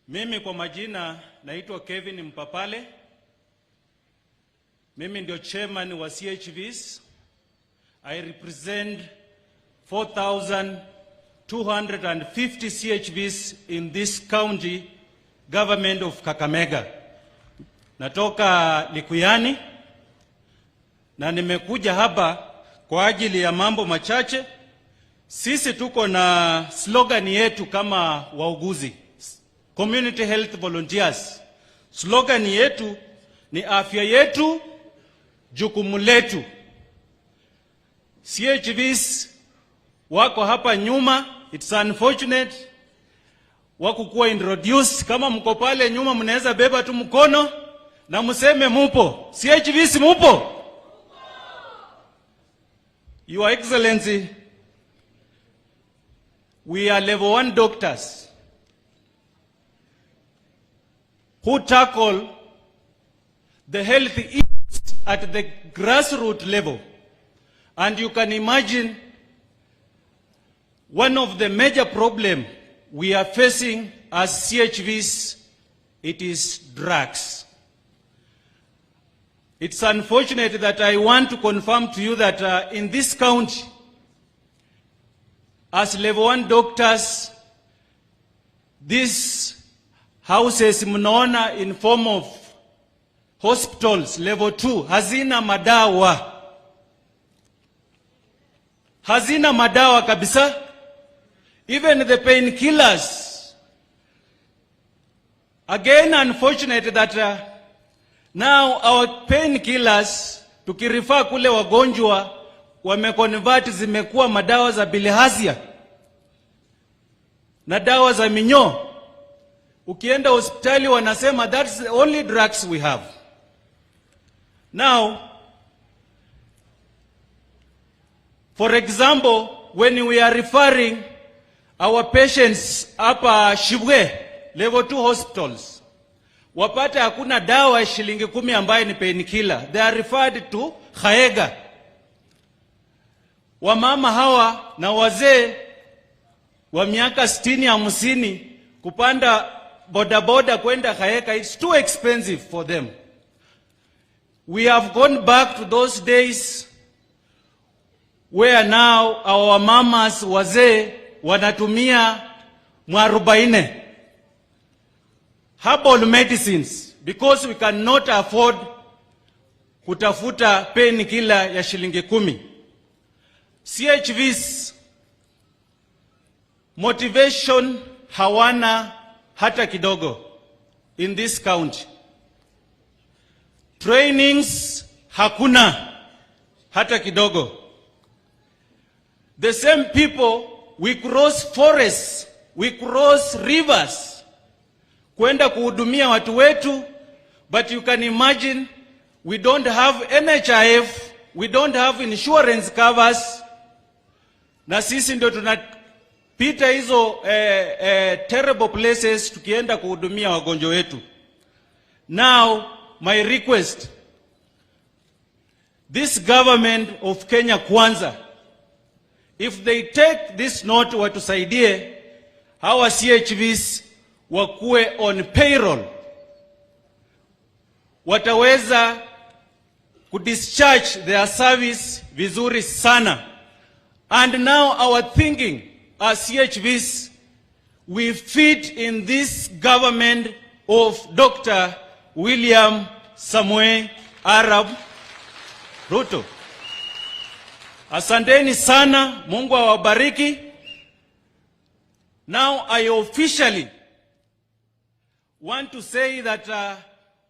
Mimi kwa majina naitwa Kevin Mpapale. Mimi ndio chairman wa CHVs. I represent 4,250 CHVs in this county government of Kakamega. Natoka Likuyani na nimekuja hapa kwa ajili ya mambo machache. Sisi tuko na slogan yetu kama wauguzi, Community Health Volunteers. Slogan yetu ni afya yetu, jukumu letu. CHVs wako hapa nyuma, it's unfortunate wako kuwa introduced. Kama mko pale nyuma mnaweza beba tu mkono na mseme mupo. CHVs mupo? Your Excellency, we are level 1 doctors who tackle the health issues at the grassroots level. And you can imagine one of the major problems we are facing as CHVs, it is drugs. It's unfortunate that I want to confirm to you that in this county, as level 1 doctors, these houses mnaona in form of hospitals, level 2, hazina madawa. Hazina madawa kabisa. Even the painkillers. Again, unfortunate that now our painkillers, tukirifa kule wagonjwa, wameconvert zimekuwa madawa za bilharzia na dawa za minyoo. Ukienda hospitali wanasema that's the only drugs we have. Now, for example, when we are referring our patients hapa Shibwe, level 2 hospitals, wapate hakuna dawa shilingi 10 ambaye ni painkiller. They are referred to Kakamega. Wamama hawa na wazee wa miaka 60-50 kupanda bodaboda kwenda Kakamega, it's too expensive for them. We have gone back to those days where now our mamas wazee wanatumia mwarubaine, herbal medicines, because we cannot afford kutafuta painkiller ya shilingi 10. CHVs motivation hawana hata kidogo in this county. Trainings hakuna hata kidogo. The same people, we cross forests, we cross rivers kwenda kuhudumia watu wetu, but you can imagine we don't have NHIF, we don't have insurance covers, na sisi ndio tunapita hizo terrible places tukienda kuhudumia wagonjwa wetu. Now, my request, this government of Kenya Kwanza, if they take this note watusaidie, hawa CHVs wakuwe on payroll, wataweza kudischarge their service vizuri sana. And now our thinking as CHVs, we fit in this government of Dr. William Samoei Arap Ruto. Asanteni sana, Mungu awabariki. Now I officially want to say that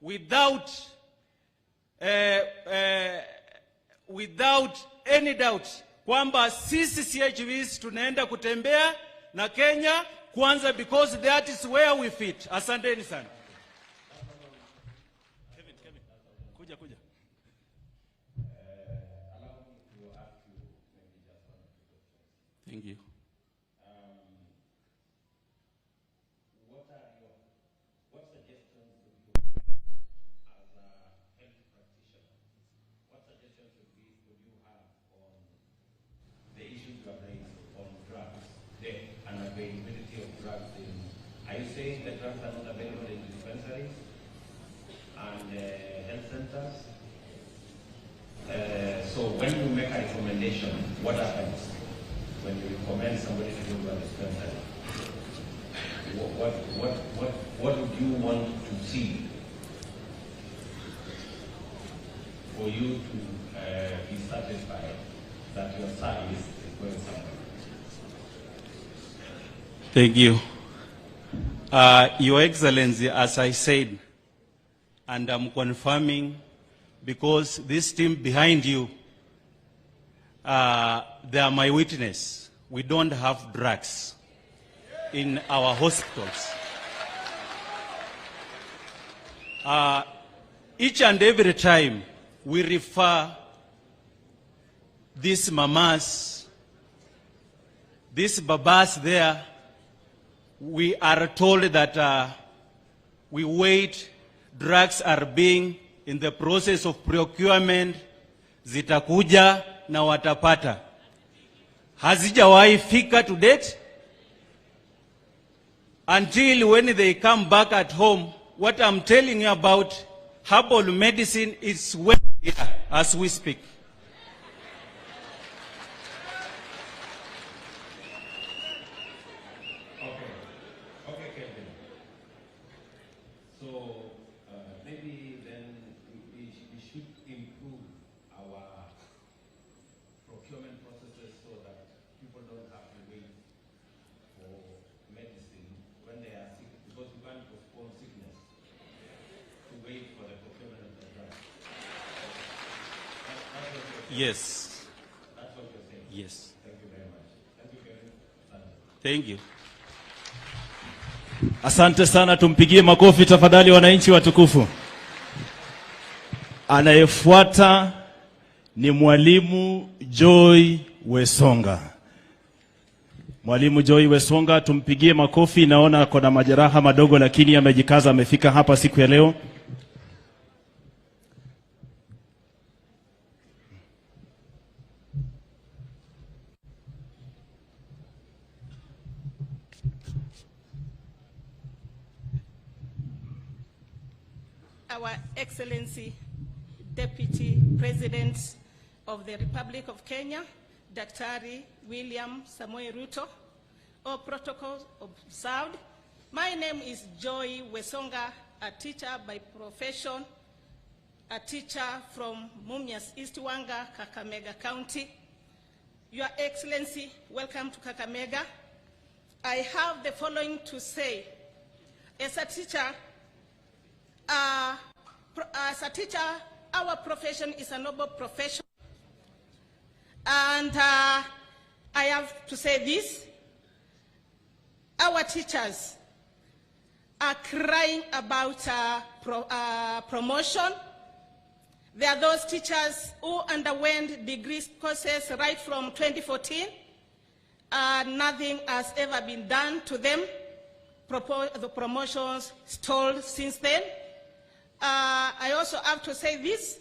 without any doubt kwamba sisi CHVs tunaenda kutembea na Kenya Kwanza, because that is where we fit. Asanteni sana. Kevin, kuja. Thank you. What suggestions would you as a health practitioner? What suggestions would you have on the issues you are raising on drugs, the unavailability of drugs in Are you saying the drugs are not available in dispensaries and health centers? So when you make a recommendation, what happens when you recommend somebody to go to a dispensary? What would you want to see for you to be satisfied that your service is going somewhere? Thank you. Your Excellency, as I said, and I'm confirming, because this team behind you, they are my witness. We don't have drugs in our hospitals. Each and every time we refer these mamas, these babas there, we are told that we wait, drugs are being in the process of procurement, zitakuja na watapata. Hazijawahi fika to date. Until when they come back at home, what I'm telling you about herbal medicine is well here as we speak. Okay, Kevin. So maybe then we should improve our procurement processes so that people don't have to wait for medicine when they are sick, because we can't postpone sickness to wait for the procurement of the drug. Yes. That's what you're saying? Yes. Thank you very much. Thank you, Kevin. Thank you. Asante sana, tumpigie makofi tafadhali wananchi watukufu. Anayefuata ni Mwalimu Joy Wesonga. Mwalimu Joy Wesonga, tumpigie makofi. Naona kuna majeraha madogo lakini amejikaza, amefika hapa siku ya leo. Our Excellency, Deputy President of the Republic of Kenya, Daktari William Samoei Ruto, all protocols observed. My name is Joy Wesonga, a teacher by profession, a teacher from Mumias East Wanga, Kakamega County. Your Excellency, welcome to Kakamega. I have the following to say. As a teacher, our profession is a noble profession. And I have to say this, our teachers are crying about promotion. There are those teachers who underwent degree courses right from 2014. Nothing has ever been done to them. The promotions stalled since then. I also have to say this.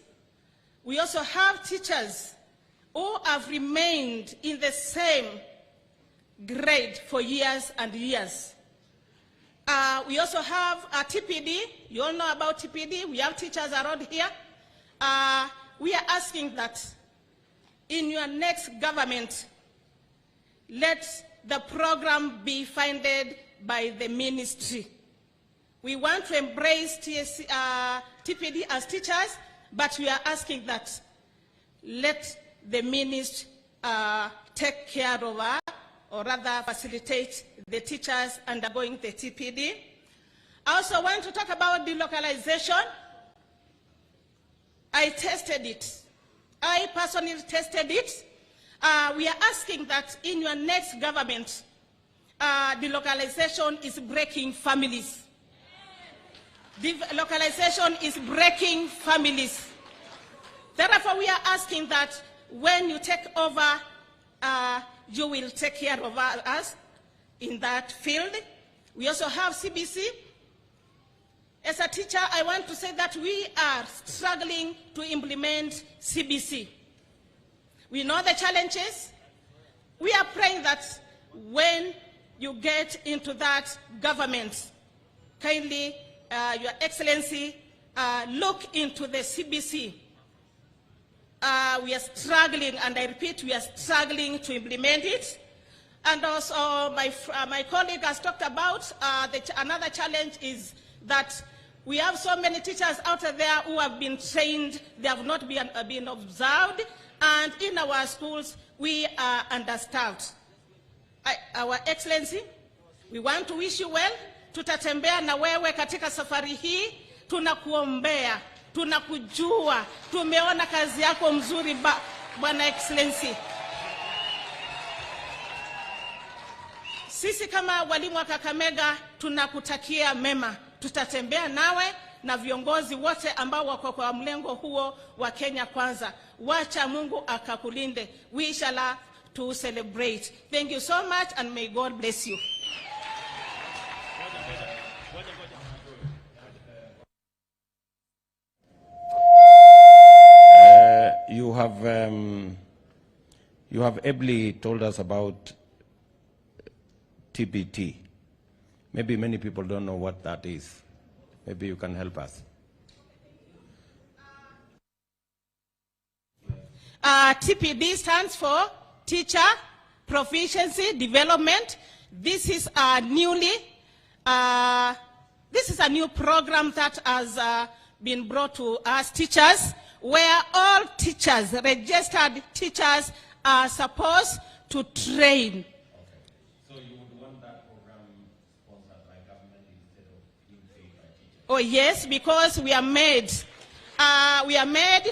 We also have teachers who have remained in the same grade for years and years. We also have a TPD. You all know about TPD. We have teachers around here. We are asking that in your next government, let the program be funded by the ministry. We want to embrace TPD as teachers, but we are asking that let the ministry take care of or rather facilitate the teachers undergoing the TPD. I also want to talk about delocalization. I tested it. I personally tested it. We are asking that in your next government, delocalization is breaking families. Delocalization is breaking families. Therefore, we are asking that when you take over, you will take care of us in that field. We also have CBC. As a teacher, I want to say that we are struggling to implement CBC. We know the challenges. We are praying that when you get into that government. Kindly, Your Excellency, look into the CBC. We are struggling, and I repeat, we are struggling to implement it. And also, my colleague has talked about another challenge is that we have so many teachers out there who have been trained, they have not been observed, and in our schools, we are understaffed. Our Excellency, we want to wish you well. Tutatembea na wewe katika safari hii, tunakuombea, tunakujua, tumeona kazi yako mzuri Bwana Excellency. Sisi kama walimu wa Kakamega tunakutakia mema. Tutatembea nawe na viongozi wote ambao wako kwa mlengo huo wa Kenya Kwanza. Wacha Mungu akakulinde. We shall to celebrate. Thank you so much, and may God bless you. You have ably told us about TPT. Maybe many people don't know what that is. Maybe you can help us. TPD stands for Teacher Proficiency Development. This is a new program that has been brought to us teachers, where all teachers, registered teachers, are supposed to train. So you would want that program sponsored by government instead of being paid by teachers? Oh yes, because we are made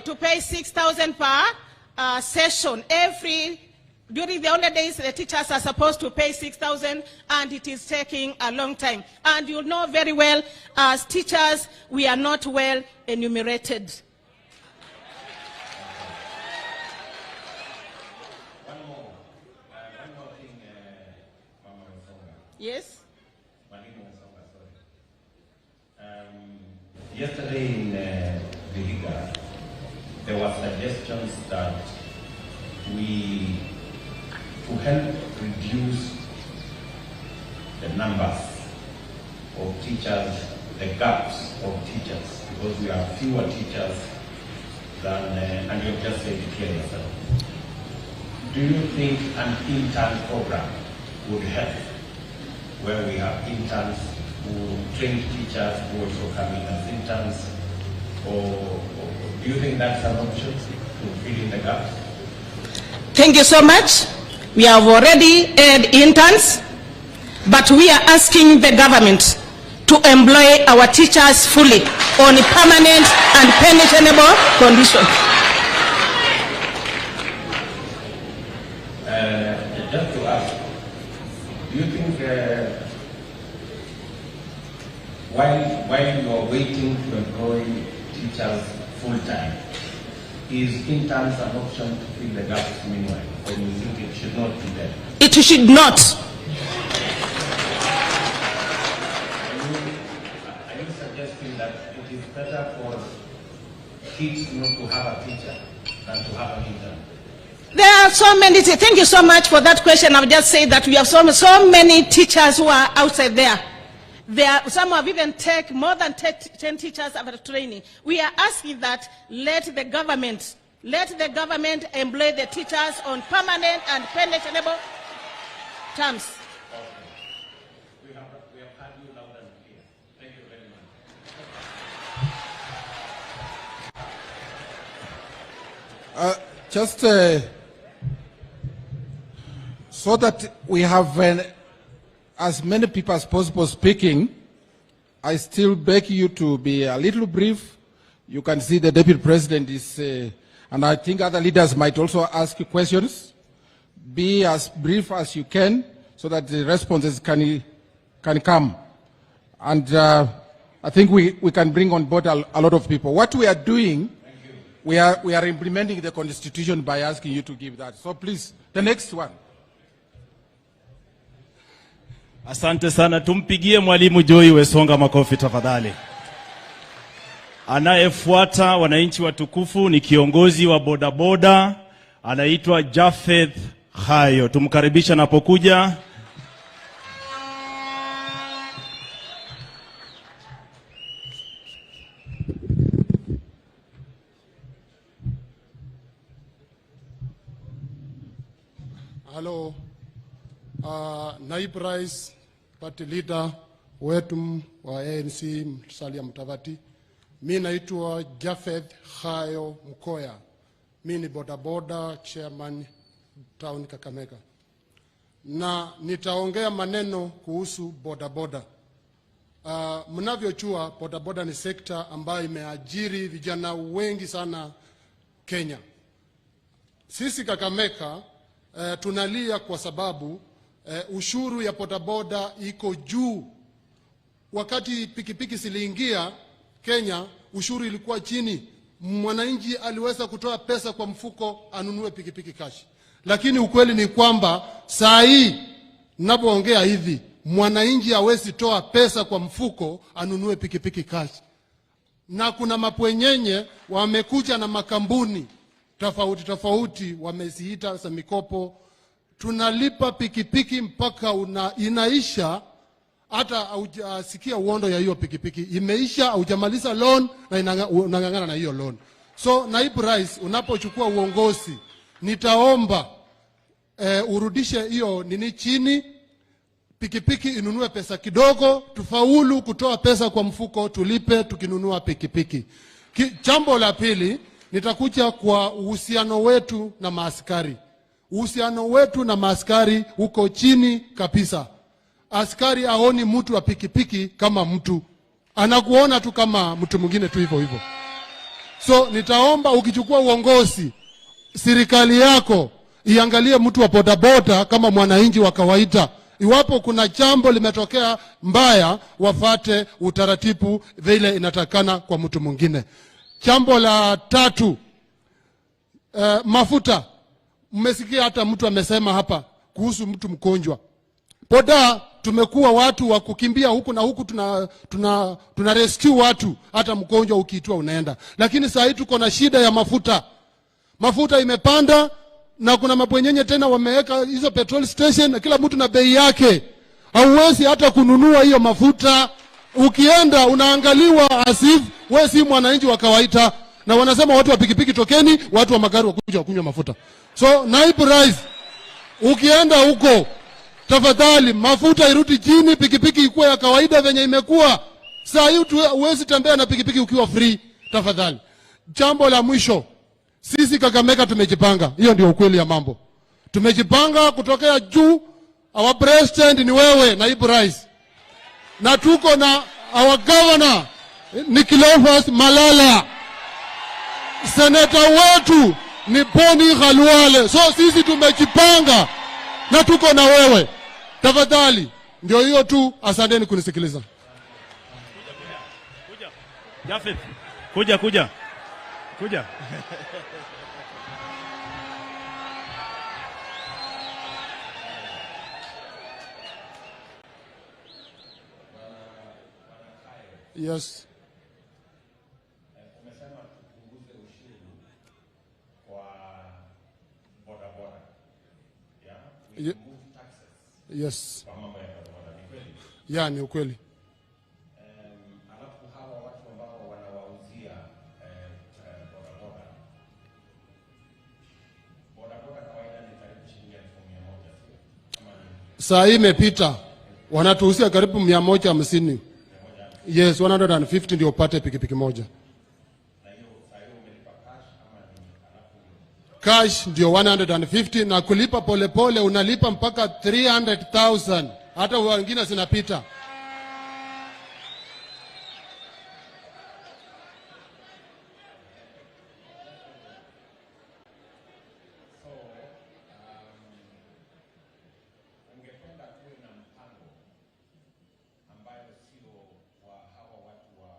to pay 6,000 per session. During the holidays, the teachers are supposed to pay 6,000, and it is taking a long time. And you know very well, as teachers, we are not well enumerated. One more thing, Mama Wetangula. Yes? Yesterday in Vihiga, there were suggestions that to help reduce the numbers of teachers, the gaps of teachers, because we have fewer teachers than, and you've just said it here yourself. Do you think an intern program would help, where we have interns who train teachers who also come in as interns, or do you think that's an option to fill in the gaps? Thank you so much. We have already had interns, but we are asking the government to employ our teachers fully on a permanent and pensionable condition. Just to ask, do you think while you are waiting to employ teachers full-time, is interns an option to fill the gaps meanwhile, or you think it should not be there? It should not. Are you suggesting that it is better for kids not to have a teacher than to have an intern? There are so many. Thank you so much for that question. I've just said that we have so many teachers who are outside there. Some have even taken more than 10 teachers after training. We are asking that let the government employ the teachers on permanent and pensionable terms. We have had you loud and clear. Thank you very much. Just so that we have as many people as possible speaking, I still beg you to be a little brief. You can see the Deputy President is, and I think other leaders might also ask you questions. Be as brief as you can so that the responses can come. And I think we can bring on board a lot of people. What we are doing, we are implementing the Constitution by asking you to give that. So please, the next one. Asante sana, tumpigie Mwalimu Joy Wesonga makofi tafadhali. Anayefuata, wananchi watukufu, ni kiongozi wa bodaboda, anaitwa Jafeth Hayo. Tumkaribisha anapokuja. Hello. Naibu Rais, party leader wetu wa ANC Musalia Mudavadi. Mimi naitwa Jafeth Hayo Mkoya. Mimi ni bodaboda chairman town Kakamega. Na nitaongea maneno kuhusu bodaboda. Mnavyojua bodaboda ni sekta ambayo imeajiri vijana wengi sana Kenya. Sisi Kakamega tunalia kwa sababu ushuru ya bodaboda iko juu. Wakati pikipiki ziliingia Kenya, ushuru ilikuwa chini. Mwananchi aliweza kutoa pesa kwa mfuko anunue pikipiki cash. Lakini ukweli ni kwamba saa hii ninapoongea hivi, mwananchi hawezi toa pesa kwa mfuko anunue pikipiki cash. Na kuna mapwenyenye wamekuja na makambuni tofauti wameziita za mikopo. Tunalipa pikipiki mpaka inaisha, hata hujasikia uondo ya hiyo pikipiki imeisha, hujamaliza loan na unang'ang'ana na hiyo loan. So Naibu Rais, unapochukua uongozi, nitaomba urudishe hiyo nini chini, pikipiki inunue pesa kidogo, tufaulu kutoa pesa kwa mfuko, tulipe tukinunua pikipiki. Jambo la pili, nitakuja kwa uhusiano wetu na maaskari. Uhusiano wetu na maaskari uko chini kabisa. Askari aoni mtu wa pikipiki kama mtu, anakuona tu kama mtu mwingine tu hivyo hivyo. So nitaomba ukichukua uongozi, serikali yako iangalie mtu wa bodaboda kama mwananchi wa kawaida. Iwapo kuna jambo limetokea mbaya, wafate utaratibu vile inatakana kwa mtu mwingine. Jambo la tatu, mafuta. Mmesikia hata mtu amesema hapa kuhusu mtu mgonjwa. Boda tumekuwa watu wa kukimbia huku na huku, tuna rescue watu, hata mgonjwa ukiitwa unaenda. Lakini saa hii tuko na shida ya mafuta. Mafuta imepanda na kuna mabwenyenye tena wameweka hizo petrol station na kila mtu na bei yake. Hauwezi hata kununua hiyo mafuta. Ukienda unaangaliwa asif wewe si mwananchi wa kawaida, na wanasema watu wa pikipiki tokeni, watu wa magari wakuja kunywa mafuta. So Naibu Rais, ukienda huko tafadhali mafuta irudi chini, pikipiki ikuwe ya kawaida venye imekuwa. Saa hii huwezi tembea na pikipiki ukiwa free, tafadhali. Jambo la mwisho, sisi Kakamega tumejipanga. Hiyo ndio ukweli ya mambo. Tumejipanga kutokea juu. Our president ni wewe Naibu Rais. Na tuko na our governor ni Cleophas Malala. Senator wetu ni Boni Khalwale. So sisi tumejipanga na tuko na wewe. Tafadhali, ndio hiyo tu. Asanteni kunisikiliza. Jafet, kuja. Yes. Umesema tupunguze ushuru kwa bodaboda. Yeah? We remove taxes. Yes. Kwa mambo ya bodaboda. Ni kweli? Ya, ni ukweli. Alafu hawa watu ambao wanawauzia bodaboda kawaida ni karibu shilingi 1,100, sio? Kama ni Saa hii imepita. Wanatuhusia karibu 150. Yes, 150 ndio upate pikipiki moja. na hiyo umelipa cash ama ni alafu Cash ndio 150 na kulipa polepole unalipa mpaka 300,000. Hata wengine zinapita. ungependa kuwe na mpango ambayo sio wa hawa watu wa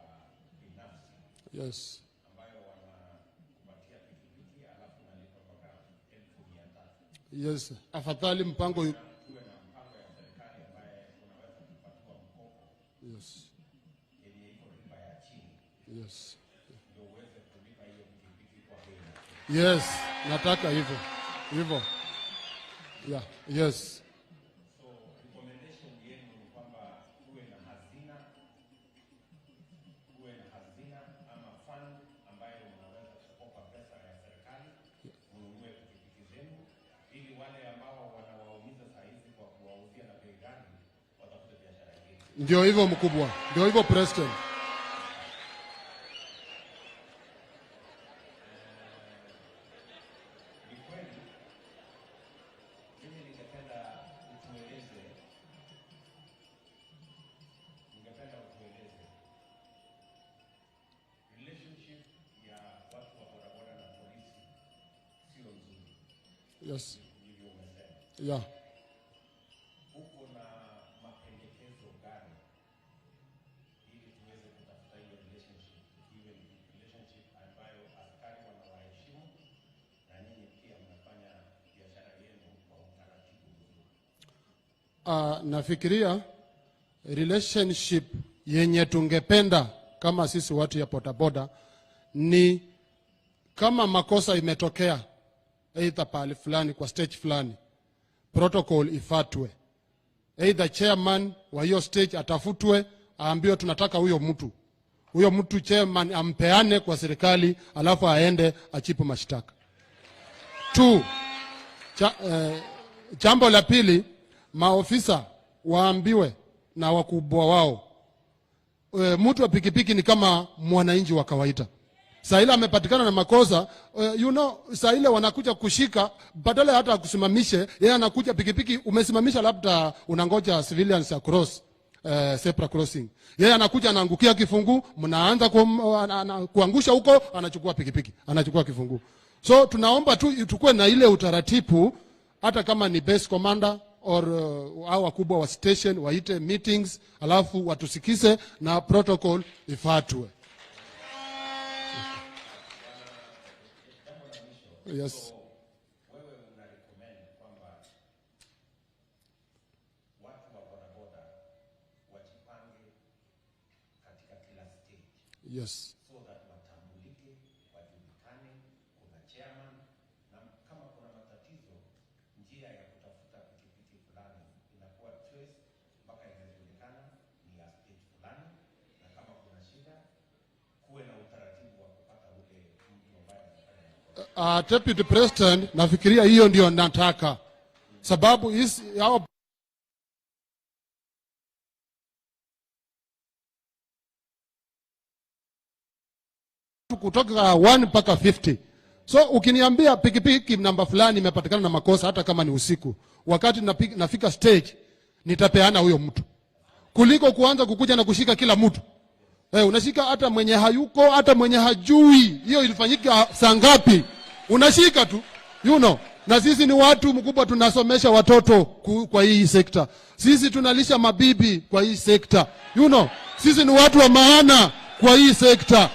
binafsi Yes. ambayo wanakupatia pikipiki alafu unalipa mpaka 1,300. Yes. Afadhali mpango. Tuwe na mpango ya serikali ambaye unaweza kupatiwa mkopo. Yes. Yenye iko riba ya chini. Yes. Ndio uweze kulipa hiyo pikipiki kwa bei. Yes, nataka hivyo. Hivyo. Yeah, yes. So recommendation yenu ni kwamba kuwe na hazina ama fund ambayo unaweza kukopa pesa ya serikali ununue pikipiki zenu, ili wale ambao wana Ndio hivyo mkubwa, ndio hivyo President. Yes. Yeah. Nafikiria relationship yenye tungependa kama sisi watu ya bodaboda ni kama makosa imetokea either pale fulani kwa stage fulani, protocol ifatwe, either chairman wa hiyo stage atafutwe, aambiwe tunataka huyo mtu chairman ampeane kwa serikali, alafu aende achipu mashtaka. Jambo la pili, maofisa waambiwe na wakubwa wao, mtu wa pikipiki ni kama mwananchi wa kawaida. Saa ile amepatikana na makosa, saa ile wanakuja kushika, badala hata kusimamishe, yeye anakuja pikipiki, umesimamisha labda unangoja civilians ya cross, zebra crossing. Yeye anakuja anaangukia kifungu, mnaanza kuangusha huko, anachukua pikipiki, anachukua kifungu. So tunaomba tu tukue na ile utaratibu, hata kama ni base commander or au wakubwa wa station waite meetings, alafu watusikize na protocol ifuatwe. Yes. Wewe una recommend kwamba watu wa bodaboda wajipange katika kila stage. Yes. So that watambulike, wajulikane, kuna chairman, na kama kuna matatizo, njia ya kutafuta pikipiki fulani inakuwa trace mpaka inajulikana ni ya stage fulani, na kama kuna shida kuwe na utaratibu wa kupata ule mtu ambaye Deputy President, nafikiria hiyo ndio nataka. Sababu hao kutoka 1 mpaka 50. So ukiniambia pikipiki namba fulani imepatikana na makosa, hata kama ni usiku, wakati nafika stage nitapeana huyo mtu, kuliko kuanza kukuja na kushika kila mtu. Unashika hata mwenye hayuko, hata mwenye hajui hiyo ilifanyika saa ngapi, unashika tu, Na sisi ni watu mkubwa, tunasomesha watoto kwa hii sekta. Sisi tunalisha mabibi kwa hii sekta, Sisi ni watu wa maana kwa hii sekta.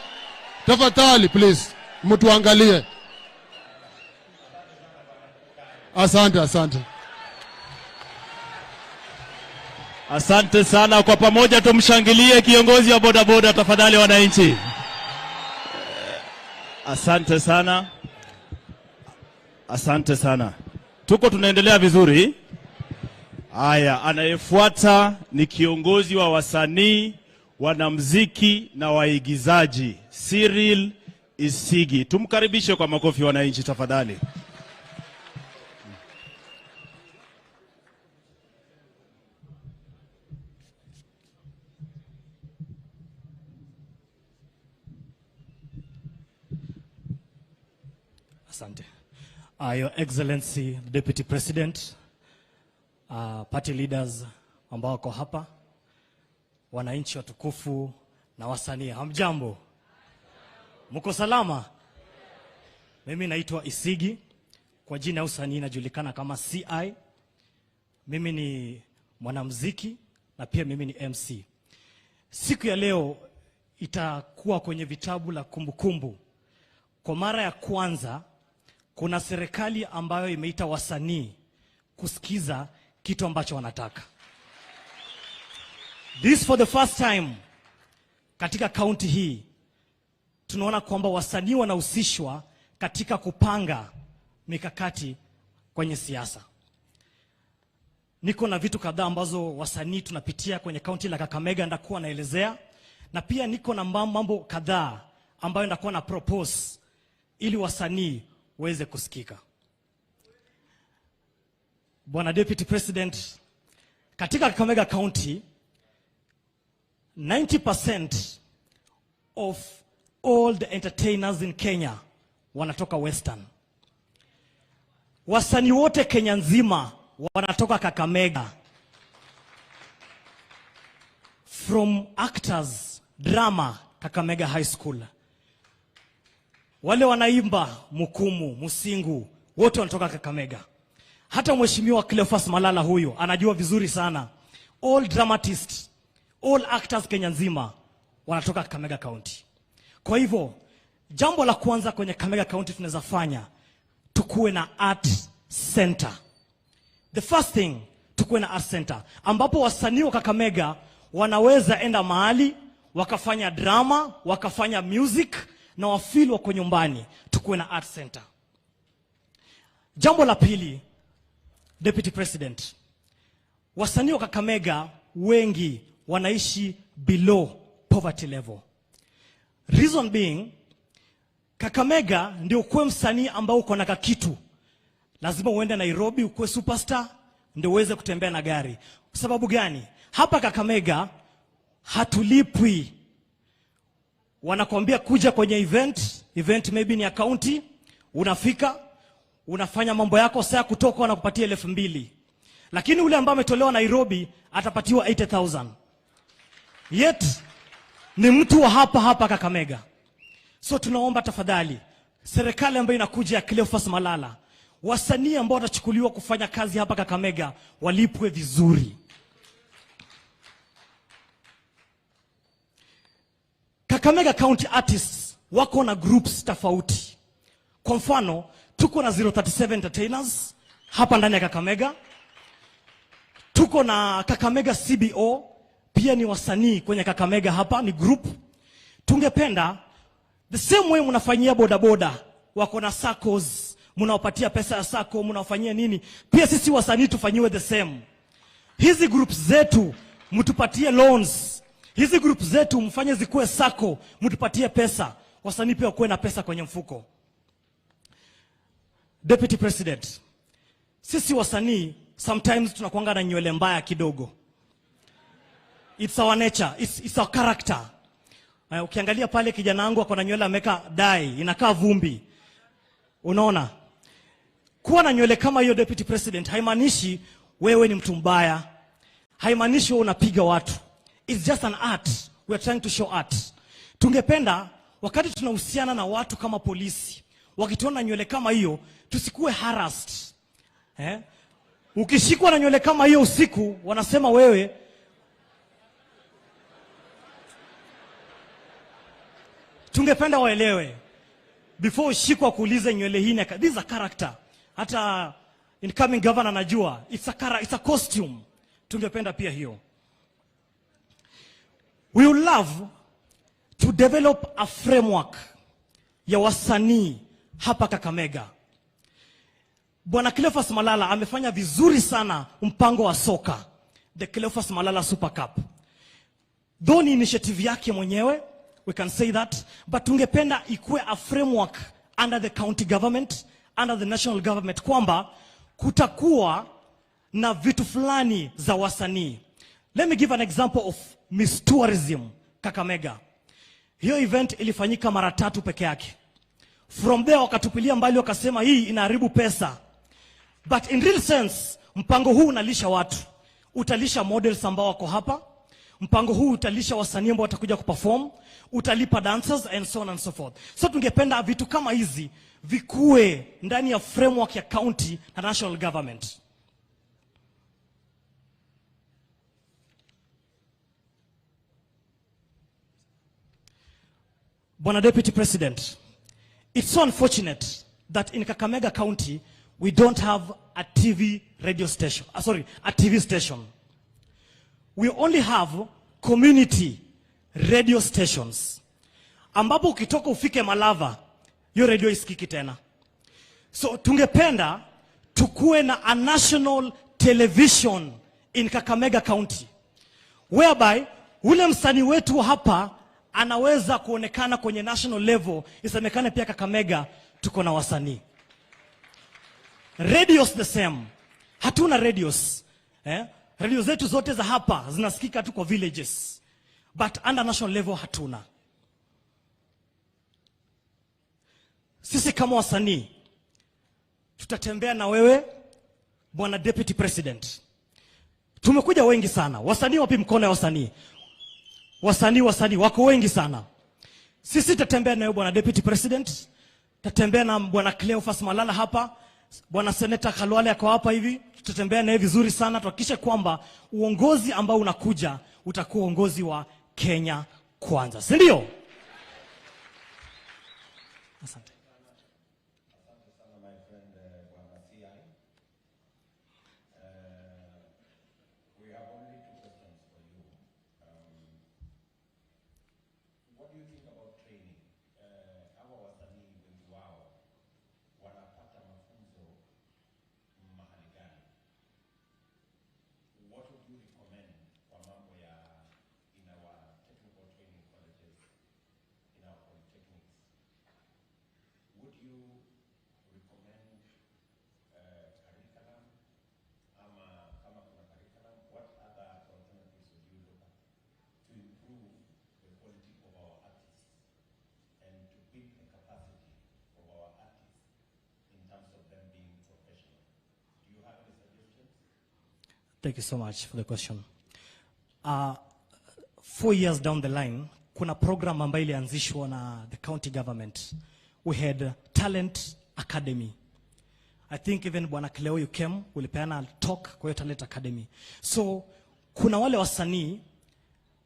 Tafadhali please, mtu angalie. Asante. Asante sana, kwa pamoja tumshangilie kiongozi wa bodaboda tafadhali wananchi. Asante sana. Asante sana. Tunaendelea vizuri. Haya, anayefuata ni kiongozi wa wasanii, wanamuziki na waigizaji, Cyril Isigi. Tumkaribishe kwa makofi wananchi tafadhali. Asante. Your Excellency, Deputy President, party leaders ambao wako hapa, wananchi watukufu na wasanii, hamjambo? Mko salama? Mimi naitwa Isigi, kwa jina ya usanii najulikana kama CI. Mimi ni mwanamuziki na pia mimi ni MC. Siku ya leo itakuwa kwenye vitabu la kumbukumbu. Kwa mara ya kwanza kuna serikali ambayo imeita wasanii kusikiza kitu ambacho wanataka. This for the first time katika kaunti hii tunaona kwamba wasanii wanahusishwa katika kupanga mikakati kwenye siasa. Niko na vitu kadhaa ambazo wasanii tunapitia kwenye kaunti la Kakamega, ndakuwa naelezea, na pia niko na mambo kadhaa ambayo ndakuwa na propose ili wasanii waweze kusikika. Bwana Deputy President, katika Kakamega County 90% of all the entertainers in Kenya wanatoka Western. Wasanii wote Kenya nzima wanatoka Kakamega. From actors, drama, Kakamega High School. Wale wanaimba Mukumu, Musingu, wote wanatoka Kakamega. Hata mheshimiwa Cleophas Malala huyo anajua vizuri sana. All dramatists, all actors Kenya nzima wanatoka Kakamega County. Kwa hivyo, jambo la kwanza kwenye Kakamega County tunaweza fanya, tukuwe na art center. The first thing, tukuwe na art center ambapo wasanii wa Kakamega wanaweza enda mahali wakafanya drama, wakafanya music na wafeel wako nyumbani. Tukuwe na art center. Jambo la pili, Deputy President, wasanii wa Kakamega wengi wanaishi below poverty level. Reason being, Kakamega ndio kuwe msanii ambao uko na kitu, lazima uende Nairobi ukuwe superstar ndio uweze kutembea na gari. Kwa sababu gani? Hapa Kakamega hatulipwi. Wanakuambia kuja kwenye event maybe ni ya county, unafika, unafanya mambo yako, saa kutoka wanakupatia 2,000. Lakini ule ambaye ametolewa Nairobi atapatiwa 80,000. Yet ni mtu wa hapa Kakamega. So tunaomba tafadhali serikali ambayo inakuja ya Cleophas Malala, wasanii ambao watachukuliwa kufanya kazi hapa Kakamega walipwe vizuri. Kakamega County artists wako na groups tofauti. Kwa mfano, tuko na 037 entertainers hapa ndani ya Kakamega. Tuko na Kakamega CBO, pia ni wasanii kwenye Kakamega hapa, ni group. Tungependa the same way mnafanyia bodaboda, wako na SACCOs, mnawapatia pesa ya SACCO, mnawafanyia nini? Pia sisi wasanii tufanyiwe the same. Hizi groups zetu mtupatie loans. Hizi group zetu mfanye zikuwe SACCO, mtupatie pesa. Wasanii pia wakuwe na pesa kwenye mfuko. Deputy President, sisi wasanii sometimes tunakuanga na nywele mbaya kidogo. It's our nature, it's our character. Ukiangalia pale kijana wangu ako na nywele ameka dye, inakaa vumbi. Unaona? Kuwa na nywele kama hiyo, Deputy President, haimaanishi wewe ni mtu mbaya. Haimaanishi wewe unapiga watu. It's just an art. We are trying to show art. Tungependa wakati tunahusiana na watu kama polisi, wakituona nywele kama hiyo, tusikuwe harassed. Ukishikwa na nywele kama hiyo usiku, wanasema wewe tungependa waelewe before ushikwa kuulize nywele hii ni this is a character. Hata incoming governor anajua it's a costume. Tungependa pia hiyo. We would love to develop a framework ya wasanii hapa Kakamega. Bwana Cleophas Malala amefanya vizuri sana mpango wa soka, the Cleophas Malala Super Cup. Though ni initiative yake mwenyewe, we can say that, but tungependa ikuwe a framework under the county government, under the national government, kwamba kutakuwa na vitu fulani za wasanii. Let me give an example of Miss Tourism Kakamega. Hiyo event ilifanyika mara 3 peke yake. From there wakatupilia mbali, wakasema hii inaharibu pesa. But in real sense, mpango huu unalisha watu. Utalisha models ambao wako hapa. Mpango huu utalisha wasanii ambao watakuja kuperform. Utalipa dancers and so on and so forth. So tungependa vitu kama hizi vikue ndani ya framework ya county na national government. Bwana Deputy President, it's so unfortunate that in Kakamega County we don't have a TV station. We only have community radio stations. Ambapo ukitoka ufike Malava, hiyo radio isikiki tena. So tungependa tukuwe na a national television in Kakamega County, whereby ule msanii wetu hapa anaweza kuonekana kwenye national level, isemekane pia Kakamega tuko na wasanii. Radios the same. Hatuna radios. Radio zetu zote za hapa zinasikika tu kwa villages. but under national level hatuna. Sisi kama wasanii tutatembea na wewe Bwana Deputy President. Tumekuja wengi sana. Wasanii wapi mkono ya wasanii? Wasanii wako wengi sana. Sisi tutatembea na wewe Bwana Deputy President. Tutatembea na Bwana Cleophas Malala hapa. Bwana Senator Khalwale ako hapa hivi. Tutatembea naye vizuri sana tuhakikishe kwamba uongozi ambao unakuja utakuwa uongozi wa Kenya kwanza. Si ndio? Asante. Thank you so much for the question. 4 years down the line, kuna program ambayo ilianzishwa na the county government. We had Talent Academy. I think even Bwana Cleo you came, ulipeana talk kwa hiyo Talent Academy. So, kuna wale wasanii,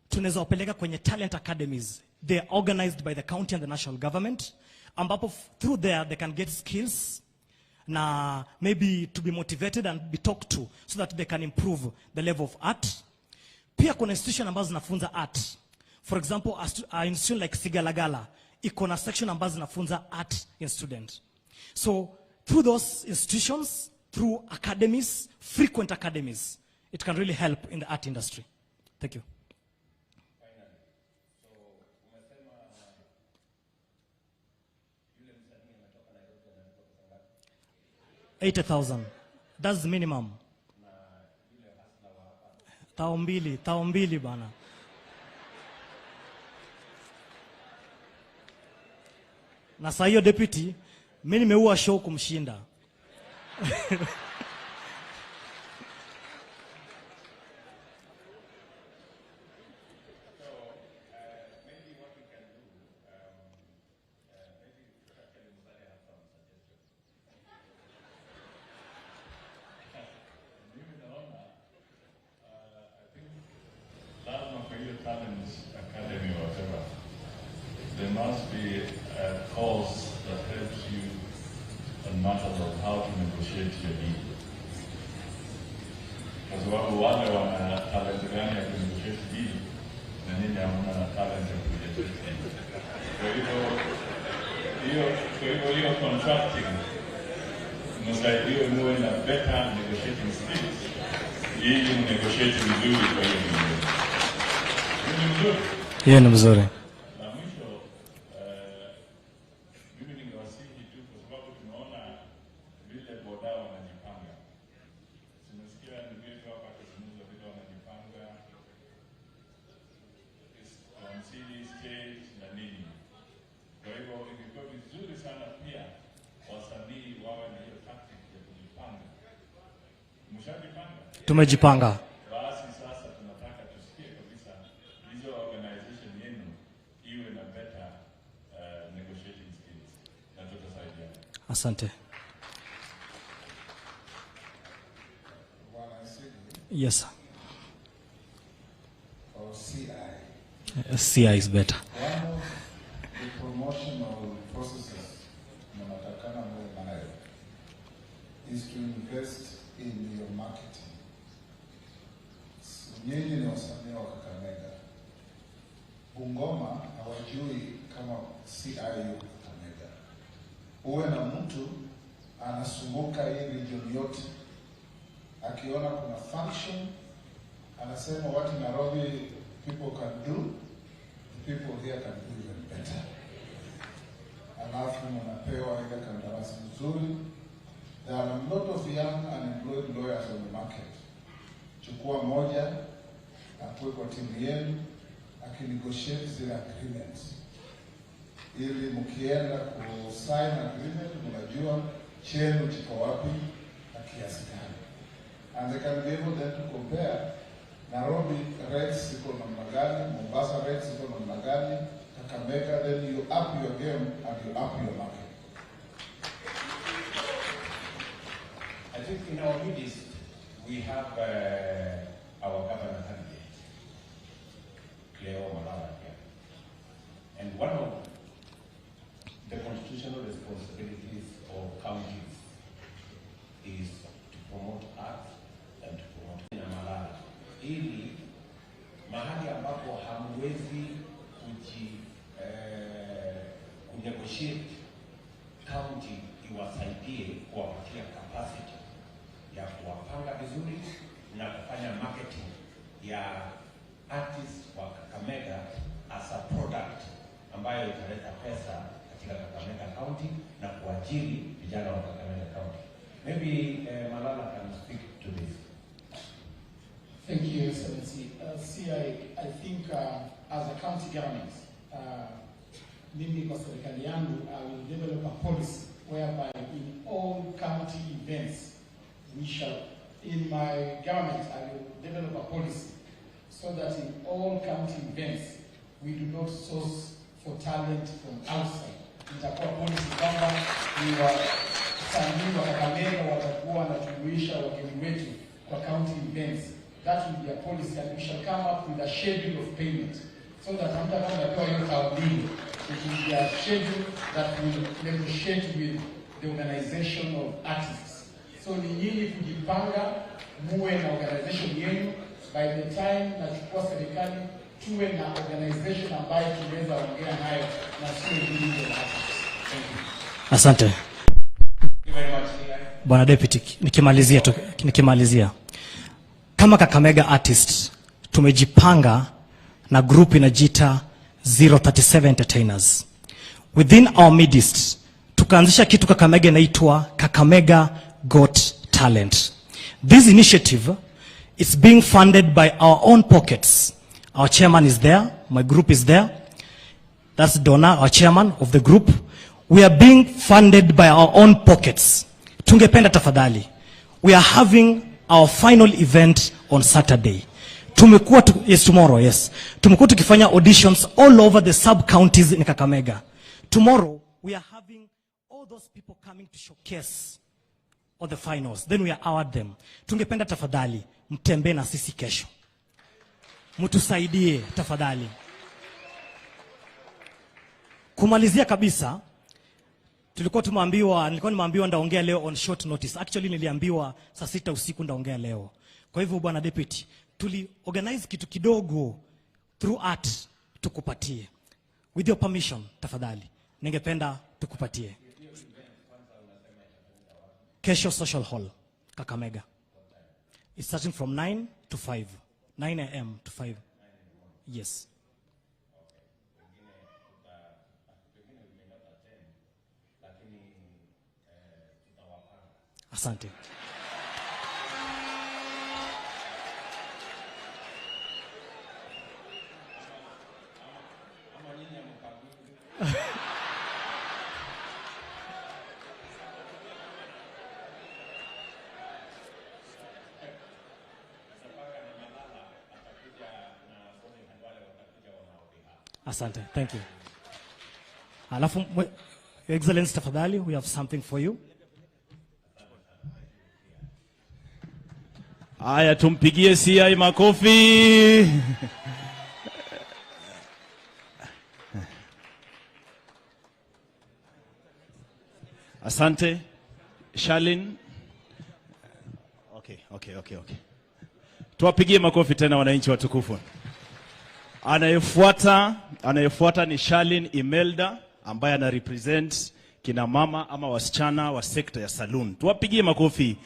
tunaweza wapeleka kwenye Talent Academies. They are organized by the county and the national government. Ambapo through there, they can get skills, na maybe to be motivated and be talked to so that they can improve the level of art. Pia kuna institution ambazo zinafunza art. For example, a institution like Sigalagala, iko na section ambazo zinafunza art in student. So through those institutions, through academies, frequent academies, it can really help in the art industry. Thank you. 80,000. That's the minimum. Tao mbili bana. Na saa hiyo deputy, mimi nimeua show kumshinda. Academy or whatever, there must be a course that helps you on matters of how to negotiate your deal. Kwa sababu wale wana talent gani ya negotiate deal na nini hamna talent ya negotiate deal. Kwa hivyo contracting msaidiwe muwe na better negotiating skills ili negotiate vizuri kwa hiyo. Yeye ni mzuri. Na mwisho, mimi ningewasihi tu kwa sababu tunaona vile boda wanajipanga. Tumesikia ndugu yetu hapa akizungumza vile wanajipanga, council, state na nini. Kwa hivyo ingekuwa vizuri sana pia wasanii wawe na hiyo tactic ya kujipanga. Mshajipanga? Tumejipanga. Asante. Yes, sir. Or CI. CI is better. One of the promotional processes is to invest in your marketing. Nyinyi ni wasanii wa Kakamega. Bungoma hawajui kama CI yuko Kakamega. Uwe na mtu anasumbuka hii region yote, akiona kuna function, anasema what in Nairobi people can do, the people here can do even better. Alafu mnapewa ile kandarasi nzuri. There are a lot of young unemployed lawyers on the market. Chukua moja, akuwe kwa timu yenu, akinegotiate zile agreements, ili mkienda kusign agreement mnajua chenu chiko wapi na kiasi gani. And they can be able then to compare Nairobi rates ziko namna gani, Mombasa rates ziko namna gani, Kakamega, then you up your game and you up your market. I think in our midst we have our governor candidate, Cleo Malala here. And one of the constitutional responsibilities of counties is to promote arts and to promote Malala. Ili mahali ambapo hamwezi kunegotiate, county iwasaidie kuwapatia capacity ya kuwapanga vizuri na kufanya marketing ya artists wa Kakamega as a product ambayo italeta pesa katika Kakamega County na kuajiri vijana wa Kakamega County. Maybe Malala can speak to this. Thank you, Excellency. I think as a county government, mimi kwa serikali yangu, I will develop a policy whereby in all county events, in my government, I will develop a policy so that in all county events, we do not source for talent from outside. Itakuwa policy kwamba ni wasanii wa Kakamega watakuwa wanajumuisha wageni wetu kwa county events. That will be a policy, and we shall come up with a schedule of payment so that after it will be a schedule that will negotiate with the organization of artists. So ni nyinyi kujipanga, muwe na organization yenu. By the time nachukua serikali, tuwe na organization ambayo tunaweza ongea nayo na sio individual artists. Thank you. Asante. Bwana Deputy, nikimalizia. Kama Kakamega artists, tumejipanga na group inajiita 037 Entertainers. Within our midst, tukaanzisha kitu Kakamega inaitwa Kakamega Got Talent. This initiative is being funded by our own pockets. Our chairman is there, my group is there. That's Donna, our chairman of the group. We are being funded by our own pockets. Tungependa tafadhali. We are having our final event on Saturday. Tomorrow, yes. Tumekuwa tukifanya auditions all over the sub-counties in Kakamega. Tomorrow, we are having all those people coming to showcase all the finals. Then we award them. Tungependa tafadhali, mtembe na sisi kesho. Mtusaidie tafadhali. Kumalizia kabisa, nilikuwa nimeambiwa ndaongea leo on short notice. Actually niliambiwa saa 6 usiku ndaongea leo. Kwa hivyo Bwana Deputy, organize kitu kidogo through art tukupatie. With your permission tafadhali, ningependa tukupatie. Kesho Social Hall, Kakamega. It's starting from 9 to 5. 9 a.m. to 5. Yes. Asante. Asante. Thank you. Alafu, Your Excellency tafadhali, we have something for you. Aya, tumpigie CI makofi. Asante. Shalin. Okay. Tuwapigie makofi tena wananchi watukufu. Anayefuata ni Shalin Imelda ambaye ana represent kina mama ama wasichana wa sekta ya saloon. Tuwapigie makofi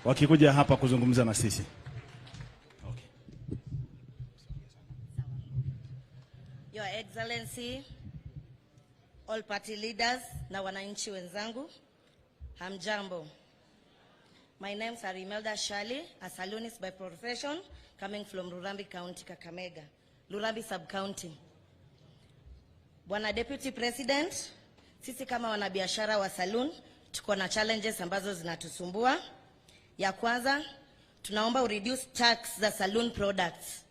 wakikuja hapa kuzungumza na sisi. Okay. Your Excellency, all party leaders na wananchi wenzangu, hamjambo. My name is Imelda Shali, a saloonist by profession, coming from Rurambi County, Kakamega. Lurambi Sub-County. Bwana Deputy President, sisi kama wanabiashara wa saloon tuko na challenges ambazo zinatusumbua. Ya kwanza, tunaomba reduce tax za saloon products.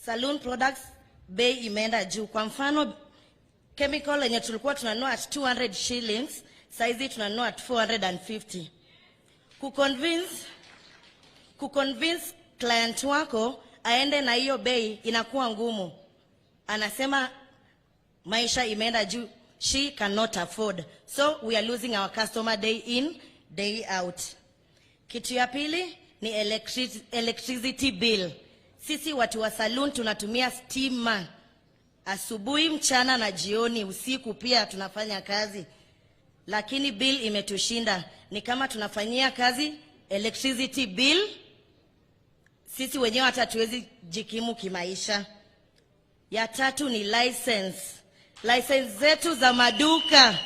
Saloon products bei imeenda juu. Kwa mfano, chemical yenye tulikuwa tunanunua at 200 shillings, saizi tunanunua at 450. Kuconvince client wako aende na hiyo bei inakuwa ngumu. Anasema maisha imeenda juu, she cannot afford. So we are losing our customer day in, day out. Kitu ya pili ni electricity bill. Sisi watu wa saloon tunatumia stima. Asubuhi, mchana na jioni, usiku pia tunafanya kazi. Lakini bill imetushinda. Ni kama tunafanyia kazi electricity bill, sisi wenyewe hata tuwezi jikimu kimaisha. Ya tatu ni license. License zetu za maduka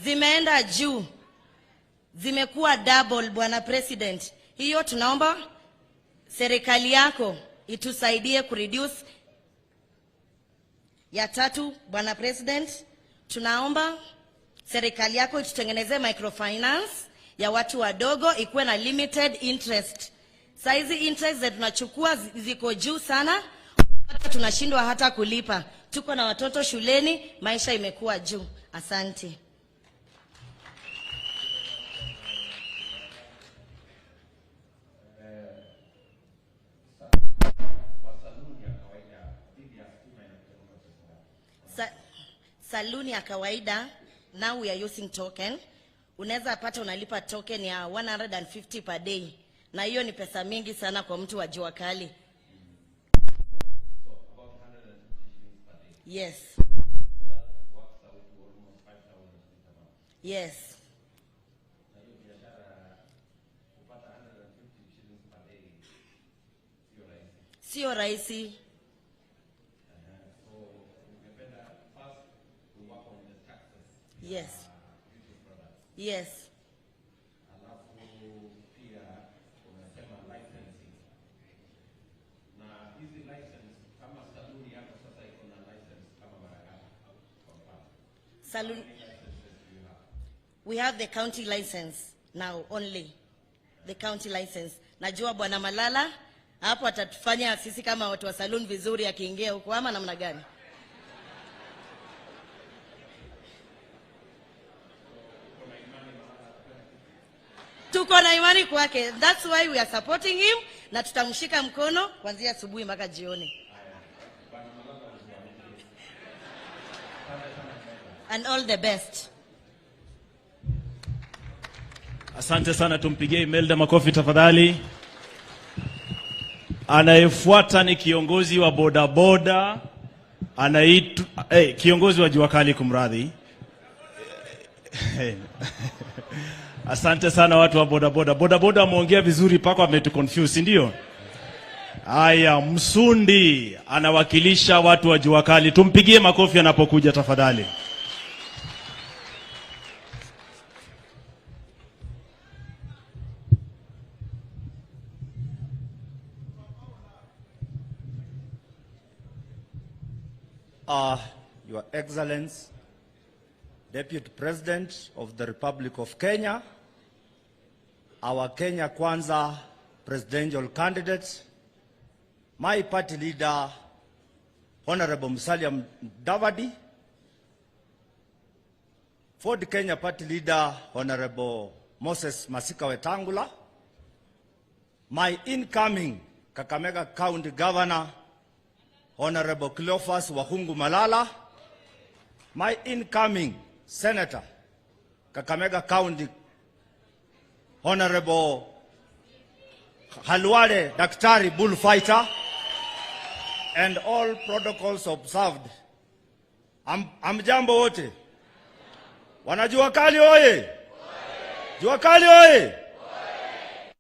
zimeenda juu. Zimekuwa double, Bwana President. Hiyo tunaomba serikali yako itusaidie kureduce. Ya tatu, Bwana President, tunaomba serikali yako itutengeneze microfinance ya watu wadogo, ikuwe na limited interest. Saizi interest zetu tunachukua ziko juu sana, hata tunashindwa hata kulipa. Tuko na watoto shuleni, maisha imekuwa juu. Asante. Saluni ya kawaida, now we are using token. Unaweza pata unalipa token ya 150 per day. Na hiyo ni pesa mingi sana kwa mtu wa jua kali. Yes. Yes. Sio rahisi. Yes. Yes. Saloon. We have the county license now only. The county license. Najua Bwana Malala hapo atatufanya sisi kama watu wa saloon vizuri akiingia huko, ama namna gani? Tuko na imani kwake. That's why we are supporting him, na tutamshika mkono kuanzia asubuhi mpaka jioni. And all the best. Asante sana, tumpigie Imelda makofi tafadhali. Anayefuata ni kiongozi wa bodaboda, anaitwa kiongozi wa jua kali, kumradhi. Asante sana watu wa bodaboda. Bodaboda ameongea vizuri paka ametuconfuse, ndio? Haya, Msundi anawakilisha watu wa jua kali. Tumpigie makofi anapokuja tafadhali. Your Excellency, Deputy President of the Republic of Kenya, our Kenya Kwanza presidential candidate, my party leader, Honorable Musalia Mudavadi, for the Kenya party leader, Honorable Moses Masika Wetangula, my incoming Kakamega County Governor, Honorable Cleophas Wahungu Malala, my incoming Senator, Kakamega County, Honorable Halwale Daktari Bullfighter, and all protocols observed. Amjambo wote. Wanajua kali oye. Jua kali oye.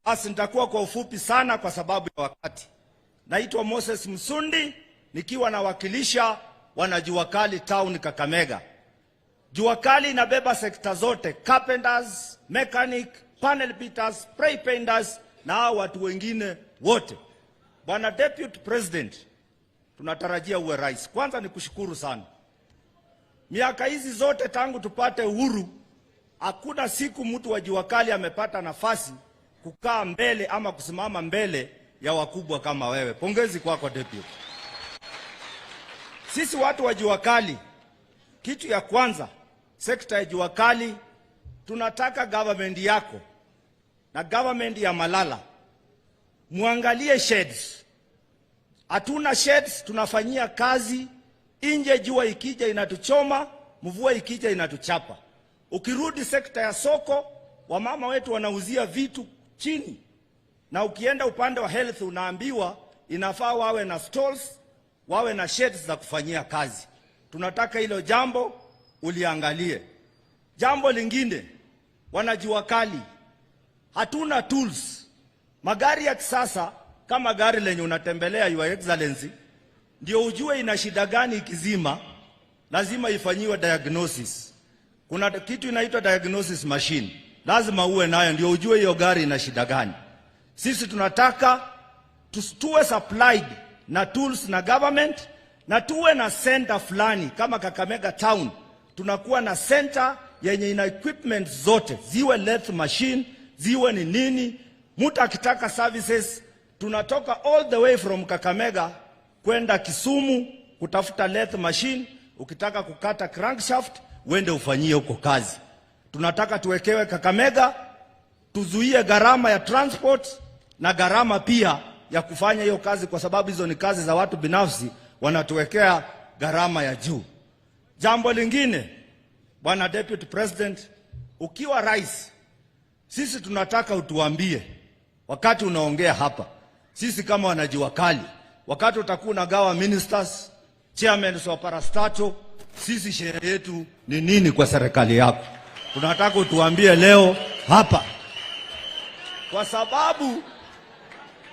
Basi nitakuwa kwa ufupi sana kwa sababu ya wakati. Naitwa Moses Msundi, nikiwa nawakilisha wanajua kali town Kakamega. Jua kali inabeba sekta zote: carpenters, mechanic, panel beaters, spray painters na watu wengine wote. Bwana Deputy President, tunatarajia uwe rais. Kwanza ni kushukuru sana. Miaka hizi zote tangu tupate uhuru, hakuna siku mtu wa jua kali amepata nafasi kukaa mbele ama kusimama mbele ya wakubwa kama wewe. Pongezi kwako deputy. Sisi watu wa jua kali, kitu ya kwanza, sekta ya jua kali, tunataka government yako na government ya Malala muangalie sheds. Hatuna sheds, tunafanyia kazi nje, jua ikija inatuchoma, mvua ikija inatuchapa. Ukirudi sekta ya soko, wamama wetu wanauzia vitu chini. Na ukienda upande wa health unaambiwa inafaa wawe na stalls, wawe na sheds za kufanyia kazi. Tunataka hilo jambo uliangalie. Jambo lingine, wanajua kali, hatuna tools. Magari ya kisasa kama gari lenye unatembelea Your Excellency, ndio ujue ina shida gani ikizima, lazima ifanyiwe diagnosis. Kuna kitu inaitwa diagnosis machine, lazima uwe nayo ndio ujue hiyo gari ina shida gani. Sisi tunataka tuwe supplied na tools na government, na tuwe na center fulani kama Kakamega town. Tunakuwa na center yenye ina equipment zote, ziwe lathe machine, ziwe ni nini. Mtu akitaka services, tunatoka all the way from Kakamega kwenda Kisumu kutafuta lathe machine. Ukitaka kukata crankshaft, uende ufanyie huko kazi. Tunataka tuwekewe Kakamega, tuzuie gharama ya transport na gharama pia ya kufanya hiyo kazi, kwa sababu hizo ni kazi za watu binafsi, wanatuwekea gharama ya juu. Jambo lingine, Bwana Deputy President, ukiwa rais, sisi tunataka utuambie wakati unaongea hapa, sisi kama wanajua kali, wakati utakuwa unagawa ministers, chairmen wa parastato, sisi sherehe yetu ni nini kwa serikali yako? Tunataka utuambie leo hapa, kwa sababu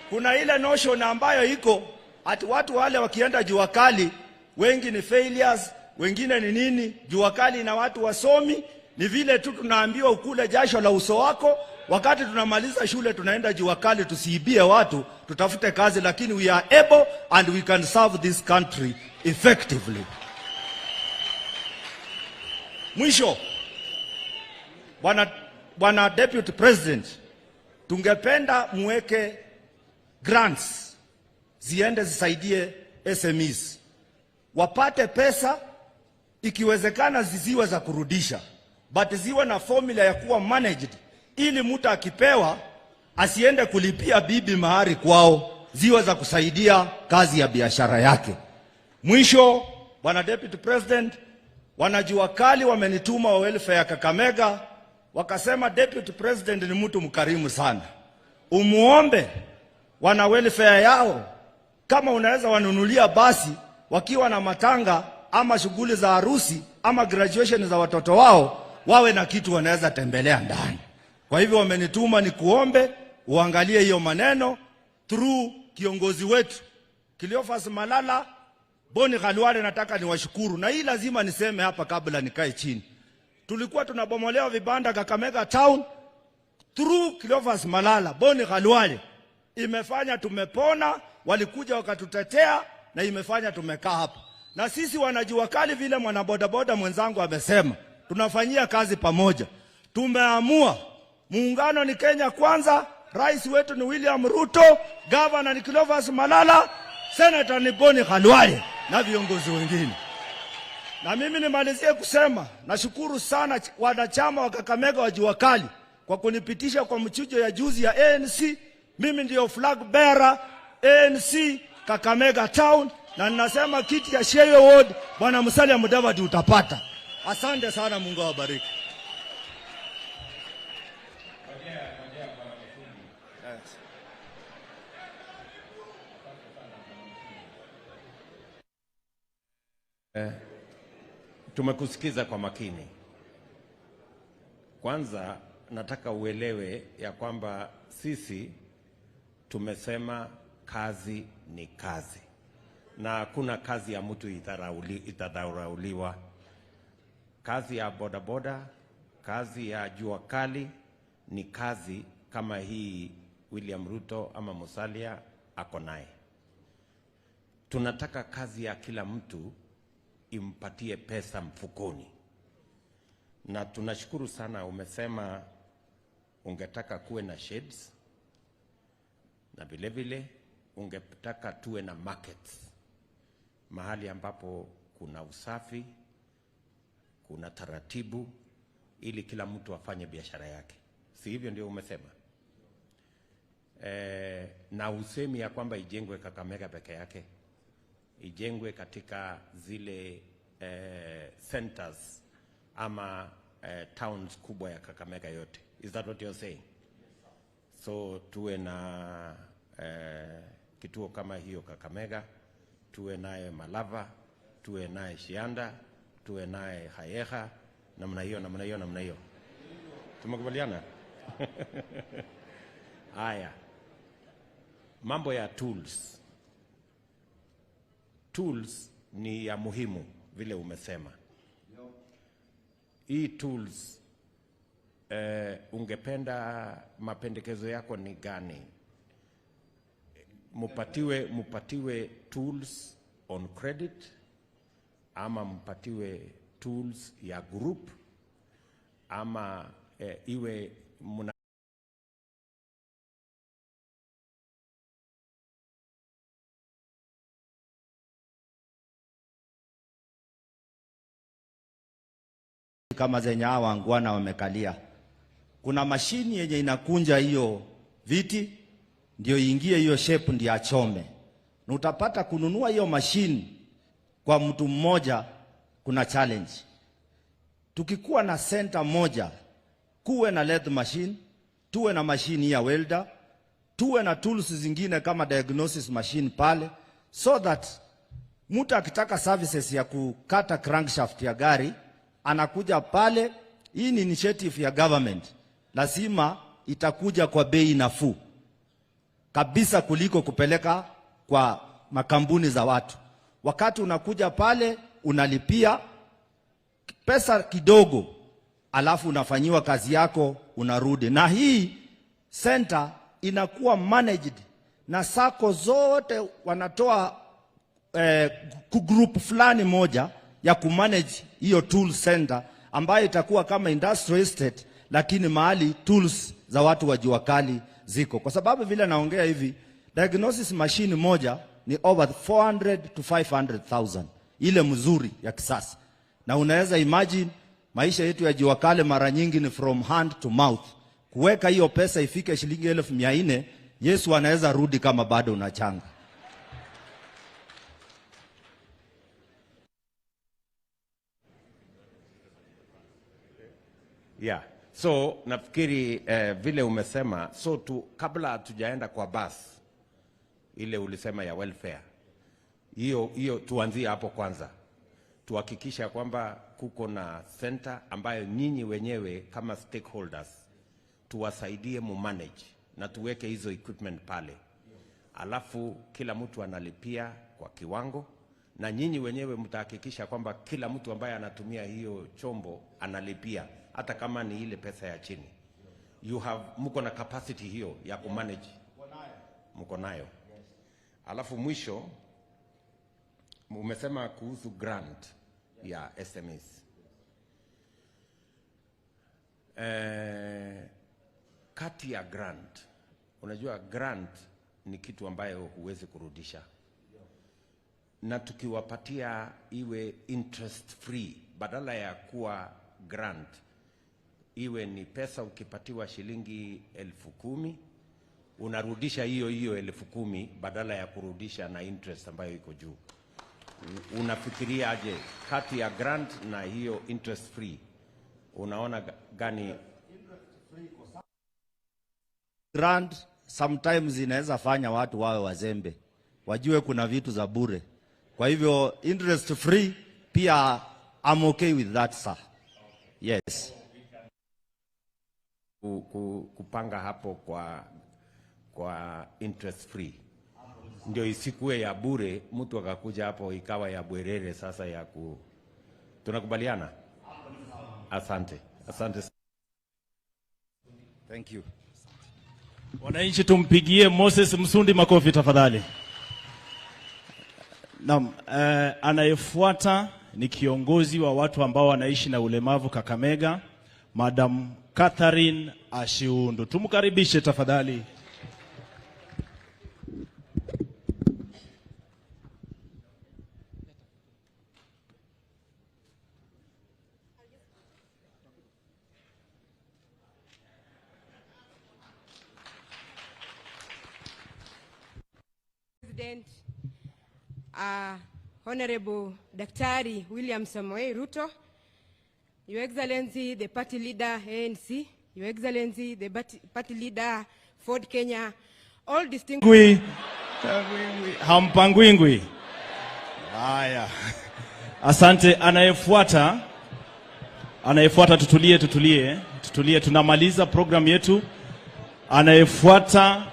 kuna ile notion ambayo iko ati watu wale wakienda jua kali wengi ni failures, wengine ni nini. Jua kali na watu wasomi ni vile tu tunaambiwa ukule jasho la uso wako. Wakati tunamaliza shule tunaenda jua kali, tusiibie watu, tutafute kazi, lakini we are able and we can serve this country effectively. Mwisho, Bwana Deputy President, tungependa muweke grants ziende zisaidie SMEs, wapate pesa, ikiwezekana ziziwe za kurudisha, but ziwe na formula ya kuwa managed, ili mtu akipewa asiende kulipia bibi mahari kwao, ziwe za kusaidia kazi ya biashara yake. Mwisho, Bwana Deputy President, wanajua kali wamenituma wa welfare ya Kakamega, wakasema Deputy President ni mtu mkarimu sana, umuombe wana welfare yao kama unaweza wanunulia basi wakiwa na matanga ama shughuli za harusi ama graduation za watoto wao, wawe na kitu wanaweza tembelea ndani. Kwa hivyo wamenituma ni kuombe uangalie hiyo maneno through kiongozi wetu Cleophas Malala, Boni Khalwale. Nataka niwashukuru, na hii lazima niseme hapa kabla nikae chini. Tulikuwa tunabomolewa vibanda Kakamega town, through Cleophas Malala, Boni Khalwale imefanya tumepona, walikuja wakatutetea, na imefanya tumekaa hapa. Na sisi wanajua kali, vile mwanabodaboda mwenzangu amesema, tunafanyia kazi pamoja. Tumeamua muungano ni Kenya kwanza, rais wetu ni William Ruto, governor ni Cleophas Malala, senator ni Boni Khalwale na viongozi wengine. Na mimi nimalizie kusema nashukuru sana wanachama wa Kakamega wa jua kali kwa kunipitisha kwa mchujo ya juzi ya ANC. Mimi ndio flag bearer ANC Kakamega town, na ninasema kiti ya Sheyo Ward Bwana Musalia Mudavadi utapata. Asante sana, Mungu awabariki. Tumekusikiza kwa makini. Kwanza nataka uelewe ya kwamba sisi tumesema kazi ni kazi, na hakuna kazi ya mtu itadharauliwa. Kazi ya bodaboda, kazi ya jua kali ni kazi kama hii William Ruto ama Musalia ako naye. tunataka kazi ya kila mtu impatie pesa mfukoni. Na tunashukuru sana, umesema ungetaka kuwe na sheds, na vile vile ungetaka tuwe na markets, mahali ambapo kuna usafi, kuna taratibu, ili kila mtu afanye biashara yake. Si hivyo ndio umesema? Na usemi ya kwamba ijengwe Kakamega peke yake, ijengwe katika zile centers ama towns kubwa ya Kakamega yote. Is that what you're saying? So tuwe na kituo kama hiyo Kakamega, tuwe naye Malava, tuwe naye Shianda, tuwe naye Hayeha, namna hiyo. Tumekubaliana? Haya. Mambo ya tools. Tools ni ya muhimu vile umesema. Hii tools ungependa mapendekezo yako ni gani? Mupatiwe tools on credit, ama mpatiwe tools ya group, ama iwe muna kama zenye hawa wangwana wamekalia. Kuna mashini yenye inakunja hiyo viti ndio ingie hiyo shape ndio achome. Na utapata kununua hiyo mashini kwa mtu mmoja kuna challenge. Tukikuwa na center moja, kuwe na lathe machine, tuwe na mashini ya welder, tuwe na tools zingine kama diagnosis machine pale, so that mtu akitaka services ya kukata crankshaft ya gari anakuja pale. Hii ni initiative ya government, lazima itakuja kwa bei nafuu kabisa kuliko kupeleka kwa makampuni za watu. Wakati unakuja pale unalipia pesa kidogo, alafu unafanyiwa kazi yako unarudi. Na hii center inakuwa managed na sako zote, wanatoa group fulani moja ya kumanage hiyo tool center, ambayo itakuwa kama industrial estate, lakini mahali tools za watu wa jua kali ziko. Kwa sababu vile naongea hivi, diagnosis machine moja ni over 400 to 500,000, ile mzuri ya kisasa. Na unaweza imagine maisha yetu ya jua kali mara nyingi ni from hand to mouth. Kuweka hiyo pesa ifike shilingi 1400, Yesu anaweza rudi kama bado unachanga. Yeah. So nafikiri vile umesema, so kabla hatujaenda kwa bus ile ulisema ya welfare, hiyo tuanzie hapo kwanza. Tuhakikisha kwamba kuko na center ambayo nyinyi wenyewe kama stakeholders tuwasaidie manage na tuweke hizo equipment pale. Alafu kila mtu analipia kwa kiwango, na nyinyi wenyewe mtahakikisha kwamba kila mtu ambaye anatumia hiyo chombo analipia, hata kama ni ile pesa ya chini. Mko na capacity hiyo ya kumanage? Mko nayo? Alafu mwisho umesema kuhusu grant ya SMEs. Kati ya grant, unajua grant ni kitu ambayo huwezi kurudisha. Na tukiwapatia iwe interest free, badala ya kuwa grant, iwe ni pesa ukipatiwa shilingi 10,000, unarudisha hiyo 10,000 badala ya kurudisha na interest ambayo iko juu. Unafikiria aje kati ya grant na hiyo interest free? Unaona gani? Grant sometimes inaweza fanya watu wawe wazembe, wajue kuna vitu za bure. Kwa hivyo interest free pia I'm okay with that, sir. Yes. Kupanga hapo kwa interest free ndio isikue ya bure, mtu akakuja hapo ikawa ya bwerere sasa ya tunakubaliana? Asante. Thank you. Wananchi tumpigie Moses Msundi makofi tafadhali. Naam, anayefuata ni kiongozi wa watu ambao wanaishi na ulemavu Kakamega, Madam Catherine Ashiundu. Tumkaribishe tafadhali. President, Honorable Daktari William Samoei Ruto, Your Excellency the Party Leader ANC, Your Excellency the Party Leader Ford Kenya, all distinguished. Hampangwingwi. Haya. Asante. Anayefuata tutulie, tunamaliza program yetu. Anayefuata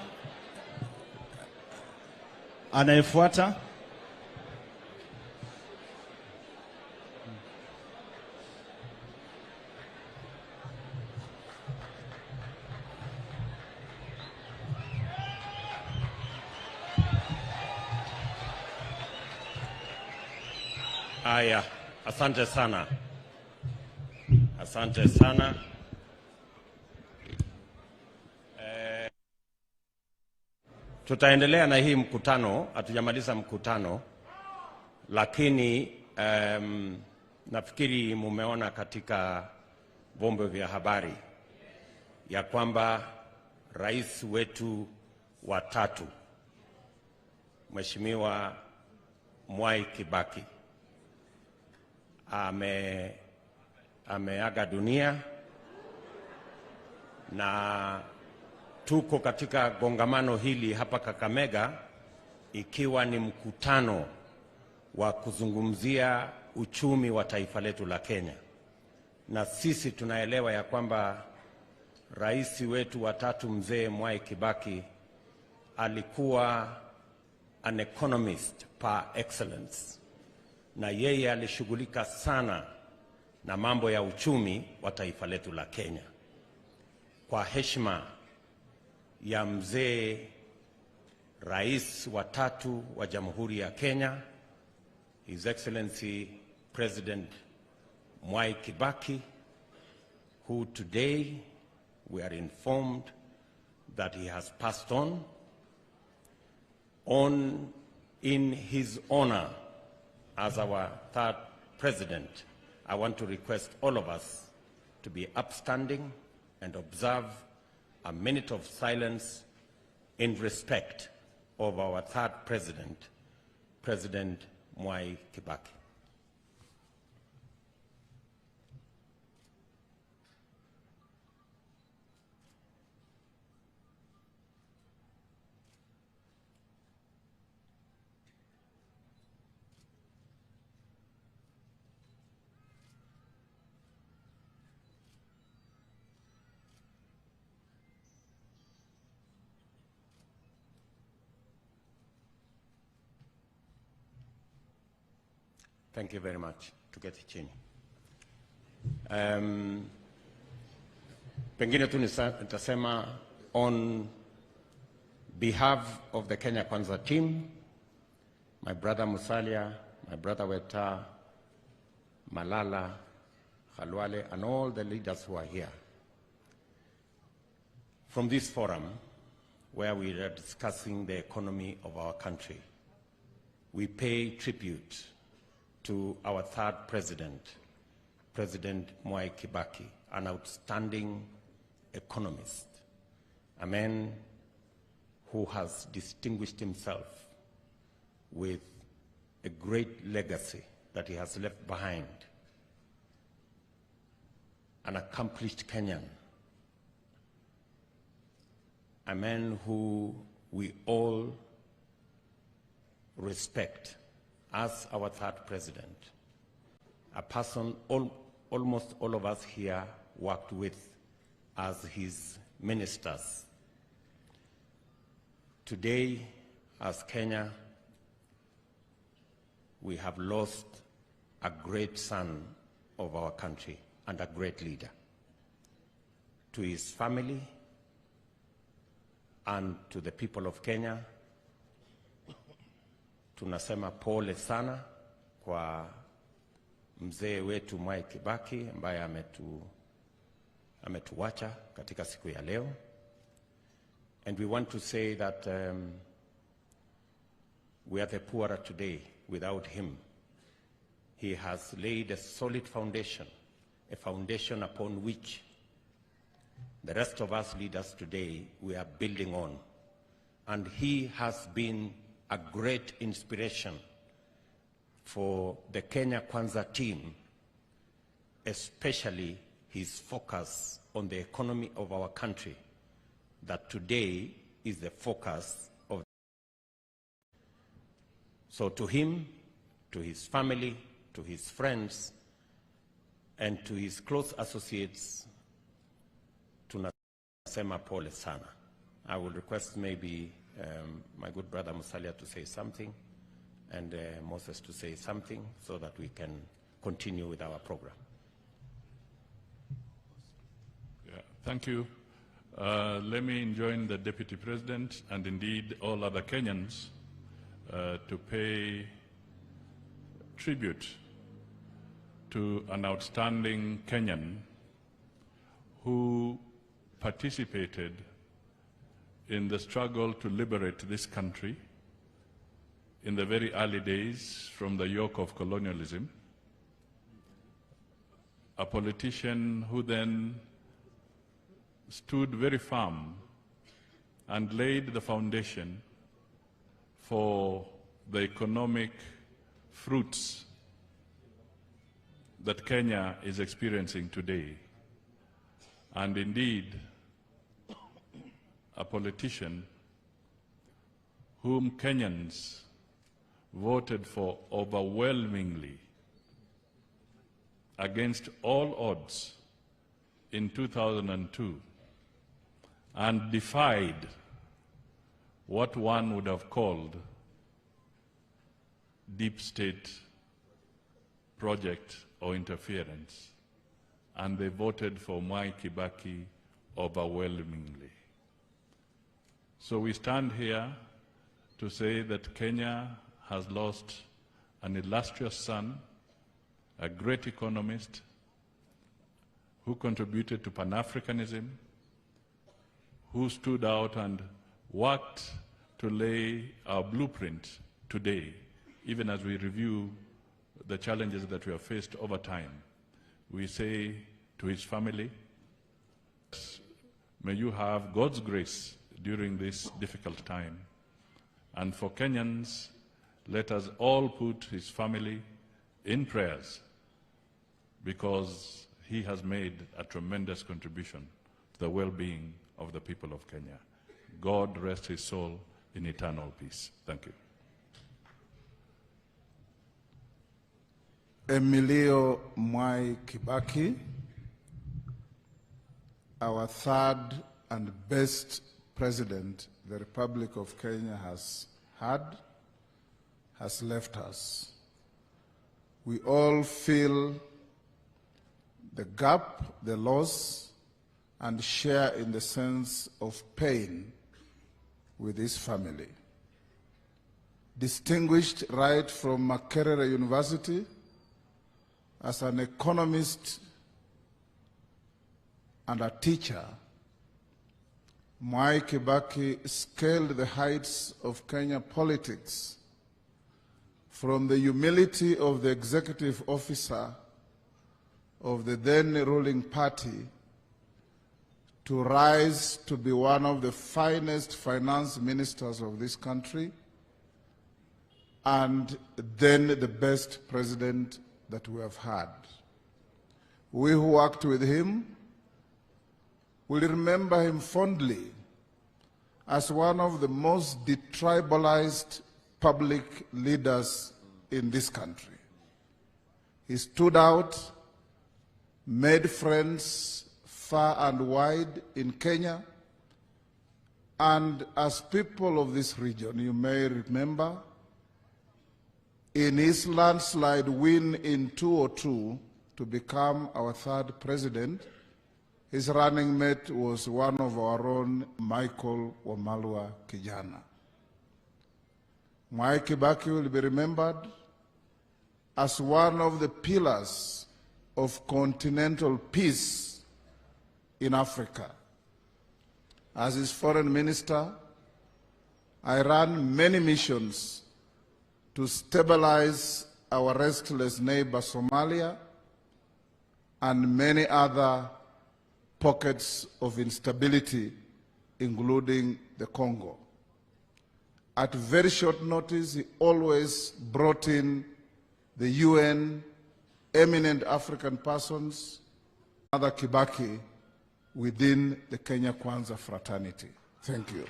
Aya, asante sana. Asante sana. Tutaendelea na hii mkutano, hatujamaliza mkutano, lakini nafikiri mumeona katika vyombo vya habari ya kwamba rais wetu wa tatu Mheshimiwa Mwai Kibaki ameaga dunia, na tuko katika gongamano hili hapa Kakamega, ikiwa ni mkutano wa kuzungumzia uchumi wa taifa letu la Kenya. Na sisi tunaelewa ya kwamba rais wetu wa tatu mzee Mwai Kibaki alikuwa an economist par excellence, na yeye alishughulika sana na mambo ya uchumi wa taifa letu la Kenya. Kwa heshima ya mzee rais wa tatu wa Jamhuri ya Kenya, His Excellency President Mwai Kibaki, who today we are informed that he has passed on in his honor as our third president, I want to request all of us to be upstanding and observe a minute of silence in respect of our third president, President Mwai Kibaki. Thank you very much. Tuketi chini. Pengine tu nitasema on behalf of the Kenya Kwanza team, my brother Musalia, my brother Weta, Malala, Khalwale, and all the leaders who are here. From this forum, where we are discussing the economy of our country, we pay tribute to our third president, President Mwai Kibaki, an outstanding economist, a man who has distinguished himself with a great legacy that he has left behind, an accomplished Kenyan, a man who we all respect as our third president, a person almost all of us here worked with as his ministers. Today, as Kenya, we have lost a great son of our country and a great leader. To his family and to the people of Kenya, tunasema pole sana kwa mzee wetu Mwai Kibaki ambaye ametuacha katika siku ya leo. And we want to say that we are the poorer today without him. He has laid a solid foundation, a foundation upon which the rest of us leaders today, we are building on. And he has been a great inspiration for the Kenya Kwanza team, especially his focus on the economy of our country, that today is the focus of. So to him, to his family, to his friends, and to his close associates, tunasema pole sana. I will request maybe my good brother Musalia to say something, and Moses to say something, so that we can continue with our program. Yeah, thank you. Let me join the Deputy President and indeed all other Kenyans to pay tribute to an outstanding Kenyan who participated in the struggle to liberate this country in the very early days from the yoke of colonialism, a politician who then stood very firm and laid the foundation for the economic fruits that Kenya is experiencing today. And indeed, a politician whom Kenyans voted for overwhelmingly against all odds in 2002 and defied what one would have called deep state project or interference, and they voted for Mwai Kibaki overwhelmingly. So we stand here to say that Kenya has lost an illustrious son, a great economist who contributed to Pan-Africanism, who stood out and worked to lay our blueprint today, even as we review the challenges that we have faced over time. We say to his family, may you have God's grace during this difficult time. And for Kenyans, let us all put his family in prayers, because he has made a tremendous contribution to the well-being of the people of Kenya. God rest his soul in eternal peace. Thank you. Emilio Mwai Kibaki, our third and best president the Republic of Kenya has had, has left us. We all feel the gap, the loss, and share in the sense of pain with his family. Distinguished right from Makerere University as an economist and a teacher, Mwai Kibaki scaled the heights of Kenya politics from the humility of the executive officer of the then ruling party to rise to be one of the finest finance ministers of this country and then the best president that we have had. We who worked with him will remember him fondly as one of the most detribalized public leaders in this country. He stood out, made friends far and wide in Kenya, and as people of this region, you may remember, in his landslide win in 2002 to become our third president, his running mate was one of our own, Michael Wamalwa Kijana. Mwai Kibaki will be remembered as one of the pillars of continental peace in Africa. As his foreign minister, I ran many missions to stabilize our restless neighbor Somalia and many other pockets of instability, including the Congo. At very short notice, he always brought in the UN, eminent African persons, other Kibaki within the Kenya Kwanza fraternity. Thank you.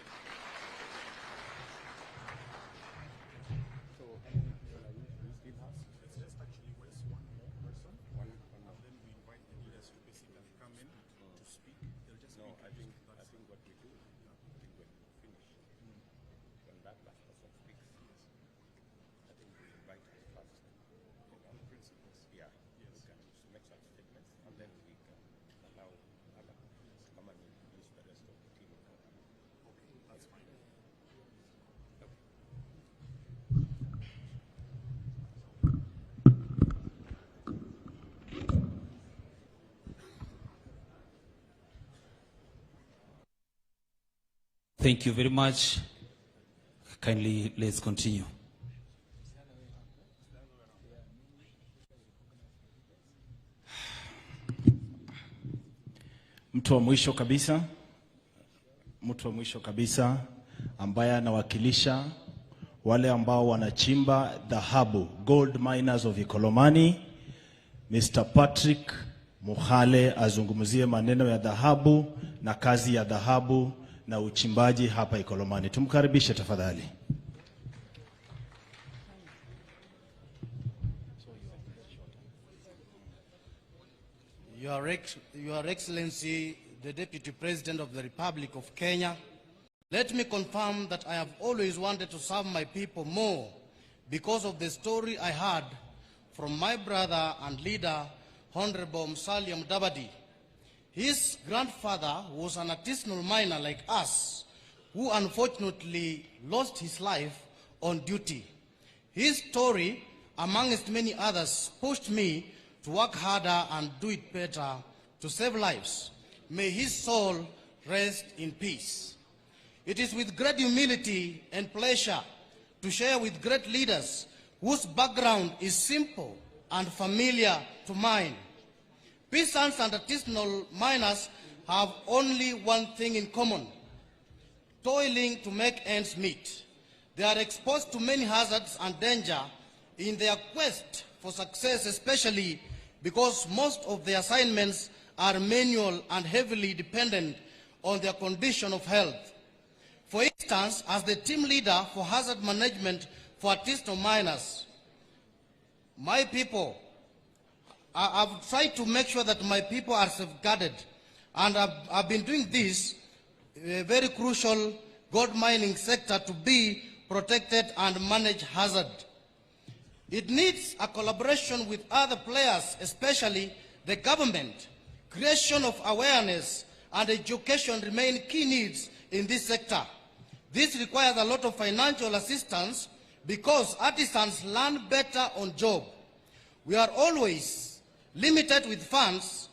Thank you very much. Kindly, let's continue. Mtu wa mwisho kabisa ambaye anawakilisha wale ambao wanachimba dhahabu, gold miners of Ikolomani, Mr. Patrick Mukhale azungumzie maneno ya dhahabu na kazi ya dhahabu na uchimbaji hapa Ikolomani. Tumkaribishe tafadhali. Your Excellency, the Deputy President of the Republic of Kenya, let me confirm that I have always wanted to serve my people more because of the story I heard from my brother and leader, Honorable Musalia Mudavadi. His grandfather was an artisanal miner like us, who unfortunately lost his life on duty. His story, amongst many others, pushed me to work harder and do it better to save lives. May his soul rest in peace. It is with great humility and pleasure to share with great leaders whose background is simple and familiar to mine. Peasants and artisanal miners have only one thing in common: toiling to make ends meet. They are exposed to many hazards and danger in their quest for success, especially because most of their assignments are manual and heavily dependent on their condition of health. For instance, as the team leader for hazard management for artisanal miners, my people, I've tried to make sure that my people are safeguarded, and I've been doing this very crucial gold mining sector to be protected and manage hazard. It needs a collaboration with other players, especially the government. Creation of awareness and education remain key needs in this sector. This requires a lot of financial assistance because artisans learn better on job. We are always limited with funds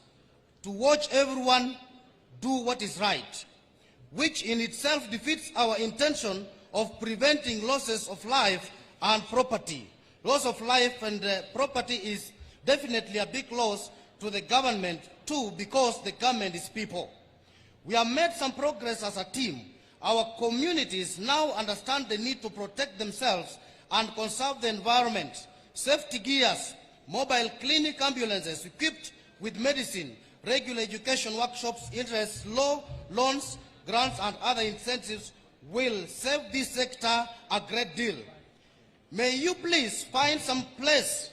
to watch everyone do what is right, which in itself defeats our intention of preventing losses of life and property. Loss of life and property is definitely a big loss to the government too, because the government is people. We have made some progress as a team. Our communities now understand the need to protect themselves and conserve the environment. Safety gears, mobile clinic ambulances equipped with medicine, regular education workshops, interest, loans, grants, and other incentives will save this sector a great deal. May you please find some place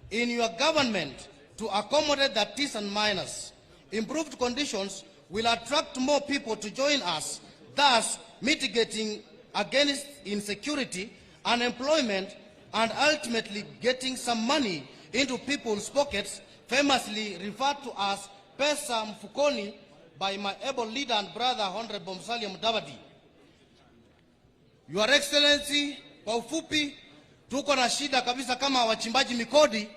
in your government to accommodate the artisan miners. Improved conditions will attract more people to join us, thus mitigating against insecurity, unemployment, and ultimately getting some money into people's pockets, famously referred to as Pesa Mfukoni by my able leader and brother, Honorable Musalia Mudavadi. Your Excellency, Kwa ufupi, tuko na shida kabisa kama wachimbaji migodi,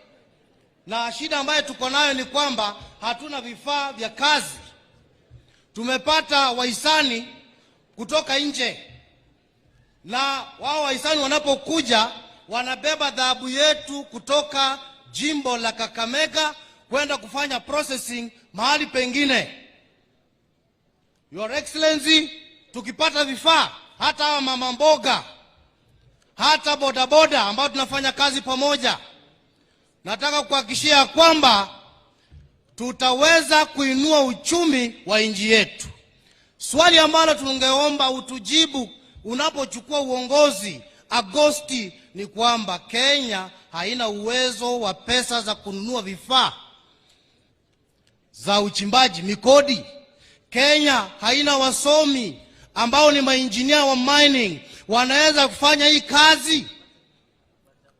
na shida ambayo tuko nayo ni kwamba hatuna vifaa vya kazi. Tumepata wahisani kutoka nje, na wao wahisani wanapokuja wanabeba dhahabu yetu kutoka jimbo la Kakamega kwenda kufanya processing mahali pengine. Your Excellency, tukipata vifaa, hata hawa mama mboga, hata bodaboda ambao tunafanya kazi pamoja, nataka kuhakikishia kwamba tutaweza kuinua uchumi wa nchi yetu. Swali ambalo tungeomba utujibu unapochukua uongozi Agosti ni kwamba Kenya haina uwezo wa pesa za kununua vifaa za uchimbaji migodi. Kenya haina wasomi ambao ni mainjinia wa mining wanaweza kufanya hii kazi.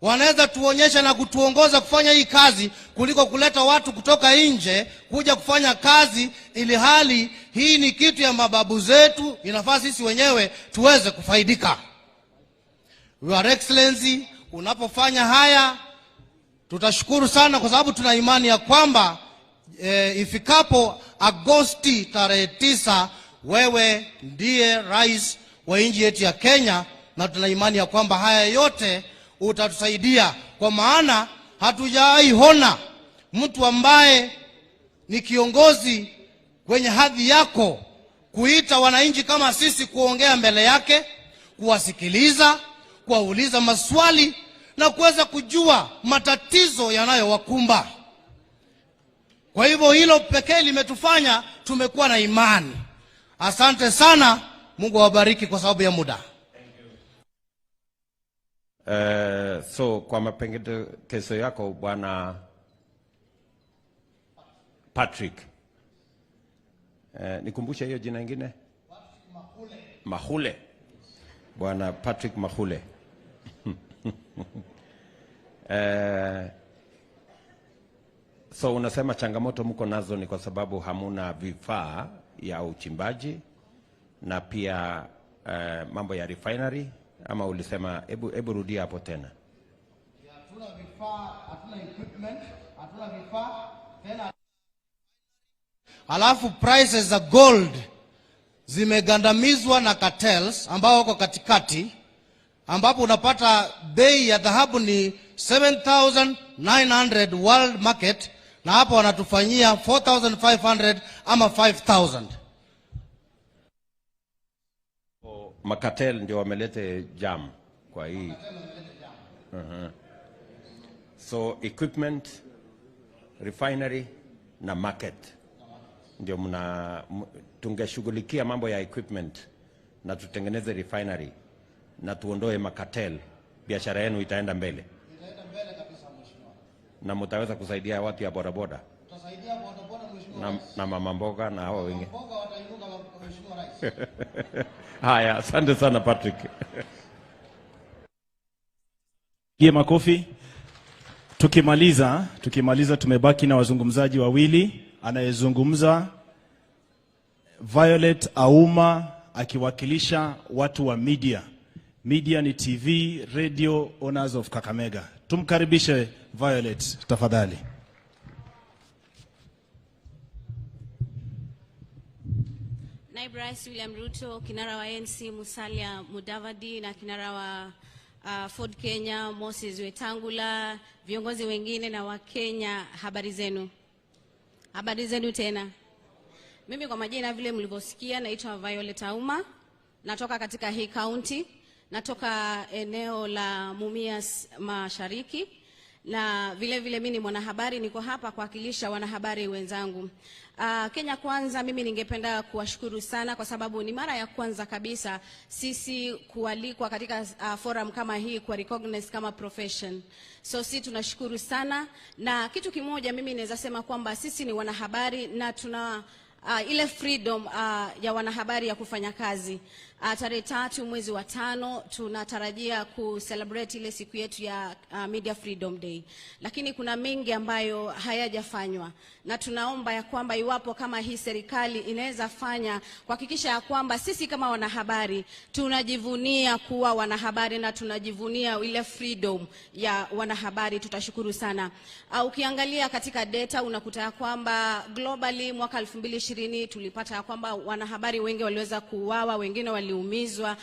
Wanaweza tuonyesha na kutuongoza kufanya hii kazi kuliko kuleta watu kutoka nje kuja kufanya kazi, ili hali hii ni kitu ya mababu zetu, inafaa sisi wenyewe tuweze kufaidika. Your Excellency, unapofanya haya tutashukuru sana, kwa sababu tuna imani ya kwamba ifikapo Agosti tarehe 9 wewe ndiye rais wa nchi yetu ya Kenya, na tuna imani ya kwamba haya yote utatusaidia, kwa maana hatujaiona mtu ambaye ni kiongozi kwenye hadhi yako kuita wananchi kama sisi kuongea mbele yake, kuwasikiliza, kuwauliza maswali na kuweza kujua matatizo yanayowakumba. Kwa hivyo hilo pekee limetufanya tumekuwa na imani. Asante sana, Mungu awabariki kwa sababu ya muda. So kwa mapendekezo yako Bwana Patrick, nikumbushe hiyo jina ingine? Mahule. Bwana Patrick Mahule. So unasema changamoto mko nazo ni kwa sababu hamuna vifaa ya uchimbaji na pia mambo ya refinery, ama ulisema, hebu rudia hapo tena? Hatuna vifaa, hatuna equipment, hatuna vifaa tena. Alafu prices za gold zimegandamizwa na cartels ambao wako katikati, ambapo unapata bei ya dhahabu ni 7,900 world market, na hapo wanatufanyia 4,500 ama 5,000. Makatel ndio wamelete jam kwa hii. So equipment, refinery na market ndio tungeshughulikia mambo ya equipment na tutengeneze refinery na tuondoe makatel, biashara yenu itaenda mbele. Itaenda mbele kabisa mheshimiwa. Na mtaweza kusaidia watu ya bodaboda? Tutasaidia bodaboda mheshimiwa. Na mama mboga na hao wengine. Mboga watainuka mheshimiwa rais. Haya, asante sana Patrick. Gie makofi. Tukimaliza tumebaki na wazungumzaji wawili. Anayezungumza Violet Auma akiwakilisha watu wa media. Media ni TV, radio owners of Kakamega. Tumkaribishe Violet tafadhali. Naibu Rais William Ruto, kinara wa ANC Musalia Mudavadi na kinara wa Ford Kenya Moses Wetangula, viongozi wengine na wa Kenya, habari zenu. Habari zenu tena. Mimi kwa majina vile mlivyosikia naitwa Violet Auma, natoka katika hii county, natoka eneo la Mumias Mashariki, na vile vile mimi ni mwanahabari, niko hapa kuwakilisha wanahabari wenzangu. Kenya Kwanza, mimi ningependa kuwashukuru sana kwa sababu ni mara ya kwanza kabisa sisi kualikwa katika forum kama hii, kwa recognize kama profession. So sisi tunashukuru sana, na kitu kimoja mimi naweza sema kwamba sisi ni wanahabari na ile freedom ya wanahabari ya kufanya kazi. Tarehe 3 mwezi wa 5 tunatarajia celebrate ile siku yetu ya Media Freedom Day. Lakini kuna mengi ambayo hayajafanywa, na tunaomba ya kwamba iwapo kama hii serikali inaweza fanya kuhakikisha ya kwamba sisi kama wanahabari tunajivunia kuwa wanahabari na tunajivunia ile freedom ya wanahabari, tutashukuru sana. Ukiangalia katika data unakuta ya kwamba globally mwaka 2020 tulipata ya kwamba wanahabari wengi waliweza kuuawa, wengine waliumizwa.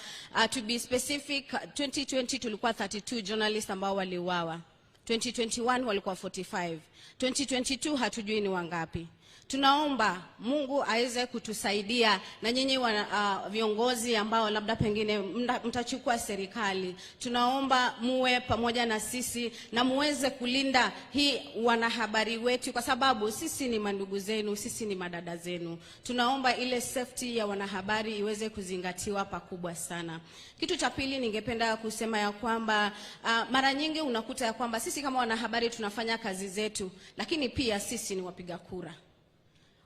To be specific, 2020 tulikuwa 32 journalists ambao waliuawa. 2021 walikuwa 45. 2022 hatujui ni wangapi. Tunaomba Mungu aweze kutusaidia, na nyinyi viongozi ambao labda pengine mtachukua serikali, tunaomba muwe pamoja na sisi na muweze kulinda hii wanahabari wetu, kwa sababu sisi ni mandugu zenu, sisi ni madada zenu. Tunaomba ile safety ya wanahabari iweze kuzingatiwa pakubwa sana. Kitu cha pili ningependa kusema ya kwamba mara nyingi unakuta ya kwamba sisi kama wanahabari tunafanya kazi zetu, lakini pia sisi ni wapiga kura.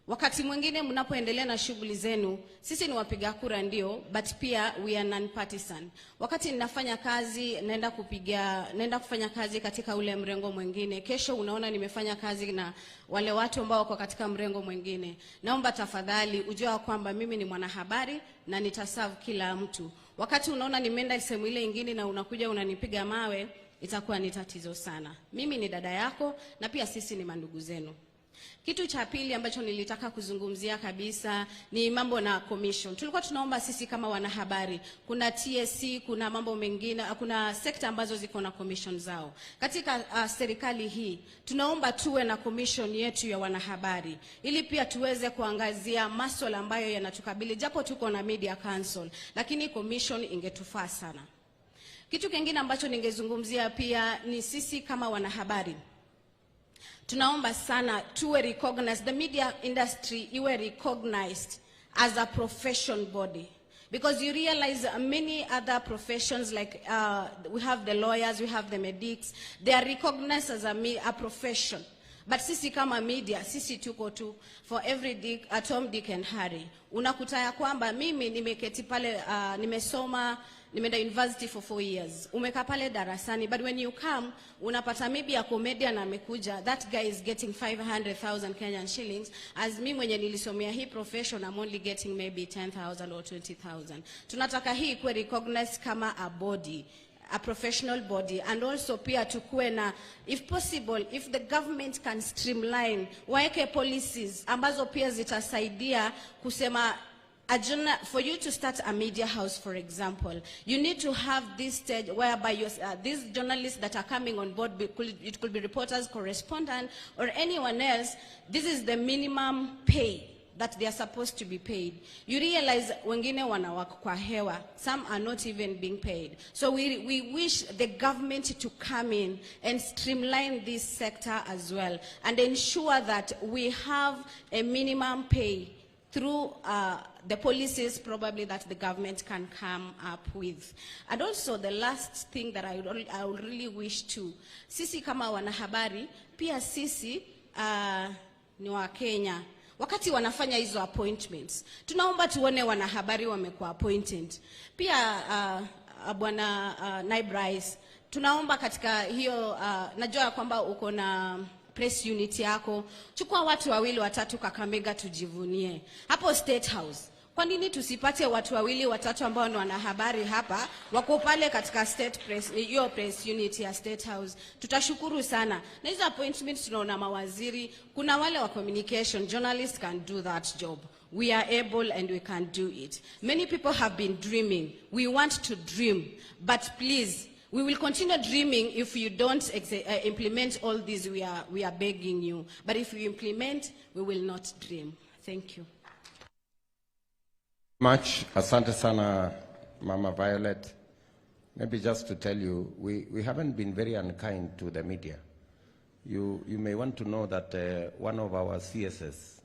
Wakati mwingine mnapoendelea na shughuli zenu, sisi ni wapiga kura ndio, but pia we are non-partisan. Wakati ninafanya kazi, naenda kufanya kazi katika ule mrengo mwingine, kesho unaona nimefanya kazi na wale watu ambao wako katika mrengo mwingine. Naomba tafadhali ujue kwamba mimi ni mwanahabari na nitaserve kila mtu. Wakati unaona nimeenda sehemu ile nyingine na unakuja unanipiga mawe, itakuwa ni tatizo sana. Mimi ni dada yako na pia sisi ni mandugu zenu. Kitu cha pili ambacho nilitaka kuzungumzia kabisa ni mambo na commission. Tulikuwa tunaomba sisi kama wanahabari, kuna TSC, kuna mambo mengine, kuna sekta ambazo ziko na commission zao. Katika serikali hii, tunaomba tuwe na commission yetu ya wanahabari, ili pia tuweze kuangazia masuala ambayo yanatukabili, japo tuko na media council, lakini commission ingetufaa sana. Kitu kingine ambacho ningezungumzia pia ni sisi kama wanahabari, tunaomba sana tuwe recognized, the media industry iwe recognized as a profession body, because you realize many other professions like we have the lawyers, we have the medics, they are recognized as a profession. But sisi kama media, sisi tuko tu for every Tom, Dick and Harry. Unakuta ya kwamba mimi nimeketi pale, nimesoma, nimeenda university for 4 years. Umeka pale darasani, but when you come, unapata maybe a comedian amekuja, that guy is getting 500,000 Kenyan shillings. As mimi mwenye nilisomea hii profession, I'm only getting maybe 10,000 or 20,000. Tunataka hii kuwe recognized kama a body, a professional body, and also pia tukue na, if possible, if the government can streamline, waeke policies ambazo pia zitasaidia kusema, for you to start a media house, for example, you need to have this stage whereby these journalists that are coming on board, it could be reporters, correspondents, or anyone else, this is the minimum pay that they are supposed to be paid. You realize wengine wanawaka kwa hewa, some are not even being paid. So we wish the government to come in and streamline this sector as well, and ensure that we have a minimum pay through the policies probably that the government can come up with. And also the last thing that I would really wish to, sisi kama wanahabari, pia sisi ni wa Kenya. Wakati wanafanya hizo appointments, tunaomba tuone wanahabari wamekuwa appointed. Pia bwana naibu rais, tunaomba katika hiyo, najua kwamba uko na press unit yako, chukua watu 2 3 Kakamega tujivunie. Hapo State House, kwa nini tusipate watu 2 3 ambao ni wanahabari hapa, wako pale katika state press, hiyo press unit ya State House? Tutashukuru sana. Na hizo appointments tunaona mawaziri, kuna wale wa communication, journalists can do that job. We are able and we can do it. Many people have been dreaming. We want to dream, but please, we will continue dreaming if you don't implement all these. We are begging you. But if you implement, we will not dream. Thank you. Much. Asante sana, Mama Violet. Maybe just to tell you, we haven't been very unkind to the media. You may want to know that one of our CSS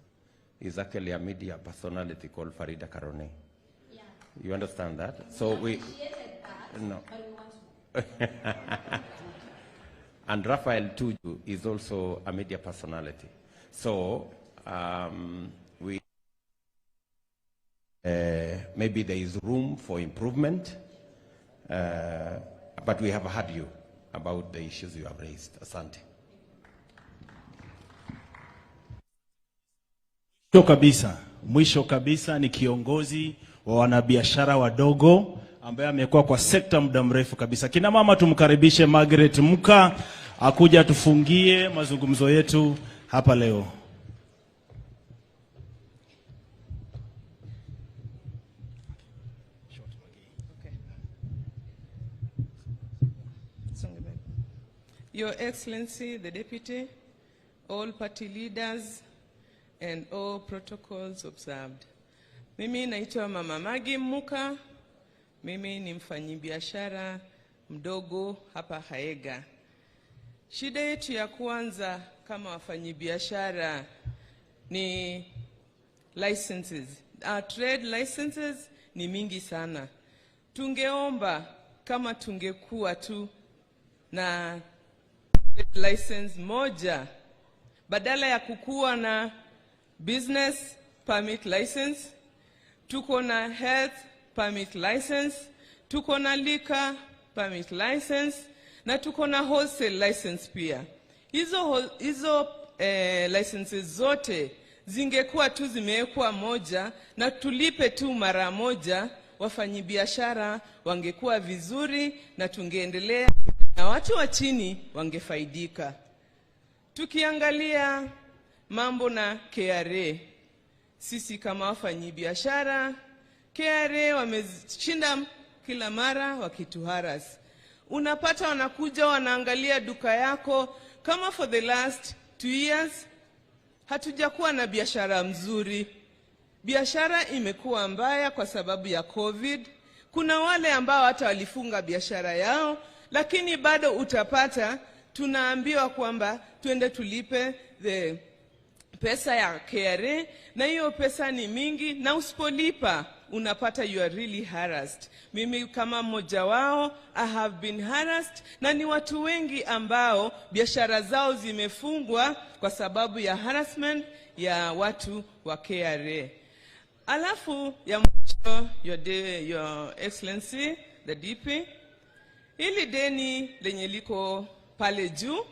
is actually a media personality called Farida Karone. Yeah. You understand that? So we no. And Raphael Tuju is also a media personality. So we maybe there is room for improvement, but we have heard you about the issues you have raised. Asante. Mwisho kabisa ni kiongozi wa wanabiashara wadogo ambaye amekuwa kwa sekta muda mrefu kabisa. Kina mama tumkaribishe Margaret Muka akuja tufungie mazungumzo yetu hapa leo. Your Excellency, the Deputy, all party leaders, and all protocols observed. Mimi naitwa Mama Magi Muka. Mimi ni mfanyibiashara mdogo hapa Kakamega. Shida yetu ya kwanza kama wafanyibiashara ni licenses. Our trade licenses ni mingi sana. Tungeomba kama tungekuwa tu na license moja badala ya kukuwa na business permit license, tuko na health permit license, tuko na liquor permit license, na tuko na wholesale license pia. Hizo licenses zote zingekuwa tu zimewekwa moja na tulipe tu mara moja, wafanyibiashara wangekuwa vizuri na tungeendelea na watu wa chini wangefaidika. Tukiangalia mambo na KRA, sisi kama wafanyibiashara, KRA wameshinda kila mara wakituharas. Unapata wanakuja wanaangalia duka yako, kama for the last 2 years hatujakuwa na biashara mzuri. Biashara imekuwa mbaya kwa sababu ya COVID. Kuna wale ambao hata walifunga biashara yao, lakini bado utapata tunaambiwa kwamba tuende tulipe the pesa ya KRA, na hiyo pesa ni mingi, na usipolipa unapata you are really harassed. Mimi kama mmoja wao, I have been harassed, na ni watu wengi ambao biashara zao zimefungwa kwa sababu ya harassment ya watu wa KRA. Alafu ya mwisho, your Excellency, the DP, hili deni lenye liko pale juu,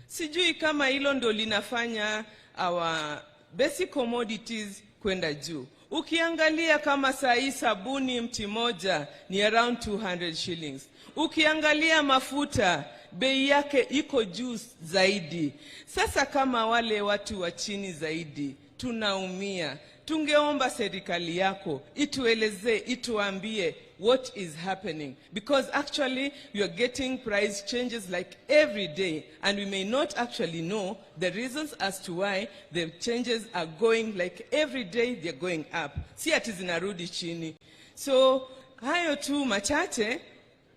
sijui kama hilo ndo linafanya our basic commodities kwenda juu. Ukiangalia kama saa hii sabuni mti moja ni around 200 shillings. Ukiangalia mafuta bei yake iko juu zaidi. Sasa kama wale watu wa chini zaidi tunaumia. Tungeomba serikali yako itueleze, ituambie what is happening, because actually we are getting price changes like every day, and we may not actually know the reasons as to why the changes are going like every day they're going up. Si ati zinarudi chini. So hayo tu machache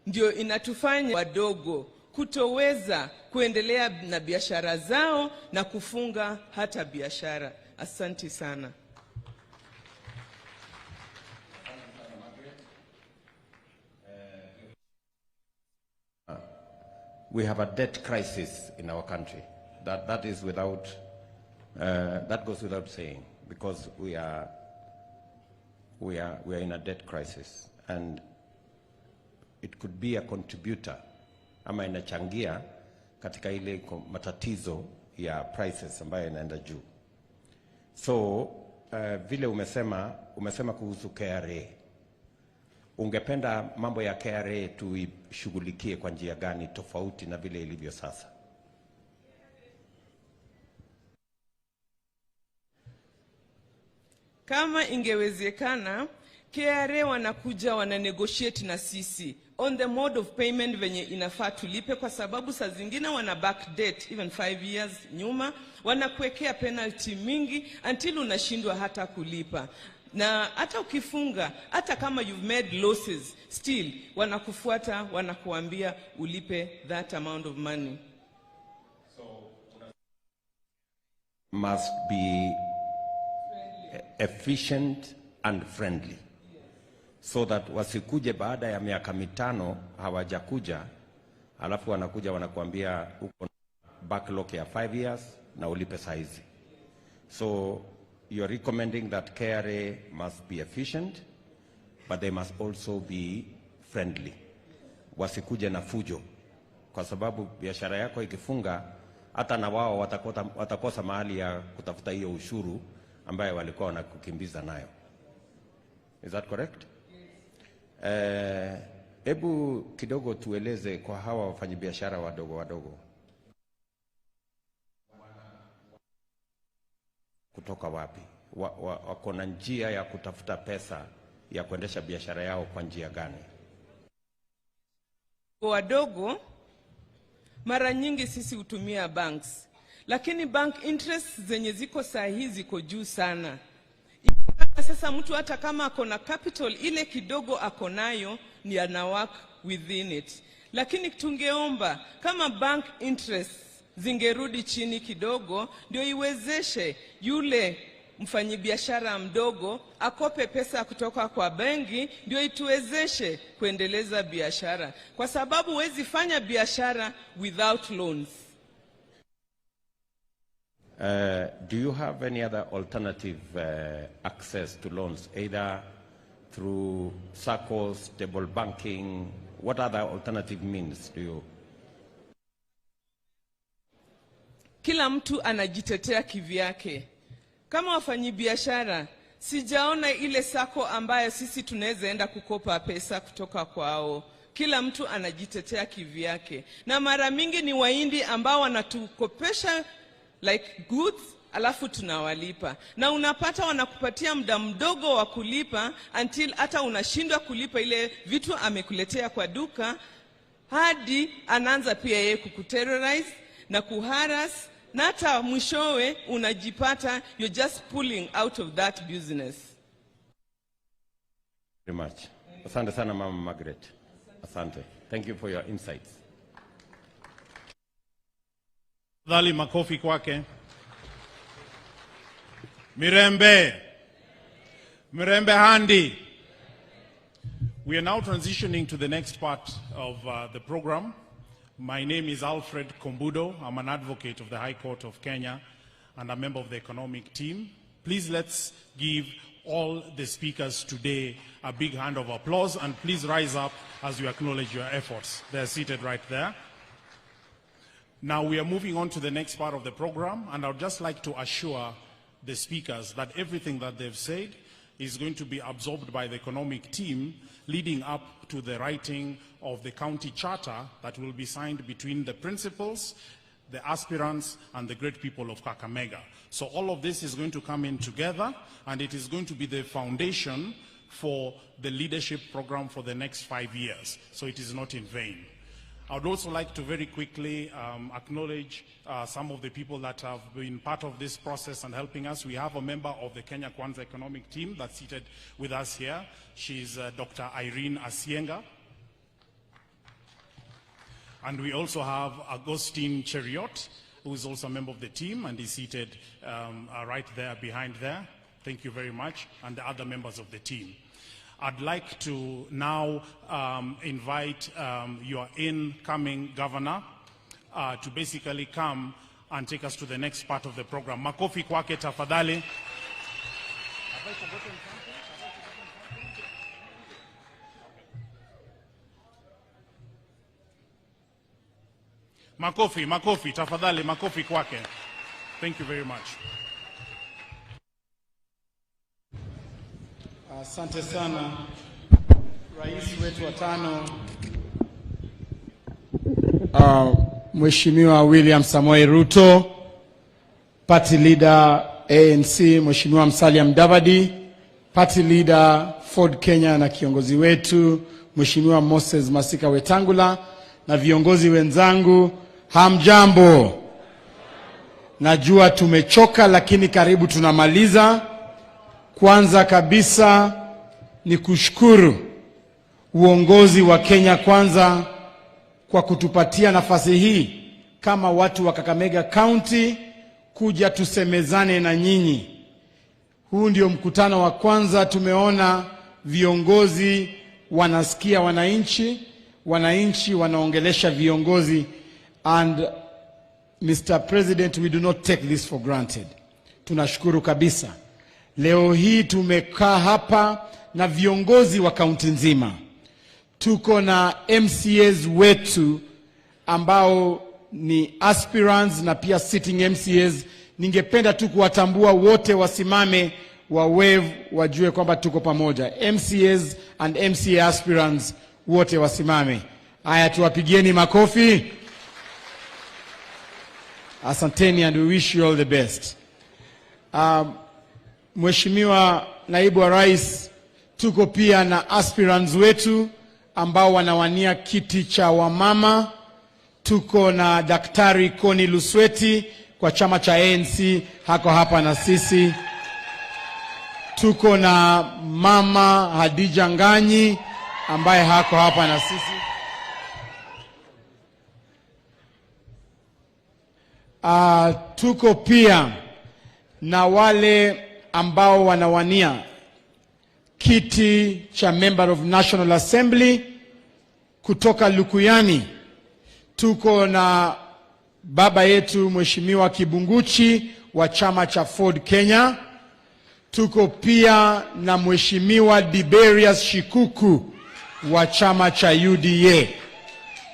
ndio inatufanya wadogo kutoweza kuendelea na biashara zao na kufunga hata biashara. Asante sana. We have a debt crisis in our country. That is without, that goes without saying, because we are in a debt crisis, and it could be a contributor ama inachangia katika ile matatizo ya prices ambayo inaenda juu. So vile umesema kuhusu KRA, ungependa mambo ya KRA tuishughulikie kwa njia gani tofauti na vile ilivyo sasa? Kama ingewezekana, KRA wanakuja wananegotiate na sisi on the mode of payment venye inafaa tulipe, kwa sababu saa zingine wana backdate even 5 years nyuma, wanakuwekea penalty mingi until unashindwa hata kulipa. Na hata ukifunga, hata kama you've made losses, still wanakufuata, wanakuambia ulipe that amount of money. So must be efficient and friendly, so that wasikuje baada ya miaka 5 hawajakuja, alafu wanakuja wanakuambia uko backlog ya 5 years na ulipe saizi. So you're recommending that KRA must be efficient, but they must also be friendly. Wasikuje na fujo, kwa sababu biashara yako ikifunga, hata na wao watakosa mahali ya kutafuta hiyo ushuru ambayo walikuwa wanakukimbiza nayo. Is that correct? Hebu kidogo tueleze kwa hawa wafanyabiashara wadogo kutoka wapi? Wako na njia ya kutafuta pesa ya kuendesha biashara yao kwa njia gani? Wadogo mara nyingi sisi hutumia banks, lakini bank interest zenye ziko sahihi ziko juu sana. Sasa mtu hata kama akona capital ile kidogo akonayo ni ana work within it. Lakini tungeomba kama bank interest zingerudi chini kidogo, ndio iwezeshe yule mfanyibiashara mdogo akope pesa kutoka kwa benki, ndio ituwezeshe kuendeleza biashara, kwa sababu huwezi fanya biashara without loans. Do you have any other alternative access to loans, either through SACCOs, stable banking? What other alternative means do you? Kila mtu anajitetea kivyake. Kama wafanyibiashara, sijaona ile sako ambayo sisi tunaweza enda kukopa pesa kutoka kwao. Kila mtu anajitetea kivyake. Na mara mingi ni Wahindi ambao wanatukopesha like goods, alafu tunawalipa. Na unapata wanakupatia muda mdogo wa kulipa until hata unashindwa kulipa ile vitu amekuletea kwa duka, hadi anaanza pia yeye kukuterrorize na kuharass, na hata mwishowe unajipata you're just pulling out of that business. Very much. Asante sana Mama Margaret. Asante. Thank you for your insights. Dhali makofi kwake. Mirembe Handi. We are now transitioning to the next part of the program. My name is Alfred Kombudo. I'm an advocate of the High Court of Kenya and a member of the economic team. Please let's give all the speakers today a big hand of applause, and please rise up as you acknowledge your efforts. They're seated right there. Now we are moving on to the next part of the program, and I would just like to assure the speakers that everything that they've said is going to be absorbed by the economic team, leading up to the writing of the county charter that will be signed between the principals, the aspirants, and the great people of Kakamega. So all of this is going to come in together, and it is going to be the foundation for the leadership program for the next 5 years. So it is not in vain. I would also like to very quickly acknowledge some of the people that have been part of this process and helping us. We have a member of the Kenya Kwanza economic team that's seated with us here. She's Dr. Irene Asienga. And we also have Agustin Cheriot, who is also a member of the team and is seated right there behind there. Thank you very much. And the other members of the team. I'd like to now invite your incoming governor to basically come and take us to the next part of the program. Makofi kwake tafadhali. Makofi tafadhali, makofi kwake. Thank you very much. Asante sana Rais wetu wa tano Mheshimiwa William Samoei Ruto, Party Leader ANC Mheshimiwa Musalia Mudavadi, Party Leader Ford Kenya na kiongozi wetu Mheshimiwa Moses Masika Wetangula, na viongozi wenzangu, hamjambo. Najua tumechoka lakini karibu tunamaliza. Kwanza kabisa ni kushukuru uongozi wa Kenya Kwanza kwa kutupatia nafasi hii kama watu wa Kakamega County kuja tusemezane na nyinyi. Huu ndio mkutano wa kwanza tumeona viongozi wanasikia wananchi wanaongelesha viongozi, and Mr. President, we do not take this for granted. Tunashukuru kabisa. Leo hii tumekaa hapa na viongozi wa kaunti nzima. Tuko na MCAs wetu ambao ni aspirants na pia sitting MCAs. Ningependa tu kuwatambua wote, wasimame wa wave, wajue kwamba tuko pamoja. MCAs and MCA aspirants wote wasimame. Haya, tuwapigieni makofi. Asanteni and we wish you all the best. Mheshimiwa Naibu wa Rais, tuko pia na aspirants wetu ambao wanawania kiti cha wamama. Tuko na Daktari Koni Lusweti kwa chama cha ANC, hako hapa na sisi. Tuko na Mama Hadija Nganyi ambaye hako hapa na sisi. Tuko pia na wale ambao wanawania kiti cha Member of National Assembly kutoka Lukuyani. Tuko na baba yetu Mheshimiwa Kibunguchi wa chama cha Ford Kenya. Tuko pia na Mheshimiwa Diberius Shikuku wa chama cha UDA.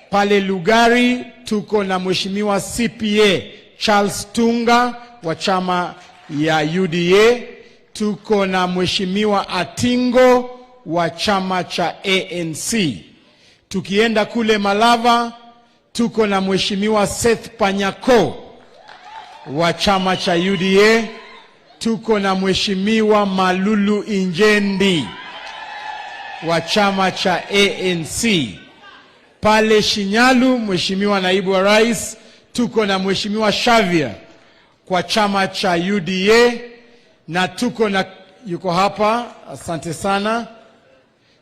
Pale Lugari tuko na Mheshimiwa CPA Charles Tunga wa chama ya UDA. Tuko na Mheshimiwa Atingo wa chama cha ANC. Tukienda kule Malava tuko na Mheshimiwa Seth Panyako wa chama cha UDA. Tuko na Mheshimiwa Malulu Injendi wa chama cha ANC. Pale Shinyalu, Mheshimiwa Naibu wa Rais, tuko na Mheshimiwa Shavia kwa chama cha UDA, na tuko na yuko hapa, asante sana.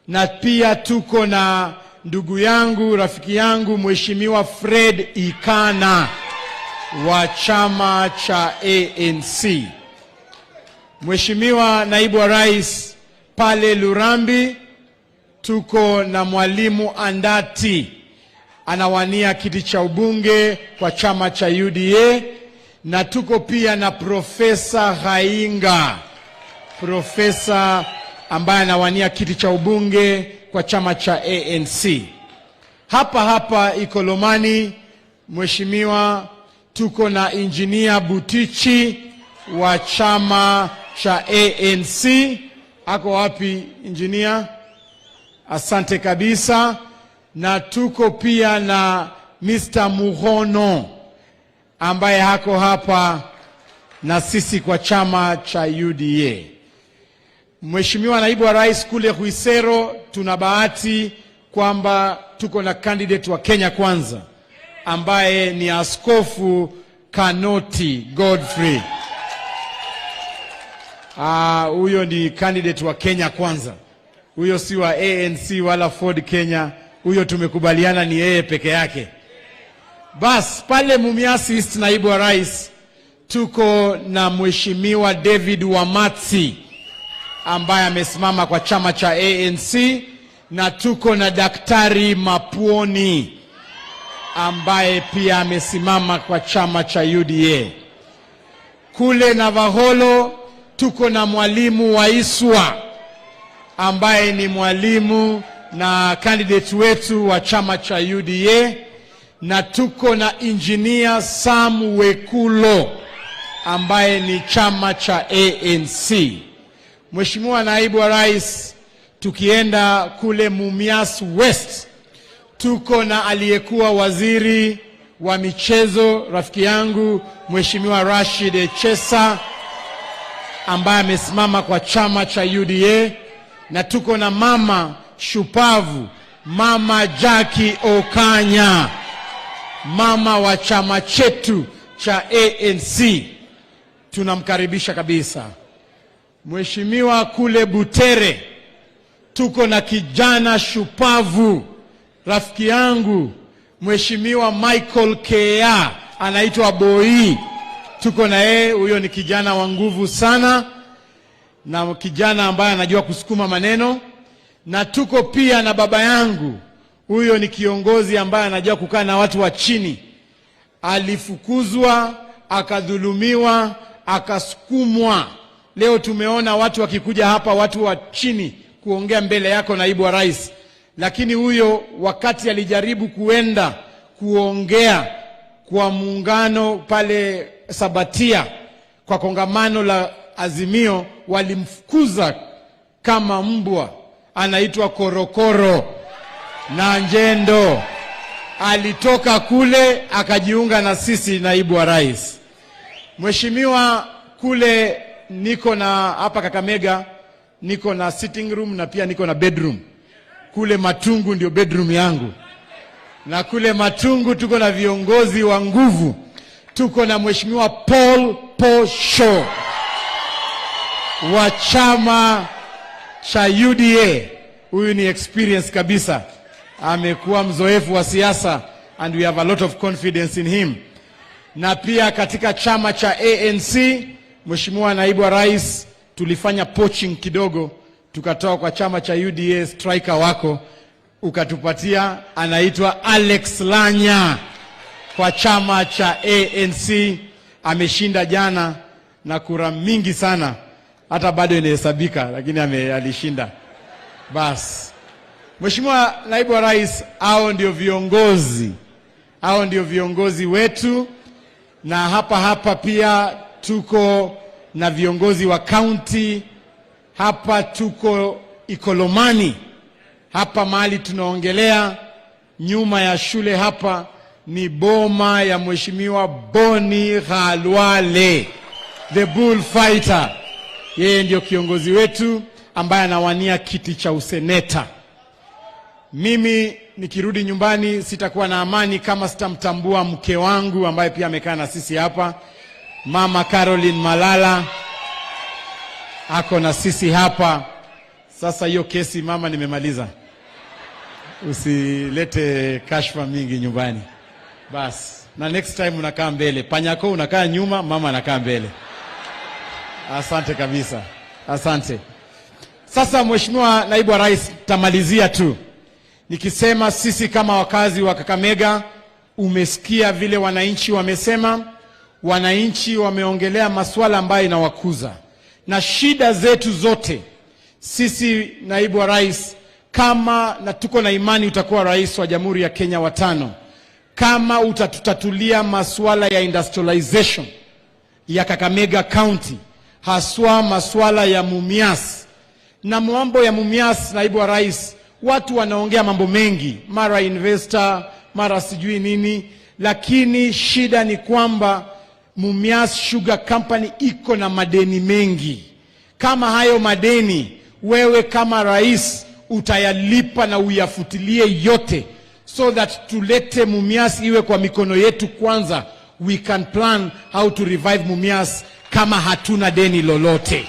Na pia tuko na ndugu yangu, rafiki yangu Mheshimiwa Fred Ikana wa chama cha ANC. Mheshimiwa Naibu wa Rais, pale Lurambi tuko na Mwalimu Andati anawania kiti cha ubunge kwa chama cha UDA, na tuko pia na Profesa Hainga, profesa ambaye anawania kiti cha ubunge kwa chama cha ANC. Hapa hapa Ikolomani, Mheshimiwa, tuko na Engineer Butichi wa chama cha ANC. Ako wapi engineer? Asante kabisa. Na tuko pia na Mr. Muhono ambaye hako hapa na sisi kwa chama cha UDA. Mheshimiwa Naibu wa Rais, kule Huisero tuna bahati kwamba tuko na candidate wa Kenya Kwanza ambaye ni Askofu Kanoti Godfrey. Huyo ni candidate wa Kenya Kwanza. Huyo si wa ANC wala Ford Kenya. Huyo tumekubaliana ni yeye peke yake. Bas, pale Mumias East, Naibu wa Rais, tuko na Mheshimiwa David Wamatsi ambaye amesimama kwa chama cha ANC, na tuko na Daktari Mapuoni ambaye pia amesimama kwa chama cha UDA. Kule Navaholo tuko na Mwalimu Waiswa ambaye ni mwalimu na candidate wetu wa chama cha UDA, na tuko na Engineer Sam Wekulo ambaye ni chama cha ANC. Mheshimiwa Naibu wa Rais, tukienda kule Mumias West tuko na aliyekuwa waziri wa michezo, rafiki yangu Mheshimiwa Rashid Echesa ambaye amesimama kwa chama cha UDA, na tuko na mama shupavu, Mama Jackie Okanya, mama wa chama chetu cha ANC. Tunamkaribisha kabisa. Mheshimiwa, kule Butere tuko na kijana shupavu, rafiki yangu Mheshimiwa Michael Kea, anaitwa Boi. Tuko na yeye, huyo ni kijana wa nguvu sana na kijana ambaye anajua kusukuma maneno. Na tuko pia na baba yangu, huyo ni kiongozi ambaye anajua kukaa na watu wa chini. Alifukuzwa, akadhulumiwa, akasukumwa, Leo tumeona watu wakikuja hapa, watu wa chini kuongea mbele yako naibu wa rais, lakini huyo wakati alijaribu kuenda kuongea kwa muungano pale Sabatia kwa kongamano la Azimio, walimfukuza kama mbwa. Anaitwa Korokoro na Njendo. Alitoka kule akajiunga na sisi naibu wa rais. Mheshimiwa, kule niko na hapa Kakamega niko na sitting room na pia niko na bedroom. Kule Matungu ndio bedroom yangu. Na kule Matungu tuko na viongozi wa nguvu. Tuko na Mheshimiwa Paul Posho wa chama cha UDA. Huyu ni experience kabisa. Amekuwa mzoefu wa siasa and we have a lot of confidence in him. Na pia katika chama cha ANC, Mheshimiwa naibu wa rais, tulifanya poaching kidogo, tukatoa kwa chama cha UDA striker wako ukatupatia, anaitwa Alex Lanya kwa chama cha ANC. Ameshinda jana na kura mingi sana, hata bado inahesabika, lakini alishinda. Bas, Mheshimiwa naibu wa rais, hao ndio viongozi wetu. Na hapa pia tuko na viongozi wa county. Hapa tuko Ikolomani, hapa mahali tunaongelea nyuma ya shule, hapa ni boma ya Mheshimiwa Boni Khalwale, the bullfighter. Yeye ndio kiongozi wetu ambaye anawania kiti cha useneta. Mimi nikirudi nyumbani sitakuwa na amani kama sitamtambua mke wangu ambaye pia amekaa na sisi hapa, Mama Caroline Malala. Ako na sisi hapa. Sasa hiyo kesi mama nimemaliza. Usilete kashfa mingi nyumbani. Bas, na next time unakaa mbele. Panyako unakaa nyuma, mama anakaa mbele. Asante kabisa. Asante. Sasa Mheshimiwa naibu wa rais, tamalizia tu nikisema sisi kama wakazi wa Kakamega, umesikia vile wananchi wamesema. Wananchi wameongelea masuala ambayo inawakuza na shida zetu zote. Sisi naibu wa rais, kama na tuko na imani utakuwa rais wa Jamhuri ya Kenya wa 5, kama utatutatulia masuala ya industrialization ya Kakamega County, haswa masuala ya Mumias. Na mambo ya Mumias, naibu wa rais, watu wanaongea mambo mengi, mara investor, mara sijui nini, lakini shida ni kwamba Mumias Sugar Company iko na madeni mengi. Kama hayo madeni wewe kama rais utayalipa na uyafutilie yote, so that tulete Mumias iwe kwa mikono yetu kwanza, we can plan how to revive Mumias kama hatuna deni lolote.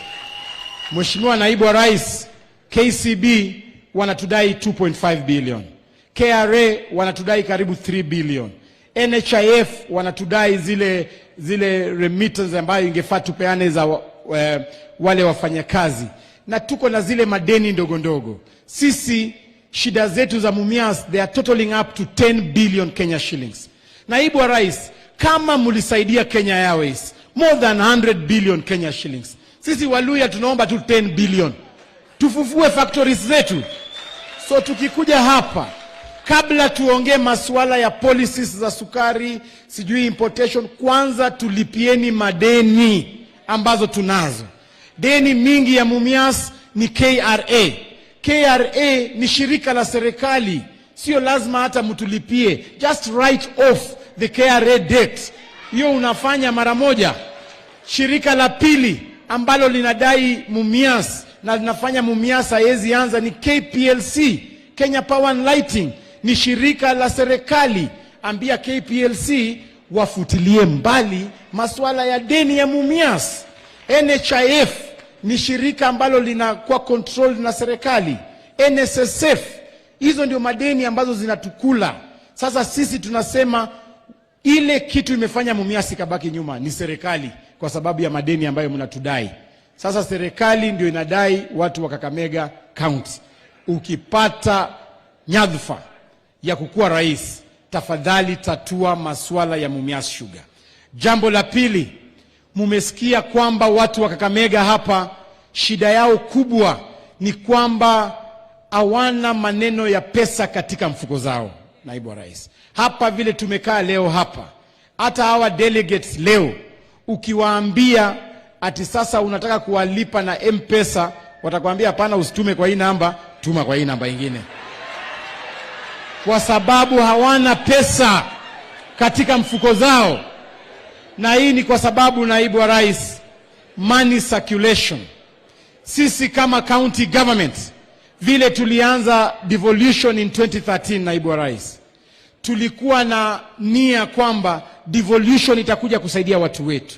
Mheshimiwa naibu wa rais, KCB wanatudai 2.5 billion. KRA wanatudai karibu 3 billion. NHIF wanatudai zile remittance ambayo ingefaa tupeane za wale wafanyakazi. Na tuko na zile madeni ndogo ndogo. Sisi shida zetu za Mumias, they are totaling up to 10 billion Kenya shillings. Naibu wa rais, kama mulisaidia Kenya Airways more than 100 billion Kenya shillings, sisi Waluya tunaomba tu 10 billion. Tufufue factories zetu. So tukikuja hapa, kabla tuongee masuala ya policies za sukari, sijui importation, kwanza tulipieni madeni ambazo tunazo. Deni mingi ya Mumias ni KRA. KRA ni shirika la serikali, sio lazima hata mtulipie. Just write off the KRA debt. Hiyo unafanya mara moja. Shirika la pili ambalo linadai Mumias na linafanya Mumias haiwezi anza ni KPLC, Kenya Power and Lighting. Ni shirika la serikali. Ambia KPLC wafutilie mbali masuala ya deni ya Mumias. NHIF ni shirika ambalo linakuwa control na serikali. NSSF, hizo ndio madeni ambazo zinatukula. Sasa sisi tunasema ile kitu imefanya Mumias kabaki nyuma ni serikali, kwa sababu ya madeni ambayo mnatudai. Sasa serikali ndio inadai watu wa Kakamega County. Ukipata nyadhifa ya kukuwa rais, tafadhali tatua masuala ya Mumias Sugar. Jambo la pili, Mumesikia kwamba watu wa Kakamega hapa shida yao kubwa ni kwamba hawana maneno ya pesa katika mfuko zao. Naibu wa Rais, hapa vile tumekaa leo hapa, hata hawa delegates leo ukiwaambia ati sasa unataka kuwalipa na M-Pesa, watakwambia hapana, usitume kwa hii namba, tuma kwa hii namba nyingine, kwa sababu hawana pesa katika mfuko zao. Na hii ni kwa sababu, Naibu wa Rais, money circulation. Sisi kama county government vile tulianza devolution in 2013, Naibu wa Rais, tulikuwa na nia kwamba devolution itakuja kusaidia watu wetu,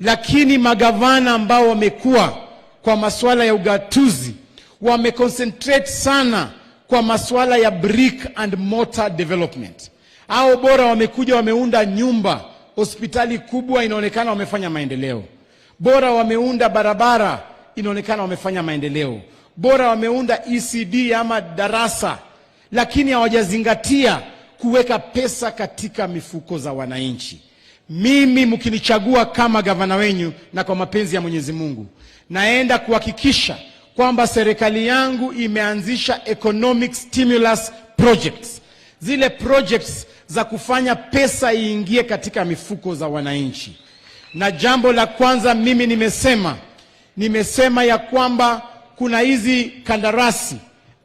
lakini magavana ambao wamekuwa kwa masuala ya ugatuzi wameconcentrate sana kwa masuala ya brick and mortar development. Hao bora wamekuja wameunda nyumba, hospitali kubwa, inaonekana wamefanya maendeleo. Bora wameunda barabara, inaonekana wamefanya maendeleo. Bora wameunda ECD ama darasa, lakini hawajazingatia kuweka pesa katika mifuko za wananchi. Mimi mkinichagua kama gavana wenyu, na kwa mapenzi ya Mwenyezi Mungu, naenda kuhakikisha kwamba serikali yangu imeanzisha economic stimulus projects. Zile projects za kufanya pesa iingie katika mifuko za wananchi. Na jambo la kwanza mimi nimesema ya kwamba kuna hizi kandarasi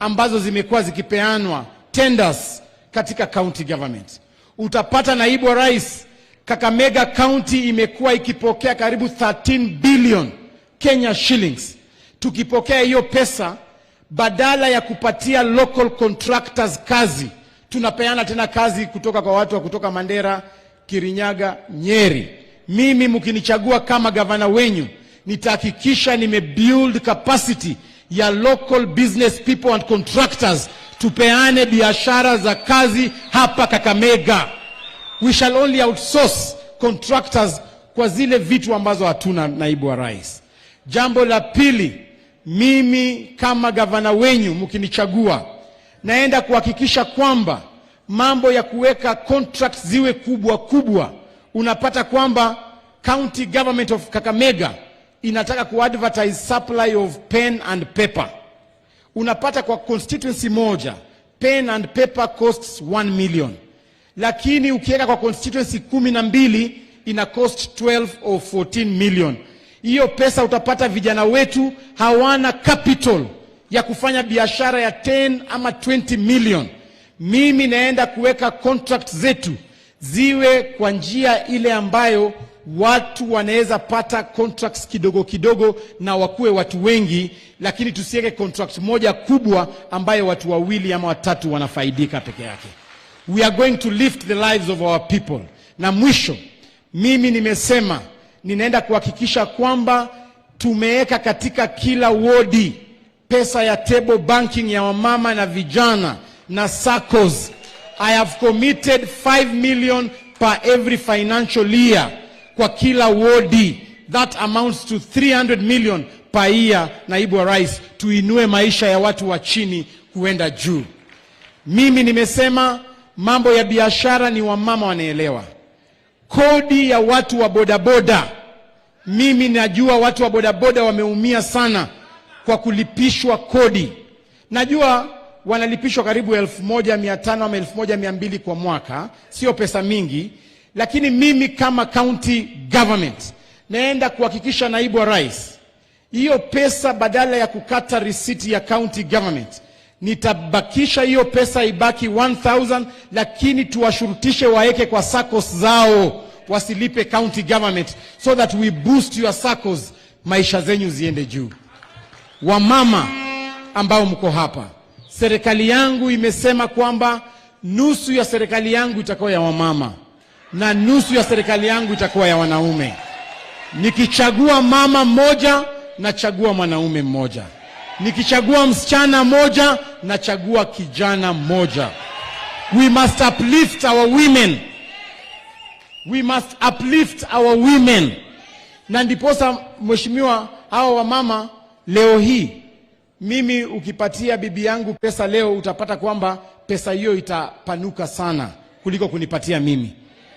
ambazo zimekuwa zikipeanwa, tenders, katika county government. Utapata, Naibu wa Rais, Kakamega County imekuwa ikipokea karibu 13 billion Kenya shillings. Tukipokea hiyo pesa, badala ya kupatia local contractors kazi, tunapeana tena kazi kutoka kwa watu wa kutoka Mandera, Kirinyaga, Nyeri. Mimi mkinichagua kama gavana wenyu, nitahakikisha nimebuild capacity ya local business people and contractors, tupeane biashara za kazi hapa Kakamega. We shall only outsource contractors kwa zile vitu ambazo hatuna, Naibu wa Rais. Jambo la pili, mimi kama gavana wenyu mkinichagua, naenda kuhakikisha kwamba mambo ya kuweka contracts ziwe kubwa kubwa. Unapata kwamba County Government of Kakamega inataka kuadvertise supply of pen and paper. Unapata kwa constituency moja, pen and paper costs 1 million. Lakini ukiweka kwa constituency 12 ina cost 12 or 14 million. Hiyo pesa utapata vijana wetu hawana capital ya kufanya biashara ya 10 ama 20 million. Mimi naenda kuweka contract zetu ziwe kwa njia ile ambayo watu wanaweza pata contracts kidogo kidogo na wakuwe watu wengi, lakini tusiweke contract moja kubwa ambayo watu wawili ama watatu wanafaidika peke yake. We are going to lift the lives of our people. Na mwisho, mimi nimesema ninaenda kuhakikisha kwamba tumeweka katika kila wodi pesa ya table banking ya wamama na vijana na SACCOs. I have committed 5 million per every financial year kwa kila wodi. That amounts to 300 million per year, Naibu wa Rais, tuinue maisha ya watu wa chini kuenda juu. Mimi nimesema mambo ya biashara ni wamama wanaelewa. Kodi ya watu wa bodaboda, mimi najua watu wa bodaboda wameumia sana kwa kulipishwa kodi. Najua wanalipishwa karibu 1,500 ama 1,200 kwa mwaka, sio pesa mingi, lakini mimi kama county government naenda kuhakikisha, Naibu wa Rais, hiyo pesa badala ya kukata receipt ya county government, nitabakisha hiyo pesa ibaki 1,000, lakini tuwashurutishe waeke kwa SACCOs zao, wasilipe county government, so that we boost your SACCOs, maisha zenyu ziende juu. Wamama ambao mko hapa, serikali yangu imesema kwamba nusu ya serikali yangu itakuwa ya wamama na nusu ya serikali yangu itakuwa ya wanaume. Nikichagua mama mmoja, nachagua mwanaume mmoja. Nikichagua msichana mmoja, nachagua kijana mmoja. We must uplift our women. We must uplift our women. Na ndiposa, mheshimiwa, hawa wamama leo hii, mimi ukipatia bibi yangu pesa leo, utapata kwamba pesa hiyo itapanuka sana kuliko kunipatia mimi.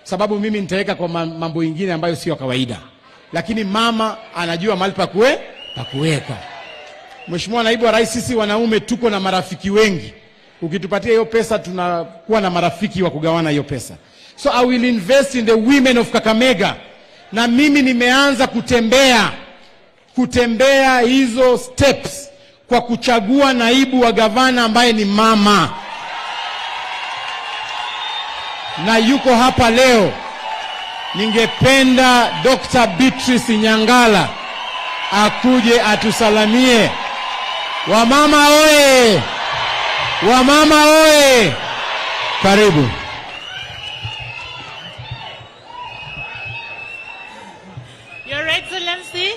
Sababu mimi nitaweka kwa mambo mengine ambayo sio kawaida. lakini mama anajua mahali pa kuweka. Mheshimiwa Naibu wa Rais, sisi wanaume tuko na marafiki wengi. Ukitupatia hiyo pesa tunakuwa na marafiki wa kugawana hiyo pesa. So I will invest in the women of Kakamega. Na mimi nimeanza kutembea hizo steps kwa kuchagua naibu wa gavana ambaye ni mama. Na yuko hapa leo. Ningependa Dr. Beatrice Nyangala akuje atusalamie. Wamama oye! Wamama oye! Karibu. Your Excellency,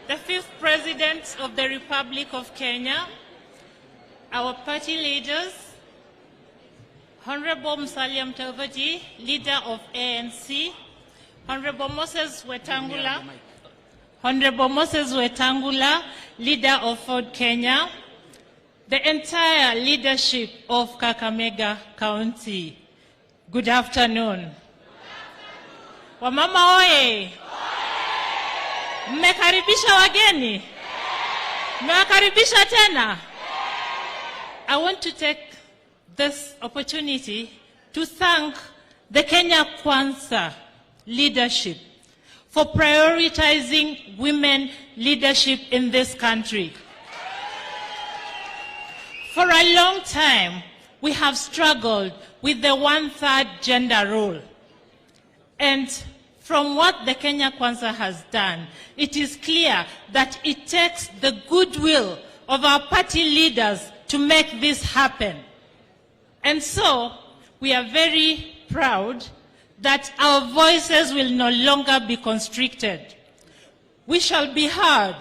the 5th President of the Republic of Kenya, our party leaders, Honorable Musalia Mudavadi, leader of ANC, Honorable Moses Wetangula, leader of Ford Kenya, the entire leadership of Kakamega County. Good afternoon. Wamama oye! Mmekaribisha wageni? Mmewakaribisha tena? I want to take this opportunity to thank the Kenya Kwanza leadership for prioritizing women leadership in this country. For a long time, we have struggled with the 1/3 gender role. And from what the Kenya Kwanza has done, it is clear that it takes the goodwill of our party leaders to make this happen. And so, we are very proud that our voices will no longer be constricted. We shall be heard,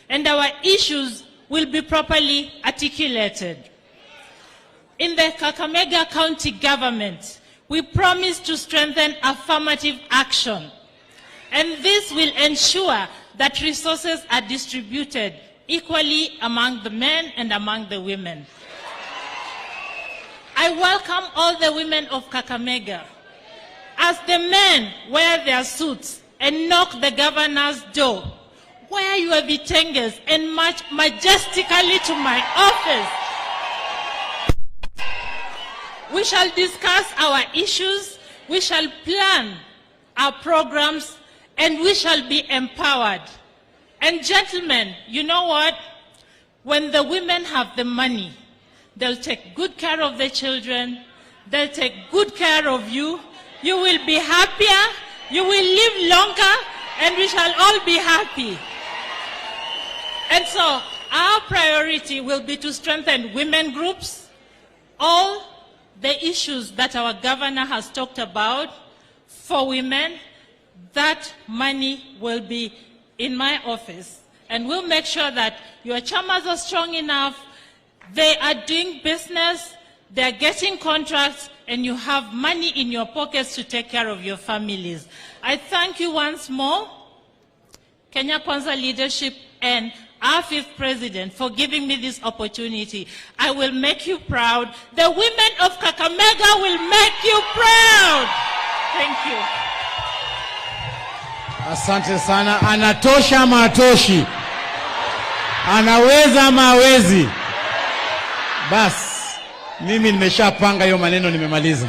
and our issues will be properly articulated. In the Kakamega County government, we promise to strengthen affirmative action, and this will ensure that resources are distributed equally among the men and among the women. I welcome all the women of Kakamega. As the men wear their suits and knock the governor's door, wear your vitenges and march majestically to my office. We shall discuss our issues, we shall plan our programs, and we shall be empowered. And gentlemen, you know what? When the women have the money, they'll take good care of the children, they'll take good care of you, you will be happier, you will live longer, and we shall all be happy. And so, our priority will be to strengthen women groups, all the issues that our governor has talked about for women. That money will be in my office, and we'll make sure that your chairmans are strong enough, they are doing business, they are getting contracts, and you have money in your pockets to take care of your families. I thank you once more, Kenya Kwanza leadership and our 5th President, for giving me this opportunity. I will make you proud. The women of Kakamega will make you proud. Thank you. Asante sana. Anatosha ama atoshi? Anaweza ama hawezi? Bas, mimi nimeshapanga hiyo maneno, nimemaliza.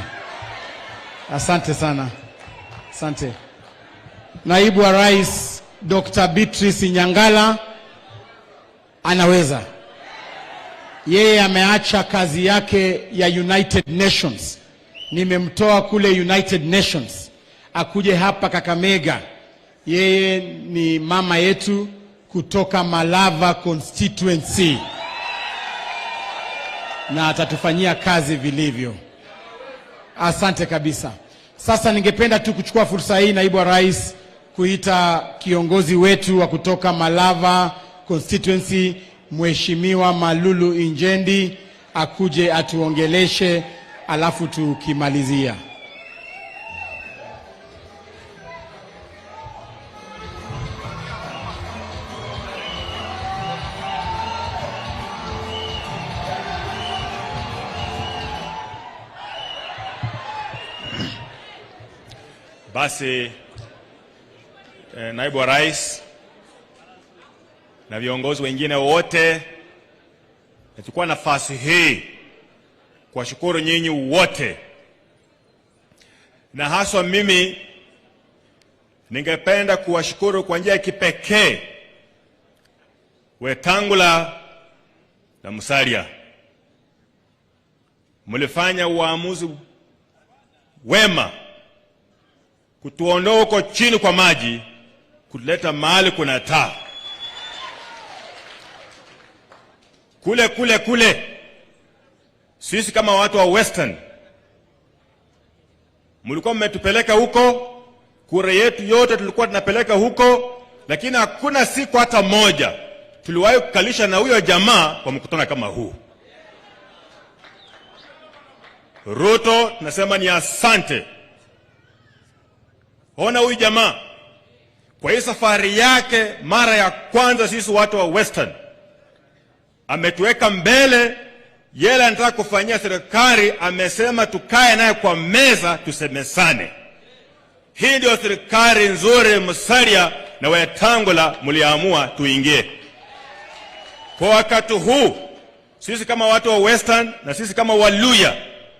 Asante sana. Asante. Naibu wa Rais Dr. Beatrice Nyangala anaweza. Yeye ameacha kazi yake ya United Nations. Nimemtoa kule United Nations akuje hapa Kakamega. Yeye ni mama yetu kutoka Malava constituency, na atatufanyia kazi vilivyo. Asante kabisa. Sasa ningependa tu kuchukua fursa hii, Naibu wa Rais, kuita kiongozi wetu wa kutoka Malava constituency, Mheshimiwa Malulu Injendi, akuje atuongeleshe, alafu tukimalizia. Basi naibu wa rais na viongozi wengine wote, nachukua nafasi hii kuwashukuru nyinyi wote, na haswa mimi ningependa kuwashukuru kwa njia ya kipekee Wetangula na Musalia. Mlifanya uamuzi wema kutuondoa huko chini kwa maji kuleta mahali kuna taa. Kule sisi kama watu wa Western mlikuwa mmetupeleka huko, kura yetu yote tulikuwa tunapeleka huko, lakini hakuna siku hata moja tuliwahi kukalisha na huyo jamaa kwa mkutano kama huu. Ruto, tunasema ni asante. Ona huyu jamaa kwa hii safari yake mara ya kwanza, sisi watu wa Western ametuweka mbele. Yeye anataka kufanyia serikali, amesema tukae naye kwa meza tusemesane. Hii ndio serikali nzuri Musalia na Wetangula mliamua tuingie. Kwa wakati huu sisi kama watu wa Western na sisi kama Waluya,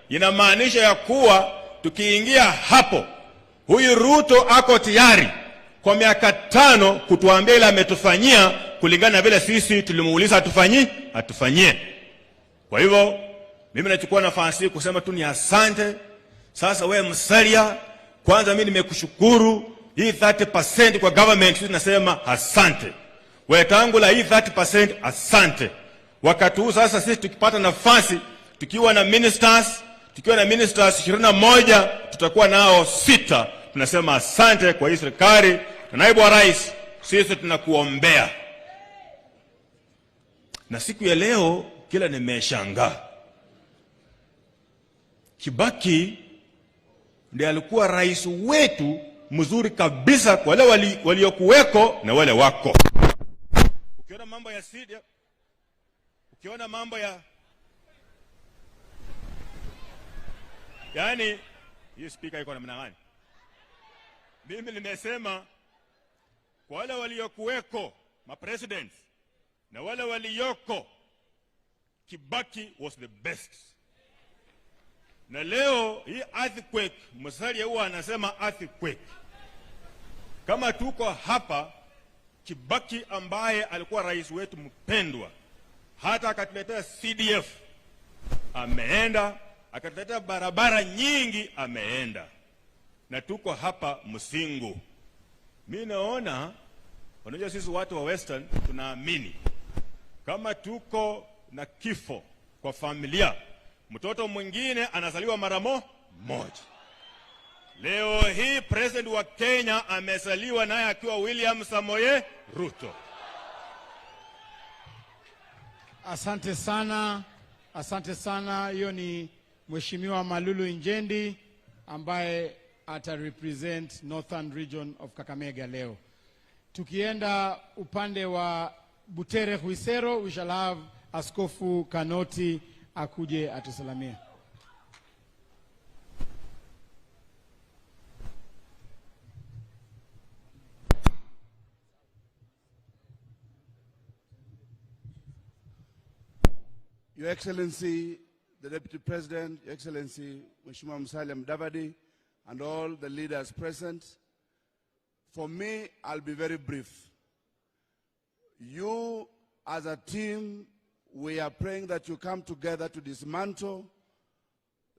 inamaanisha ya kuwa tukiingia hapo, huyu Ruto ako tayari kwa miaka 5 kutuambia ile ametufanyia kulingana na vile sisi tulimuuliza atufanyie. Kwa hivyo mimi nachukua nafasi kusema tu ni asante. Sasa wewe Musalia, kwanza mimi nimekushukuru hii 30% kwa government, sisi tunasema asante. Wetangula hii 30% asante. Wakati huu sasa sisi tukipata nafasi, tukiwa na ministers 21, tutakuwa nao 6, tunasema asante kwa hii serikali. Na naibu wa rais, sisi tunakuombea. Na siku ya leo kila nimeshangaa, Kibaki ndiye alikuwa rais wetu mzuri kabisa kwa wale waliokuweko na wale wako. Ukiona mambo ya Sidia, ukiona mambo ya yani, hii speaker iko namna gani? Mimi nimesema kwa wale waliokuweko ma presidents na wale walioko, Kibaki was the best. Na leo hii earthquake, Musalia huwa anasema earthquake. Kama tuko hapa, Kibaki ambaye alikuwa rais wetu mpendwa, hata akatuletea CDF ameenda, akatuletea barabara nyingi ameenda, na tuko hapa Msingu. Mimi naona, unajua sisi watu wa Western tunaamini kama tuko na kifo kwa familia, mtoto mwingine anazaliwa mara moja. Leo hii president wa Kenya amezaliwa naye akiwa William Samoei Ruto. Asante sana, asante sana. Hiyo ni Mheshimiwa Malulu Injendi ambaye atarepresent Northern Region of Kakamega leo. Tukienda upande wa Butere Huisero, we shall have Askofu Kanoti akuje atusalamia. Your Excellency, the Deputy President, Your Excellency, Mheshimiwa Musalia Mudavadi, and all the leaders present, for me, I'll be very brief. You, as a team, we are praying that you come together to dismantle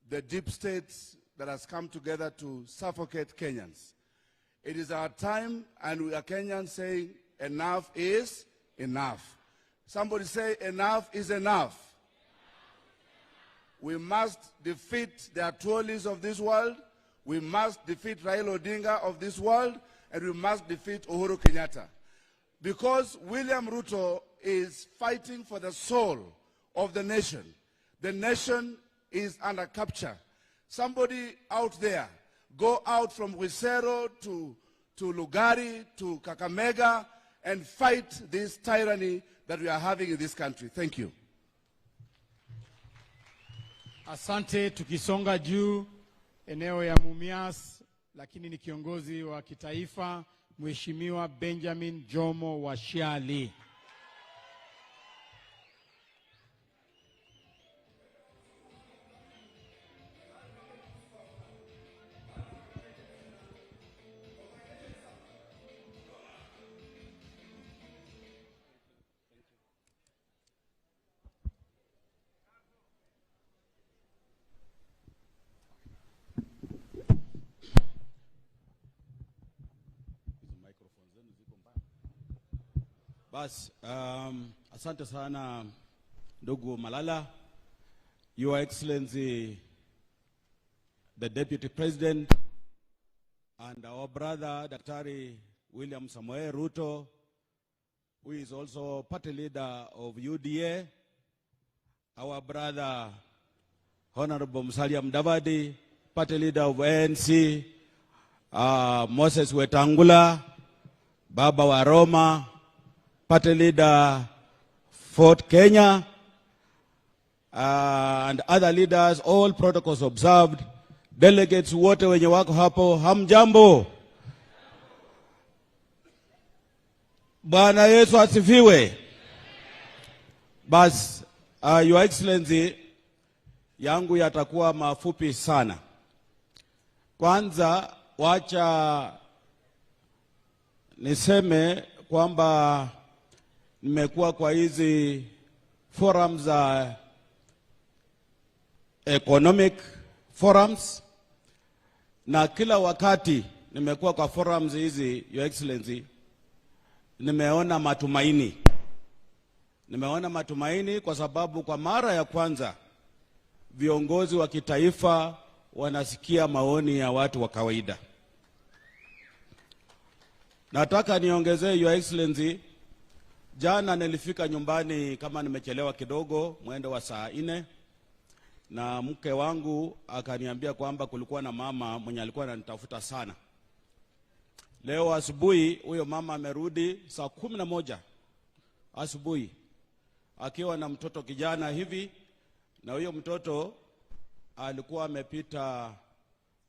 the deep state that has come together to suffocate Kenyans. It is our time, and we are Kenyans saying enough is enough. Somebody say enough is enough. We must defeat the Atuolis of this world. We must defeat Raila Odinga of this world. And we must defeat Uhuru Kenyatta. Because William Ruto is fighting for the soul of the nation. The nation is under capture. Somebody out there, go out from Wisero to Lugari to Kakamega and fight this tyranny that we are having in this country. Thank you. Asante. Tukisonga juu eneo ya Mumias, lakini ni kiongozi wa kitaifa Mheshimiwa Benjamin Jomo Washiali. Bas, asante sana ndugu Malala, Your Excellency, the Deputy President, and our brother, Daktari William Samoei Ruto, who is also party leader of UDA, our brother, Honorable Musalia Mudavadi, party leader of ANC, Moses Wetangula, Baba wa Roma, party leader Ford Kenya, and other leaders, all protocols observed. Delegates wote wenye wako hapo, hamjambo. Bwana Yesu asifiwe. Bas, Your Excellency, yangu yatakuwa mafupi sana. Kwanza, wacha niseme kwamba nimekuwa kwa hizi forums za economic forums, na kila wakati nimekuwa kwa forums hizi, Your Excellency, nimeona matumaini. Nimeona matumaini kwa sababu kwa mara ya kwanza viongozi wa kitaifa wanasikia maoni ya watu wa kawaida. Nataka niongezee, Your Excellency, jana nilifika nyumbani kama nimechelewa kidogo, mwendo wa saa 4, na mke wangu akaniambia kwamba kulikuwa na mama mwenye alikuwa ananitafuta sana. Leo asubuhi huyo mama amerudi saa 11 asubuhi akiwa na mtoto kijana hivi, na huyo mtoto alikuwa amepita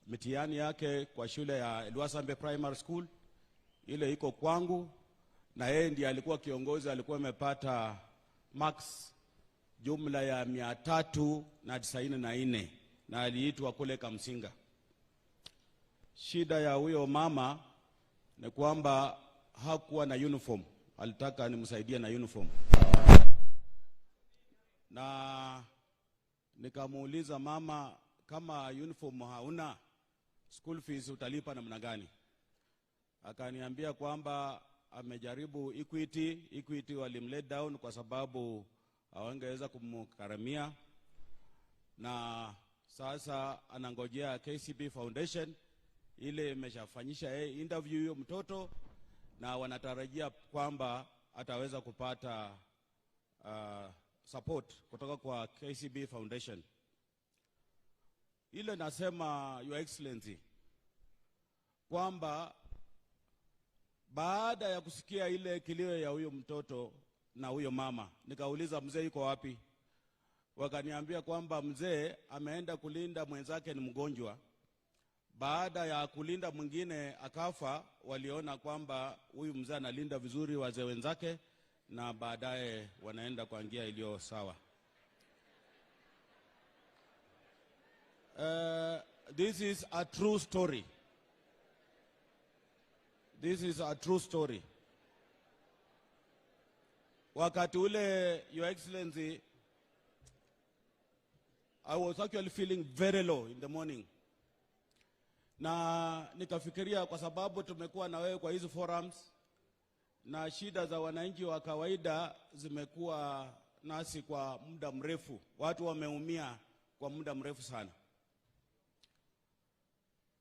mitihani yake kwa shule ya Elwasambe Primary School, ile iko kwangu, na yeye ndiye alikuwa kiongozi, alikuwa amepata marks jumla ya 394 na aliitwa kule Kamsinga. Shida ya huyo mama ni kwamba hakuwa na uniform, alitaka nimsaidie na uniform. Na nikamuuliza, mama, kama uniform hauna, school fees utalipa namna gani? Akaniambia kwamba amejaribu Equity walimlet down kwa sababu hawangeweza kumkaramia, na sasa anangojea KCB Foundation ile imeshafanyisha interview hiyo mtoto, na wanatarajia kwamba ataweza kupata support kutoka kwa KCB Foundation. Ile nasema, Your Excellency, kwamba baada ya kusikia ile kilio ya huyo mtoto na huyo mama, nikauliza mzee yuko wapi? Wakaniambia kwamba mzee ameenda kulinda mwenzake ni mgonjwa. Baada ya kulinda mwingine akafa, waliona kwamba huyu mzee analinda vizuri wazee wenzake, na baadaye wanaenda kwa njia iliyo sawa. This is a true story. This is a true story. Wakati ule, Your Excellency, I was actually feeling very low in the morning. Na nikafikiria kwa sababu tumekuwa na wewe kwa hizo forums, na shida za wananchi wa kawaida zimekuwa nasi kwa muda mrefu. Watu wameumia kwa muda mrefu sana.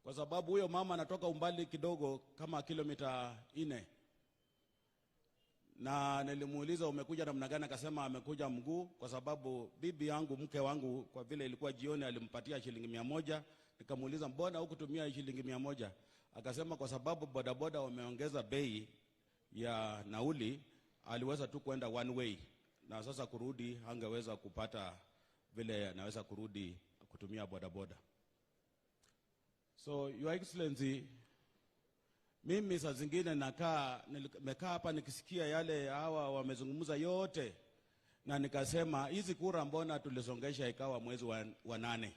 Kwa sababu huyo mama anatoka umbali kidogo kama kilomita 4. Na nilimuuliza umekuja namna gani? Akasema amekuja mguu, kwa sababu bibi yangu, mke wangu, kwa vile ilikuwa jioni, alimpatia shilingi 100. Nikamuuliza mbona hukutumia shilingi 100? Akasema kwa sababu bodaboda wameongeza bei ya nauli, aliweza tu kwenda one way, na sasa kurudi hangeweza kupata vile anaweza kurudi kutumia bodaboda. So, Your Excellency, Mimi saa zingine nimekaa hapa nikisikia yale hawa wamezungumza yote, na nikasema hizi kura mbona tulisongesha ikawa mwezi wa 8?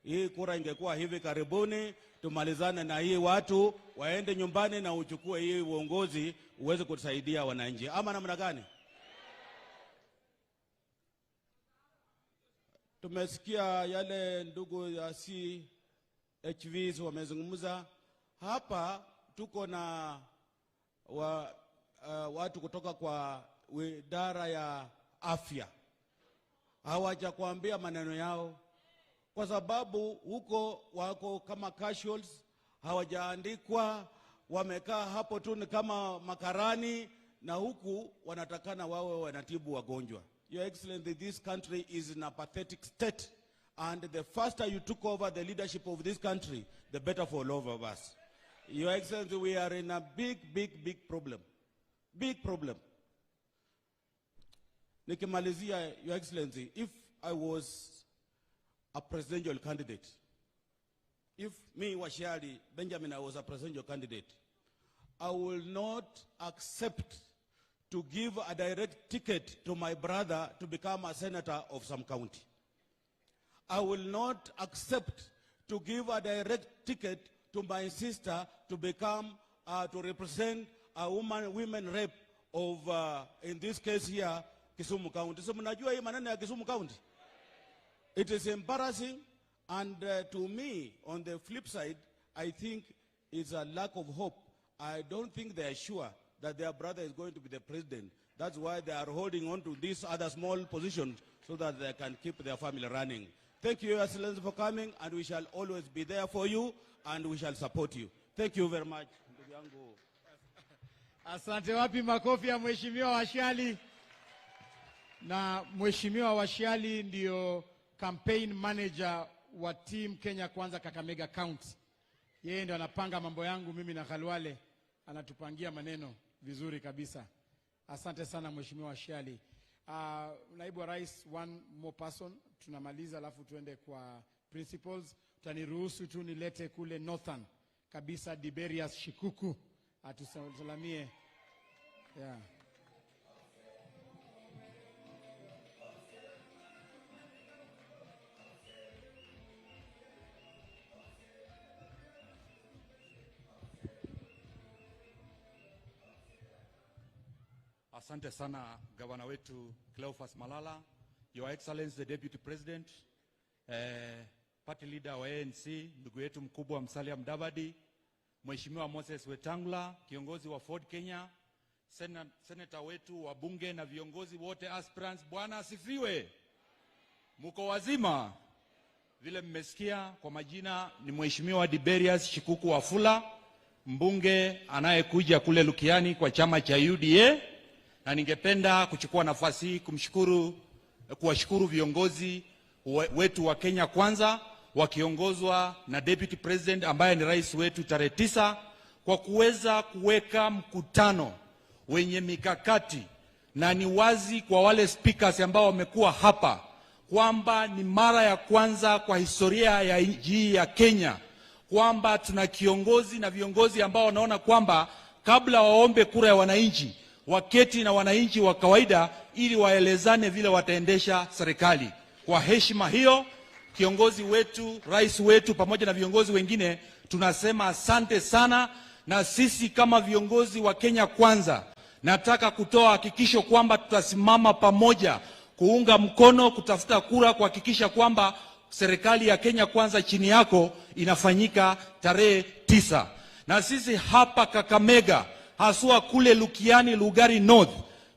Hii kura ingekuwa hivi karibuni, tumalizane na hii, watu waende nyumbani na uchukue hii uongozi uweze kusaidia wananchi, ama namna gani? Tumesikia yale ndugu ya CHVs wamezungumza hapa. Tuko na watu kutoka kwa idara ya afya, hawaja kuambia maneno yao, kwa sababu huko wako kama casuals, hawajaandikwa, wamekaa hapo tu ni kama makarani, na huku wanatakana wawe wanatibu wagonjwa. Your Excellency, this country is in a pathetic state, and the faster you took over the leadership of this country, the better for all of us. Your Excellency, we are in a big problem. Big problem. Nikimalizia, Your Excellency, if I was a presidential candidate, if me, Washiali Benjamin, I was a presidential candidate, I will not accept to give a direct ticket to my brother to become a senator of some county. I will not accept to give a direct ticket to my sister to become, to represent a women rep of, in this case here, Kisumu County. So mnajua hii maneno ya Kisumu County? It is embarrassing, and to me, on the flip side, I think it's a lack of hope. I don't think they are sure that their brother is going to be the president. That's why they are holding on to these other small positions so that they can keep their family running. Thank you, Your Excellency, for coming, and we shall always be there for you, and we shall support you. Thank you very much. Asante. Wapi makofi ya Mheshimiwa Washiali? Na Mheshimiwa Washiali ndio campaign manager wa team Kenya Kwanza Kakamega County. Yeye ndio anapanga mambo yangu mimi na Khalwale, anatupangia maneno vizuri kabisa. Asante sana Mheshimiwa Washiali. Naibu wa Rais, one more person, tunamaliza alafu tuende kwa principals. Utaniruhusu tu nilete kule Northern kabisa Diberius Shikuku atusalamie. Yeah. Asante sana gavana wetu Cleophas Malala, Your Excellency the Deputy President, Party Leader wa ANC, ndugu yetu mkubwa Musalia Mudavadi, Mheshimiwa Moses Wetangula, kiongozi wa Ford Kenya, Senator wetu wa bunge na viongozi wote aspirants, Bwana asifiwe. Muko wazima? Vile mmesikia, kwa majina ni Mheshimiwa Diberius Shikuku Wafula, mbunge anayekuja kule Lukiani kwa chama cha UDA, na ningependa kuchukua nafasi hii kuwashukuru viongozi wetu wa Kenya Kwanza wakiongozwa na Deputy President ambaye ni rais wetu tarehe 9 kwa kuweza kuweka mkutano wenye mikakati, na ni wazi kwa wale speakers ambao wamekuwa hapa kwamba ni mara ya kwanza kwa historia ya nchi ya Kenya kwamba tuna kiongozi na viongozi ambao wanaona kwamba kabla waombe kura ya wananchi waketi na wananchi wa kawaida ili waelezane vile wataendesha serikali. Kwa heshima hiyo, kiongozi wetu, rais wetu pamoja na viongozi wengine tunasema asante sana, na sisi kama viongozi wa Kenya Kwanza nataka kutoa hakikisho kwamba tutasimama pamoja kuunga mkono kutafuta kura kuhakikisha kwamba serikali ya Kenya Kwanza chini yako inafanyika tarehe 9. Na sisi hapa Kakamega, haswa kule Lukiani, Lugari North,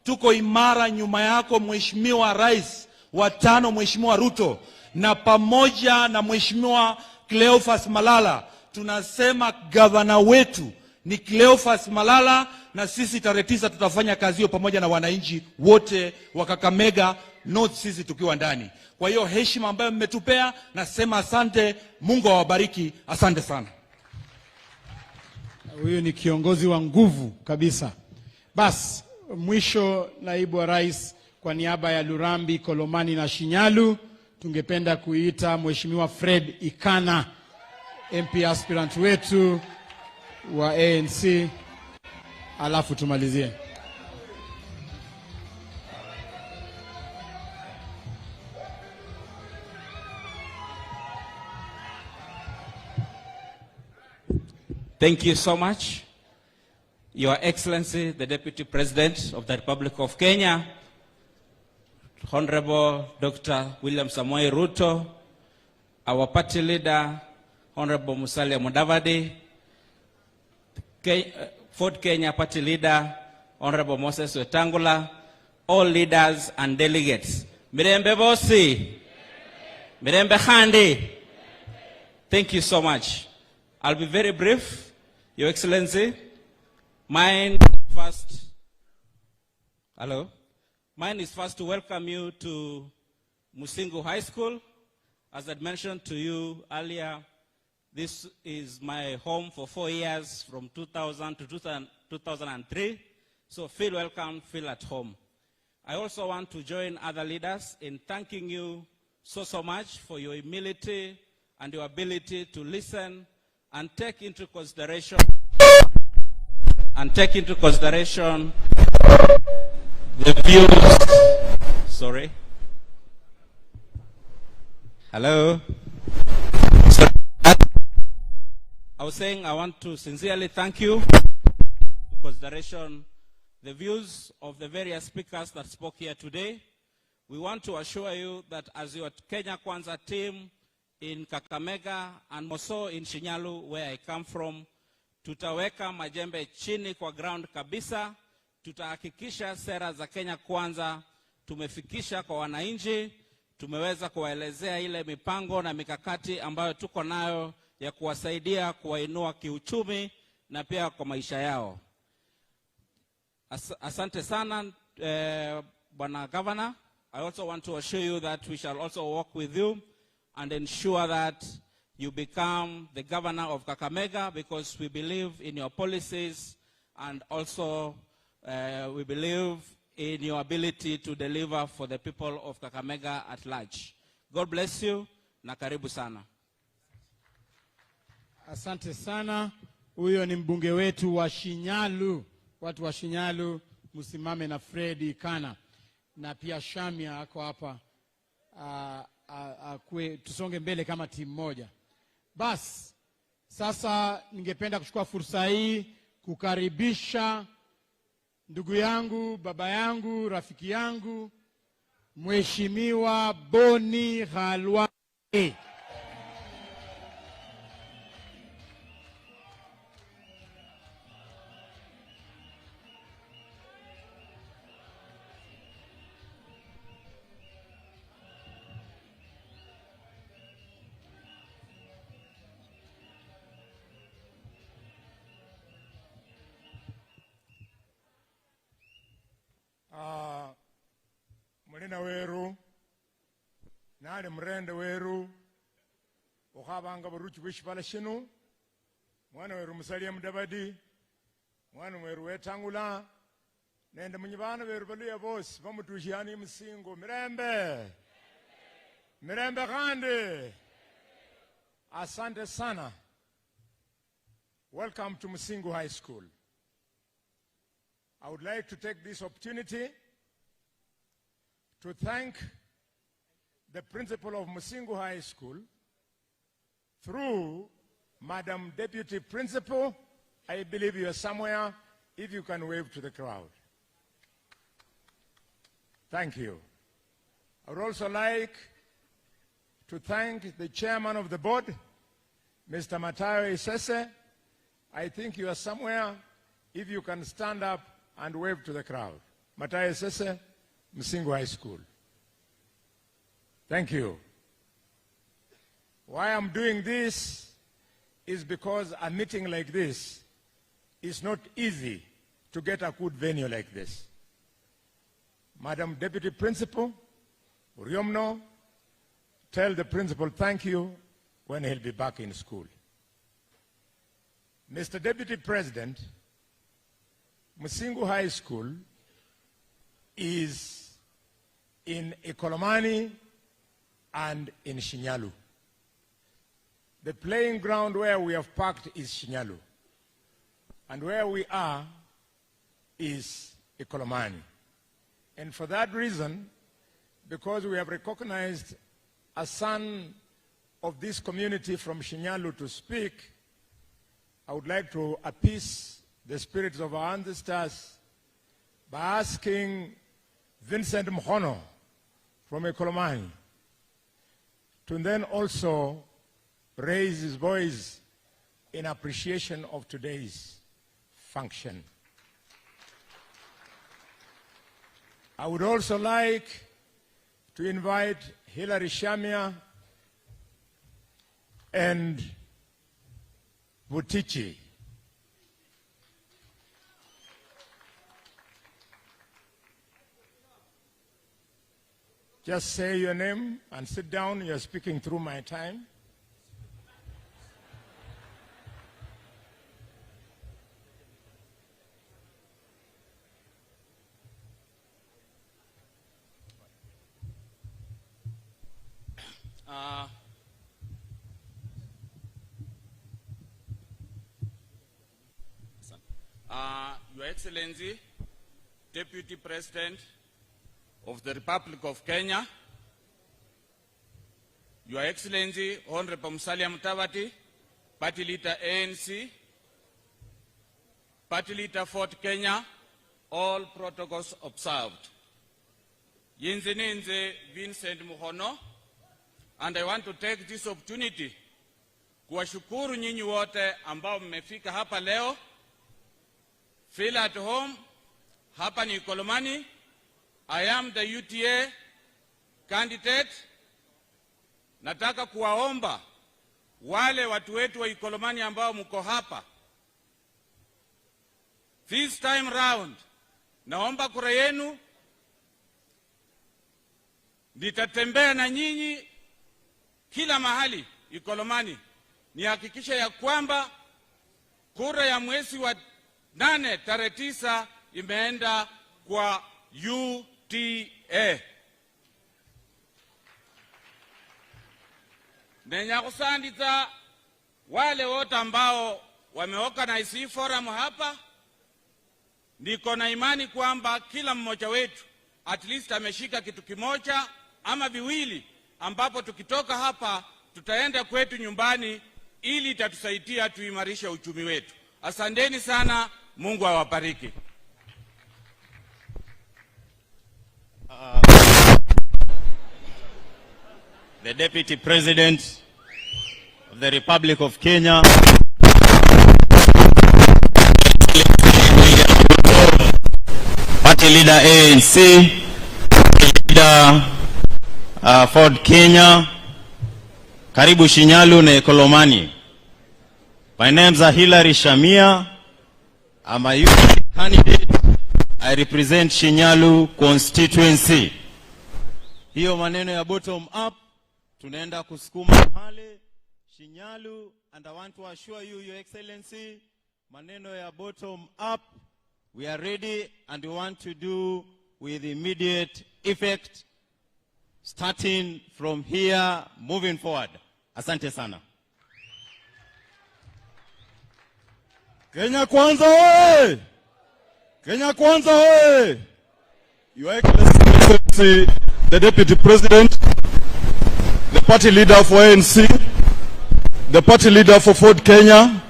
tuko imara nyuma yako Mheshimiwa Rais wa 5 Mheshimiwa Ruto, na pamoja na Mheshimiwa Cleophas Malala. Tunasema gavana wetu ni Cleophas Malala, na sisi tarehe 9 tutafanya kazi hiyo pamoja na wananchi wote wa Kakamega North, sisi tukiwa ndani. Kwa hiyo heshima ambayo mmetupea, nasema asante, Mungu awabariki, asante sana. Huyu ni kiongozi wa nguvu kabisa. Bas, mwisho naibu wa rais, kwa niaba ya Lurambi, Kolomani na Shinyalu, tungependa kuita Mheshimiwa Fred Ikana, MP aspirant wetu wa ANC, alafu tumalizie. Thank you so much, Your Excellency, the Deputy President of the Republic of Kenya, Honorable Dr. William Samoei Ruto, our party leader, Honorable Musalia Mudavadi, Ford Kenya party leader, Honorable Moses Wetangula, all leaders and delegates. Mirembe Bosi, Mirembe Khandi. Thank you so much. I'll be very brief, Your Excellency. Mine is first to welcome you to Musingu High School. As I mentioned to you earlier, this is my home for 4 years, from 2000 to 2003. So feel welcome, feel at home. I also want to join other leaders in thanking you so much for your humility and your ability to listen and take into consideration the views. Sorry. Hello. I was saying I want to sincerely thank you for consideration the views of the various speakers that spoke here today. We want to assure you that as your Kenya Kwanza team in Kakamega and also in Shinyalu, where I come from, tutaweka majembe chini kwa ground kabisa, tutahakikisha sera za Kenya Kwanza tumefikisha kwa wananchi, tumeweza kuwaelezea ile mipango na mikakati ambayo tuko nayo ya kuwasaidia kuwainua kiuchumi na pia kwa maisha yao. Asante sana, Bwana Governor. I also want to assure you that we shall also work with you and ensure that you become the governor of Kakamega, because we believe in your policies and also we believe in your ability to deliver for the people of Kakamega at large. God bless you na karibu sana. Asante sana. Huyo ni mbunge wetu wa Shinyalu. Watu wa Shinyalu msimame na Freddy Kana. Na pia Shamia ako hapa. Tusonge mbele kama timu moja. Bas, sasa ningependa kuchukua fursa hii kukaribisha ndugu yangu, baba yangu, rafiki yangu, Mheshimiwa Boni Khalwale. Mulina weru nali mrende weru ukhabanga baruchi bwishibala shinu mwana weru Musalia Mudavadi mwana weru Wetangula nende munyibana weru baluya bosi bamutushiyani Musingu mirembe khandi. Asante sana. Welcome to Musingu High School. I would like to take this opportunity to thank the principal of Musingu High School through Madam Deputy Principal. I believe you are somewhere, if you can wave to the crowd. Thank you. I would also like to thank the chairman of the board, Mr. Matayo Isese. I think you are somewhere, if you can stand up and wave to the crowd. Matayo Isese, Musingu High School. Thank you. Why I'm doing this is because a meeting like this is not easy to get a good venue like this. Madam Deputy Principal, Uriomno, tell the principal thank you when he'll be back in school. Mr. Deputy President, Musingu High School is in Ikolomani and in Shinyalu. The playing ground where we have parked is Shinyalu. And where we are is Ikolomani. And for that reason, because we have recognized a son of this community from Shinyalu to speak, I would like to appease the spirits of our ancestors by asking Vincent Mhono from Ikolomani to then also raise his voice in appreciation of today's function. I would also like to invite Hilary Shamia and Butichi. Just say your name and sit down. You're speaking through my time. Your Excellency, Deputy President of the Republic of Kenya, Your Excellency, Honorable Musalia Mudavadi, Party Leader ANC, Party Leader Ford Kenya, all protocols observed. Yinzininze Vincent Muhono, and I want to take this opportunity kuwashukuru nyinyi wote ambao mmefika hapa leo. Feel at home. Hapa ni Ikolomani. I am the UTA candidate. Nataka kuwaomba wale watu wetu wa Ikolomani ambao mko hapa, this time round, naomba kura yenu. Nitatembea na nyinyi kila mahali Ikolomani. Nihakikisha ya kwamba kura ya mwezi wa 8 tarehe 9 imeenda kwa UTA. Nenya kusandiza wale wote ambao wameorganize forum hapa. Niko na imani kwamba kila mmoja wetu at least ameshika kitu kimoja ama viwili, ambapo tukitoka hapa tutaenda kwetu nyumbani, ili itatusaidia tuimarishe uchumi wetu. Asanteni sana, Mungu awabariki. The Deputy President of the Republic of Kenya, Party Leader ANC, Leader Ford Kenya, karibu Shinyalu na Ikolomani. My name's Hilary Shamia. I'm a youth candidate. I represent Shinyalu constituency. Hiyo maneno ya bottom up, tunaenda kusukuma pale Shinyalu, and I want to assure you, Your Excellency, maneno ya bottom up, we are ready and we want to do with immediate effect, starting from here, moving forward. Asante sana. Kenya Kwanza hoye! Kenya Kwanza hoye! Your Excellency, the Deputy President, the Party Leader for ANC, the Party Leader for Ford Kenya,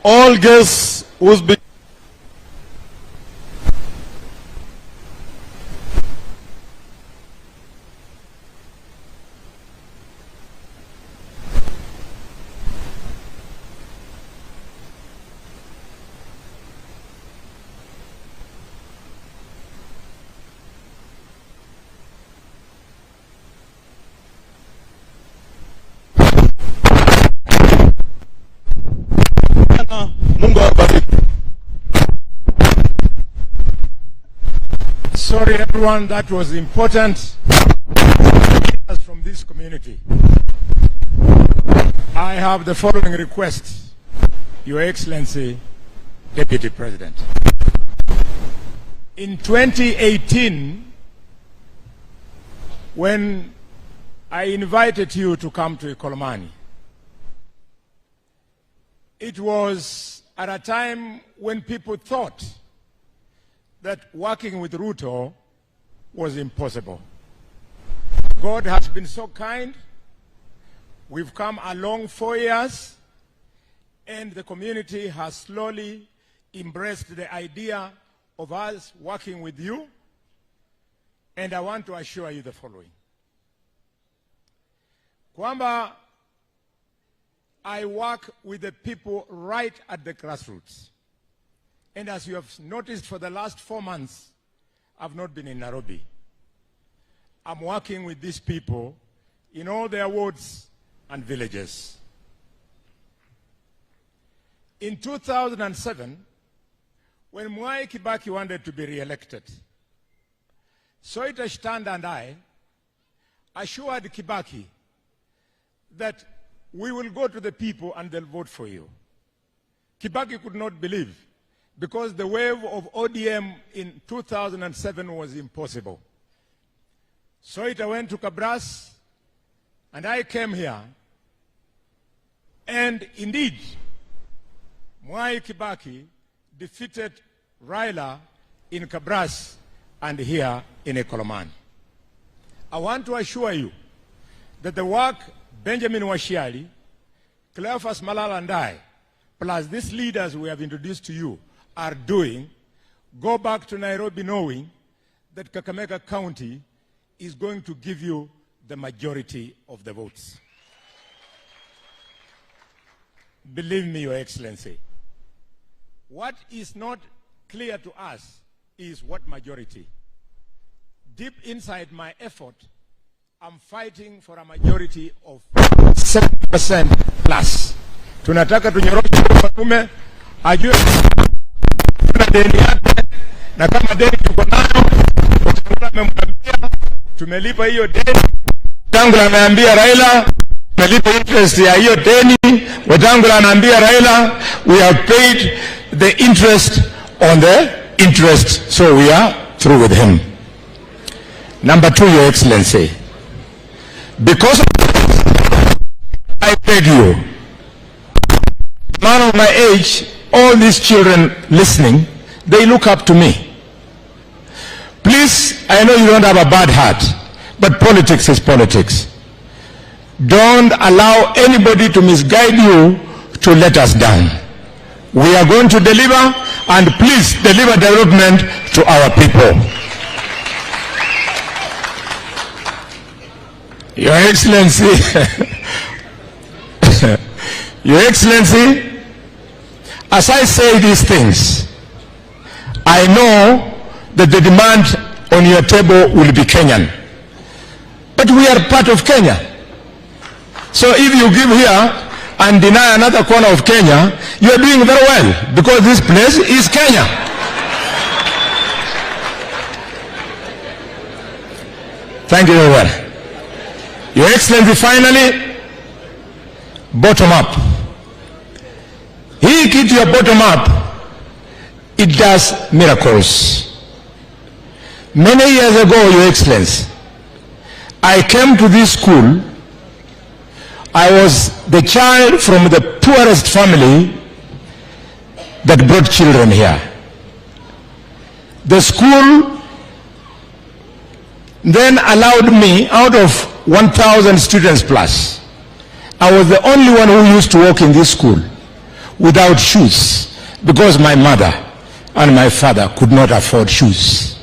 all guests who's been Sorry everyone, that was important from this community. I have the following request, Your Excellency, Deputy President. In 2018, when I invited you to come to Ikolomani, it was at a time when people thought that working with Ruto was impossible. God has been so kind. We've come along 4 years, and the community has slowly embraced the idea of us working with you. And I want to assure you the following. Kwamba I work with the people right at the grassroots. And as you have noticed, for the last 4 months, I've not been in Nairobi. I'm working with these people in all their wards and villages. In 2007, when Mwai Kibaki wanted to be re-elected, Soita Shtanda and I assured Kibaki that we will go to the people and they'll vote for you. Kibaki could not believe, because the wave of ODM in 2007 was impossible. Soita went to Kabras, and I came here. And indeed, Mwai Kibaki defeated Raila in Kabras and here in Ekolomani. I want to assure you that the work Benjamin Washiali, Cleophas Malala and I, plus these leaders we have introduced to you, are doing, go back to Nairobi knowing that Kakamega County is going to give you the majority of the votes. Believe me, Your Excellency, what is not clear to us is what majority. Deep inside my effort, I'm fighting for a majority of 7% plus. Tunataka tunyoroshe mwanaume ajue kuna deni yake, na kama deni tuko nayo, Wetangula amemwambia tumelipa hiyo deni. Wetangula ameambia Raila tumelipa interest ya hiyo deni. Wetangula anaambia Raila we have paid the interest on the interest, so we are through with him. Number 2, Your Excellency, because I paid you, man of my age, all these children listening, they look up to me. Please, I know you don't have a bad heart, but politics is politics. Don't allow anybody to misguide you to let us down. We are going to deliver, and please deliver development to our people. Your Excellency, Your Excellency, as I say these things, I know that the demand on your table will be Kenyan. But we are part of Kenya. So if you give here and deny another corner of Kenya, you are doing very well, because this place is Kenya. Thank you very well. Your Excellency, finally, bottom up. Hii kitu ya bottom up, it does miracles. Many years ago, Your Excellency, I came to this school. I was the child from the poorest family that brought children here. The school then allowed me, out of 1,000 students plus, I was the only one who used to walk in this school without shoes, because my mother and my father could not afford shoes.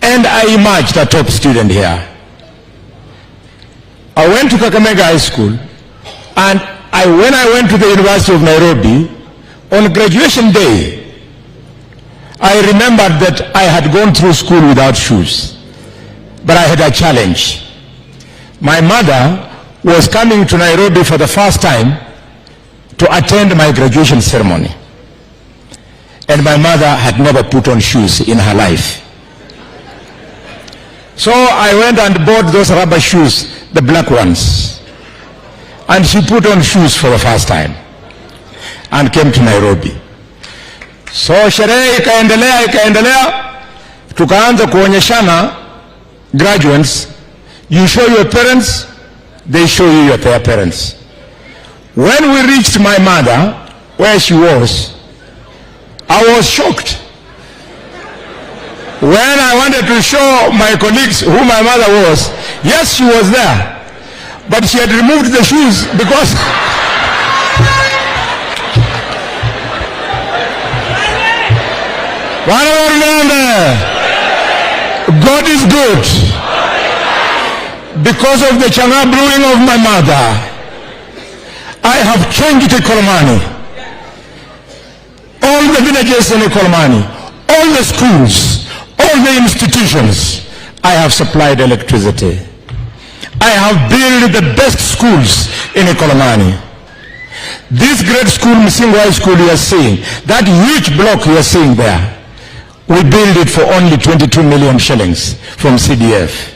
And I emerged a top student here. I went to Kakamega High School, and when I went to the University of Nairobi, on graduation day, I remembered that I had gone through school without shoes, but I had a challenge. My mother was coming to Nairobi for the first time to attend my graduation ceremony, and my mother had never put on shoes in her life. So I went and bought those rubber shoes, the black ones, and she put on shoes for the first time and came to Nairobi. So sherehe ikaendelea, tukaanza kuonyeshana graduates, you show your parents, they show you their parents. When we reached my mother, where she was. I was shocked when I wanted to show my colleagues who my mother was. Yes, she was there, but she had removed the shoes because God is good. Because of the changa brewing of my mother, I have changed Ikolomani. All the villages in Ikolomani, all the schools, all the institutions, I have supplied electricity. I have built the best schools in Ikolomani. This great school, Msingo High School you are seeing, that huge block you are seeing there, we built it for only 22 million shillings from CDF.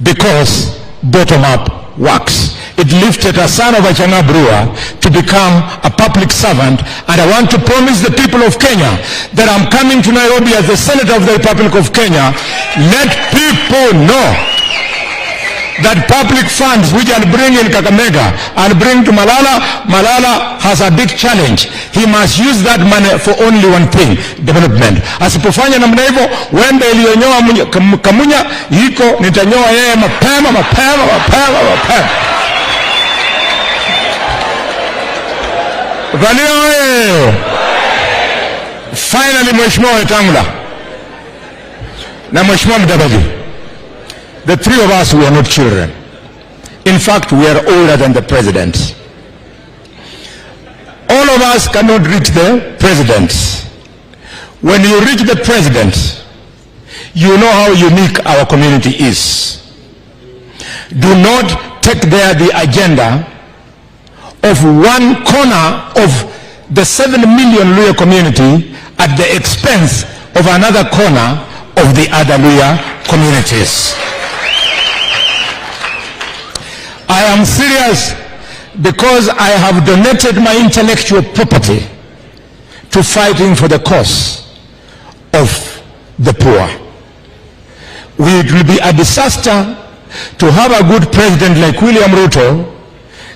Because bottom-up works. It lifted a son of a Changa brewer to become a public servant, and I want to promise the people of Kenya that I'm coming to Nairobi as the Senator of the Republic of Kenya. Let people know that public funds which I'll bring in Kakamega, I'll bring to Malala. Malala has a big challenge. He must use that money for only one thing, development. Asipofanya namna hivyo, wembe iliyonyoa Kamunya, yiko nitanyoa yeye mapema. Finally, Mheshimiwa Wetangula na Mheshimiwa Mudavadi, the three of us, we are not children. In fact, we are older than the president. All of us cannot reach the president. When you reach the president, you know how unique our community is. Do not take there the agenda of one corner of the 7 million Luya community at the expense of another corner of the other Luya communities. I am serious because I have donated my intellectual property to fighting for the cause of the poor. It will be a disaster to have a good president like William Ruto,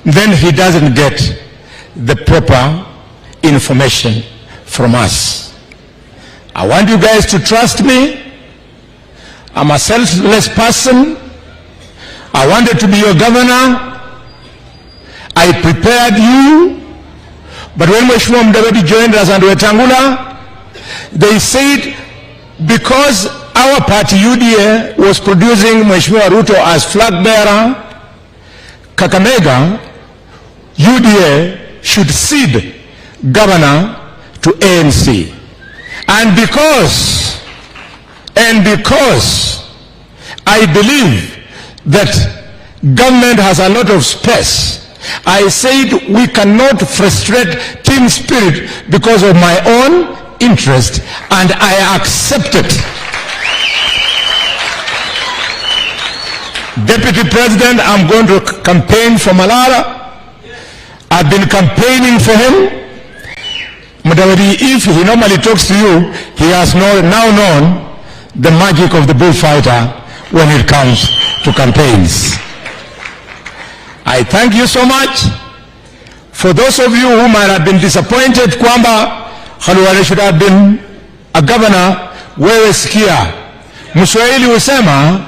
then he doesn't get the proper information from us. I want you guys to trust me. I'm a selfless person. I wanted to be your governor. I prepared you. But when Mheshimiwa Mudavadi joined us and Wetangula, they said because our party UDA was producing Mheshimiwa Ruto as flag bearer, Kakamega, UDA should cede governor to ANC. And because I believe that government has a lot of space, I said we cannot frustrate team spirit because of my own interest, and I accepted. Deputy President, I'm going to campaign for Malala. I've been campaigning for him. Mudavadi, if he normally talks to you, he has now known the magic of the bullfighter when it comes to campaigns. I thank you so much. For those of you who might have been disappointed kwamba Khalwale should have been a governor, wewe sikia. Mswahili husema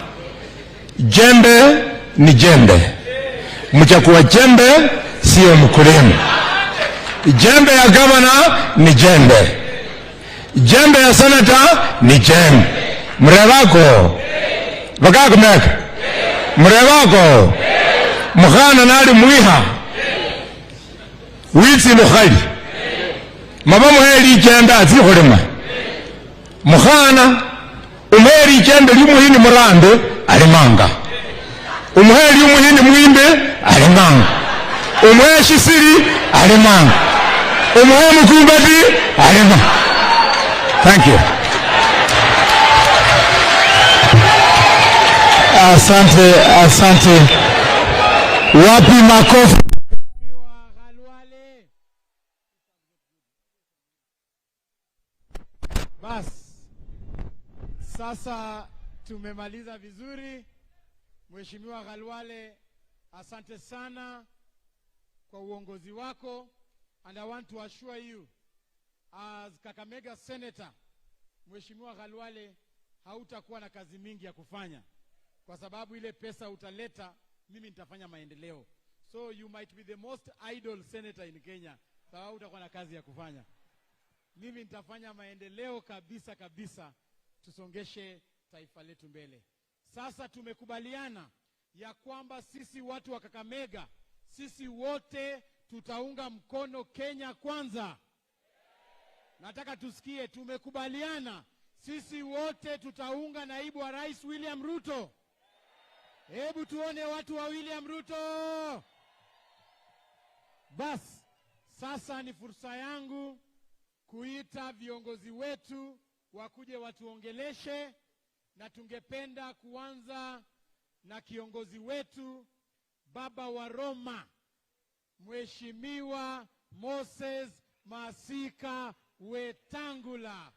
jembe ni jembe, mchakuwa jembe sio mkulima. Jembe ya governor ni jembe, jembe ya senator ni jembe. Mrevako Kakamega, mrevako mkhana nali mwiha witsi mukhali maba muheli jembe azikholema mkhana umheli jembe limuhini murambe alimanga, umheli umuhini mwimbe alimanga, umhe shisiri alimanga, umhe mukumbati alimanga. Thank you. Asante. Wapi makofi? Bas, sasa tumemaliza vizuri. Mheshimiwa Khalwale, asante sana kwa uongozi wako. And I want to assure you, as Kakamega Senator, Mheshimiwa Khalwale, hautakuwa na kazi mingi ya kufanya. Kwa sababu ile pesa utaleta, mimi nitafanya maendeleo. So you might be the most idle senator in Kenya, sababu utakuwa na kazi ya kufanya. Mimi nitafanya maendeleo kabisa kabisa, tusongeshe taifa letu mbele. Sasa tumekubaliana ya kwamba sisi watu wa Kakamega, sisi wote tutaunga mkono Kenya kwanza. Nataka tusikie, tumekubaliana sisi wote tutaunga naibu wa rais William Ruto. Hebu tuone watu wa William Ruto. Bas, sasa ni fursa yangu kuita viongozi wetu wakuje watuongeleshe, na tungependa kuanza na kiongozi wetu baba wa Roma, Mheshimiwa Moses Masika Wetangula.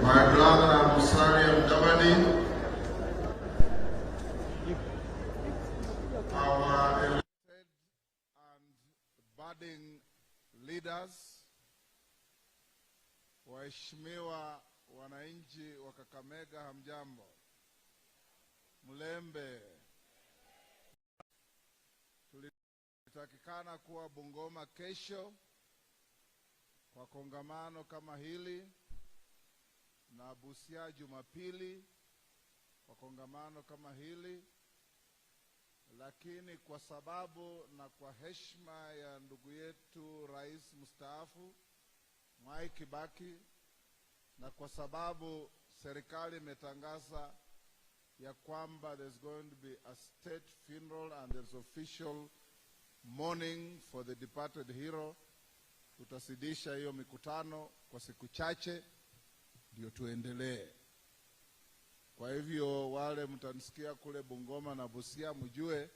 My brother Mudavadi, our elected and budding leaders, waheshimiwa wananchi wa Kakamega, hamjambo? Mlembe. Tulitakikana kuwa Bungoma kesho kwa kongamano kama hili, na Busia Jumapili kwa kongamano kama hili, lakini kwa sababu na kwa heshima ya ndugu yetu rais mstaafu Mwai Kibaki, na kwa sababu serikali imetangaza ya kwamba there's going to be a state funeral and there's official mourning for the departed hero, tutasidisha hiyo mikutano kwa siku chache ndio tuendelee. Kwa hivyo wale mtanisikia kule Bungoma na Busia, mjue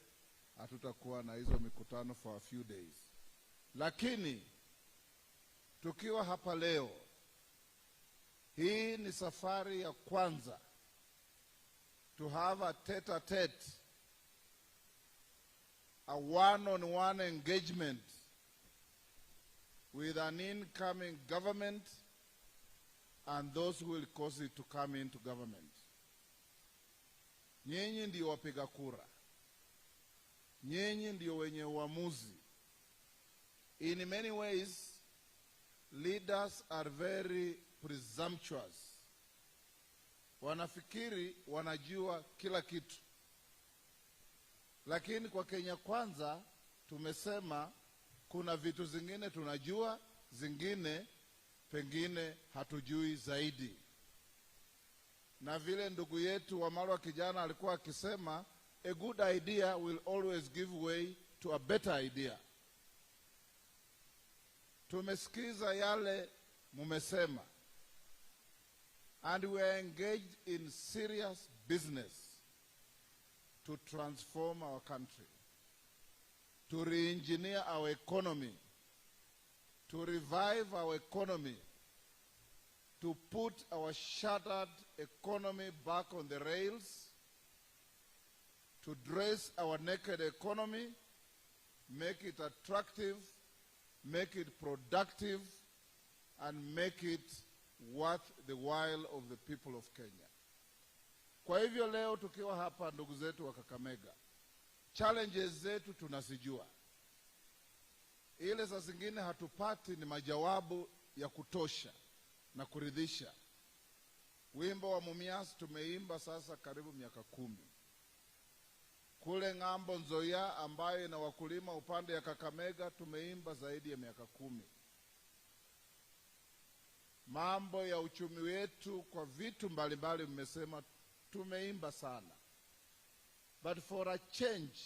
hatutakuwa na hizo mikutano for a few days. Lakini tukiwa hapa leo, hii ni safari ya kwanza to have a tete-a-tete, a one-on-one engagement with an incoming government and those who will cause it to come into government. Nyinyi ndio wapiga kura. Nyinyi ndio wenye uamuzi. In many ways, leaders are very presumptuous. Wanafikiri wanajua kila kitu. Lakini kwa Kenya Kwanza tumesema kuna vitu zingine tunajua, zingine pengine hatujui zaidi. Na vile ndugu yetu wa Malwa kijana alikuwa akisema, a good idea will always give way to a better idea. Tumesikiza yale mumesema, and we are engaged in serious business to transform our country, to re-engineer our economy, to revive our economy, to put our shattered economy back on the rails, to dress our naked economy, make it attractive, make it productive, and make it worth the while of the people of Kenya. Kwa hivyo leo tukiwa hapa, ndugu zetu wa Kakamega, challenges zetu tunasijua. ile saa zingine hatupati ni majawabu ya kutosha na kuridhisha. Wimbo wa Mumias tumeimba sasa karibu miaka 10. Kule ng'ambo Nzoia ambayo ina wakulima upande ya Kakamega tumeimba zaidi ya miaka 10. Mambo ya uchumi wetu kwa vitu mbalimbali mmesema tumeimba sana. But for a change,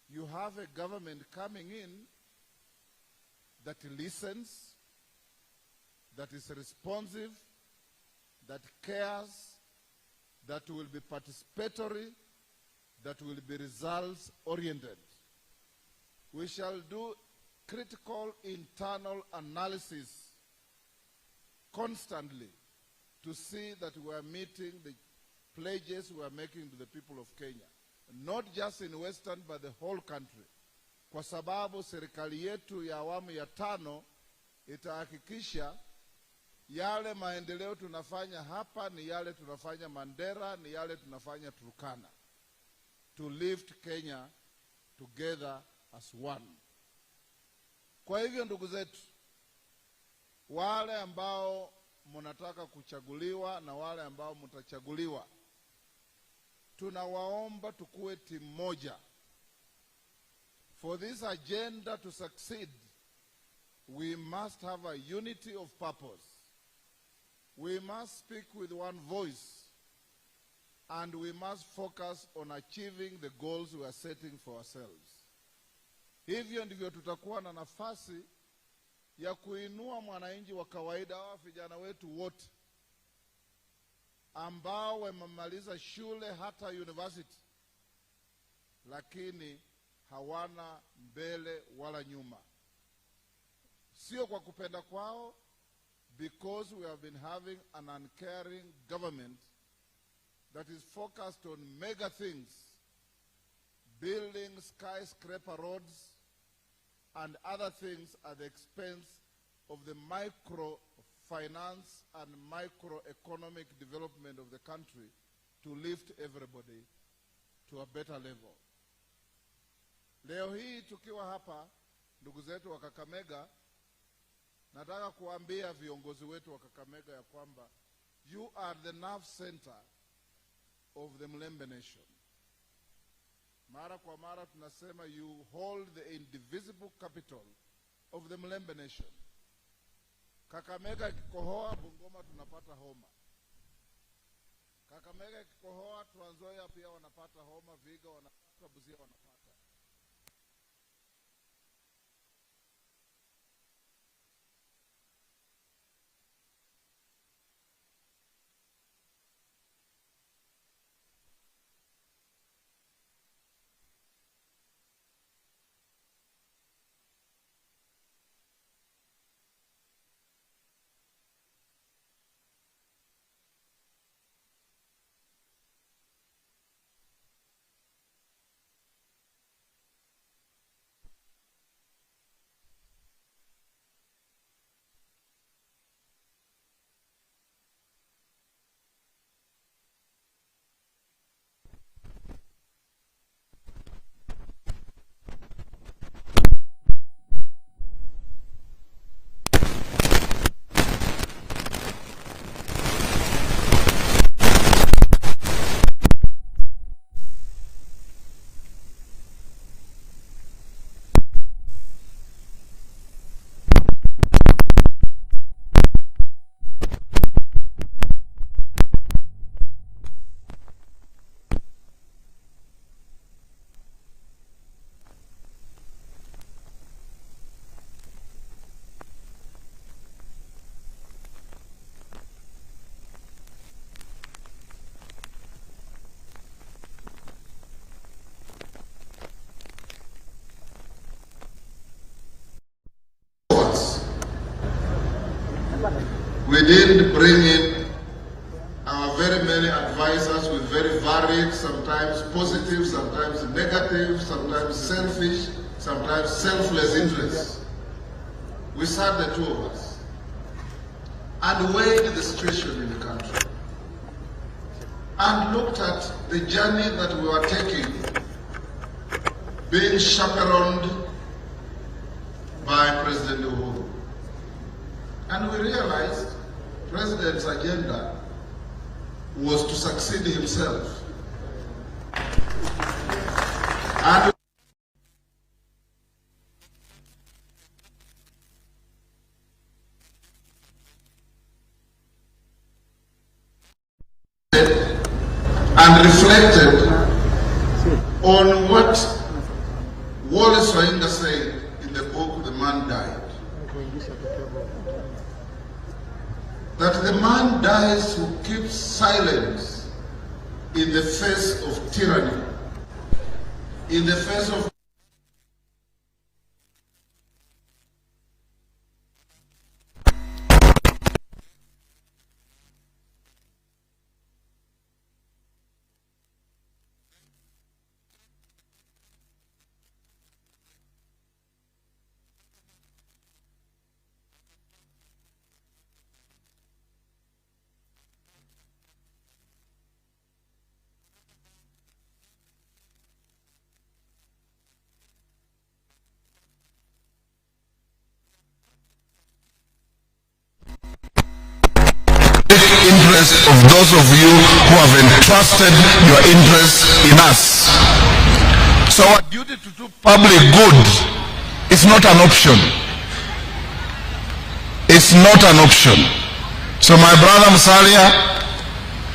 you have a government coming in that listens, that is responsive, that cares, that will be participatory, that will be results oriented. We shall do critical internal analysis constantly to see that we are meeting the pledges we are making to the people of Kenya, not just in Western but the whole country, kwa sababu serikali yetu ya awamu ya 5 itahakikisha yale maendeleo tunafanya hapa ni yale tunafanya Mandera, ni yale tunafanya Turkana, to lift Kenya together as one. Kwa hivyo ndugu zetu, wale ambao mnataka kuchaguliwa na wale ambao mtachaguliwa, tunawaomba tukue timu moja. For this agenda to succeed, we must have a unity of purpose. We must speak with one voice, and we must focus on achieving the goals we are setting for ourselves. Hivyo ndivyo tutakuwa na nafasi ya kuinua mwananchi wa kawaida wa vijana wetu wote ambao wamemaliza shule hata university, lakini hawana mbele wala nyuma. Sio kwa kupenda kwao, because we have been having an uncaring government that is focused on mega things, building skyscraper roads and other things at the expense of the microfinance and microeconomic development of the country to lift everybody to a better level. Leo hii tukiwa hapa, ndugu zetu wa Kakamega, nataka kuambia viongozi wetu wa Kakamega ya kwamba you are the nerve center of the Mlembe nation. Mara kwa mara tunasema you hold the indivisible capital of the Mlembe nation. Kakamega ikikohoa, Bungoma tunapata homa. Kakamega ikikohoa, Trans Nzoia pia wanapata homa, Viga wanapata, Busia wanapata. We did bring in our very many advisors with very varied, sometimes positive, sometimes negative, sometimes selfish, sometimes selfless interests. We sat the two of us and weighed the situation in the country and looked at the journey that we were taking, being chaperoned by President Uhuru. And we realized President's agenda was to succeed himself. And reflected on what Wallace Wainga said in the book The Man Died. That the man dies who keeps silence in the face of tyranny, in the face of interest of those of you who have entrusted your interest in us. So our duty to do public good is not an option. It's not an option. So my brother Musalia,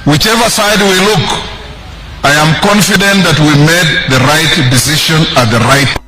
whichever side we look, I am confident that we made the right decision at the right time.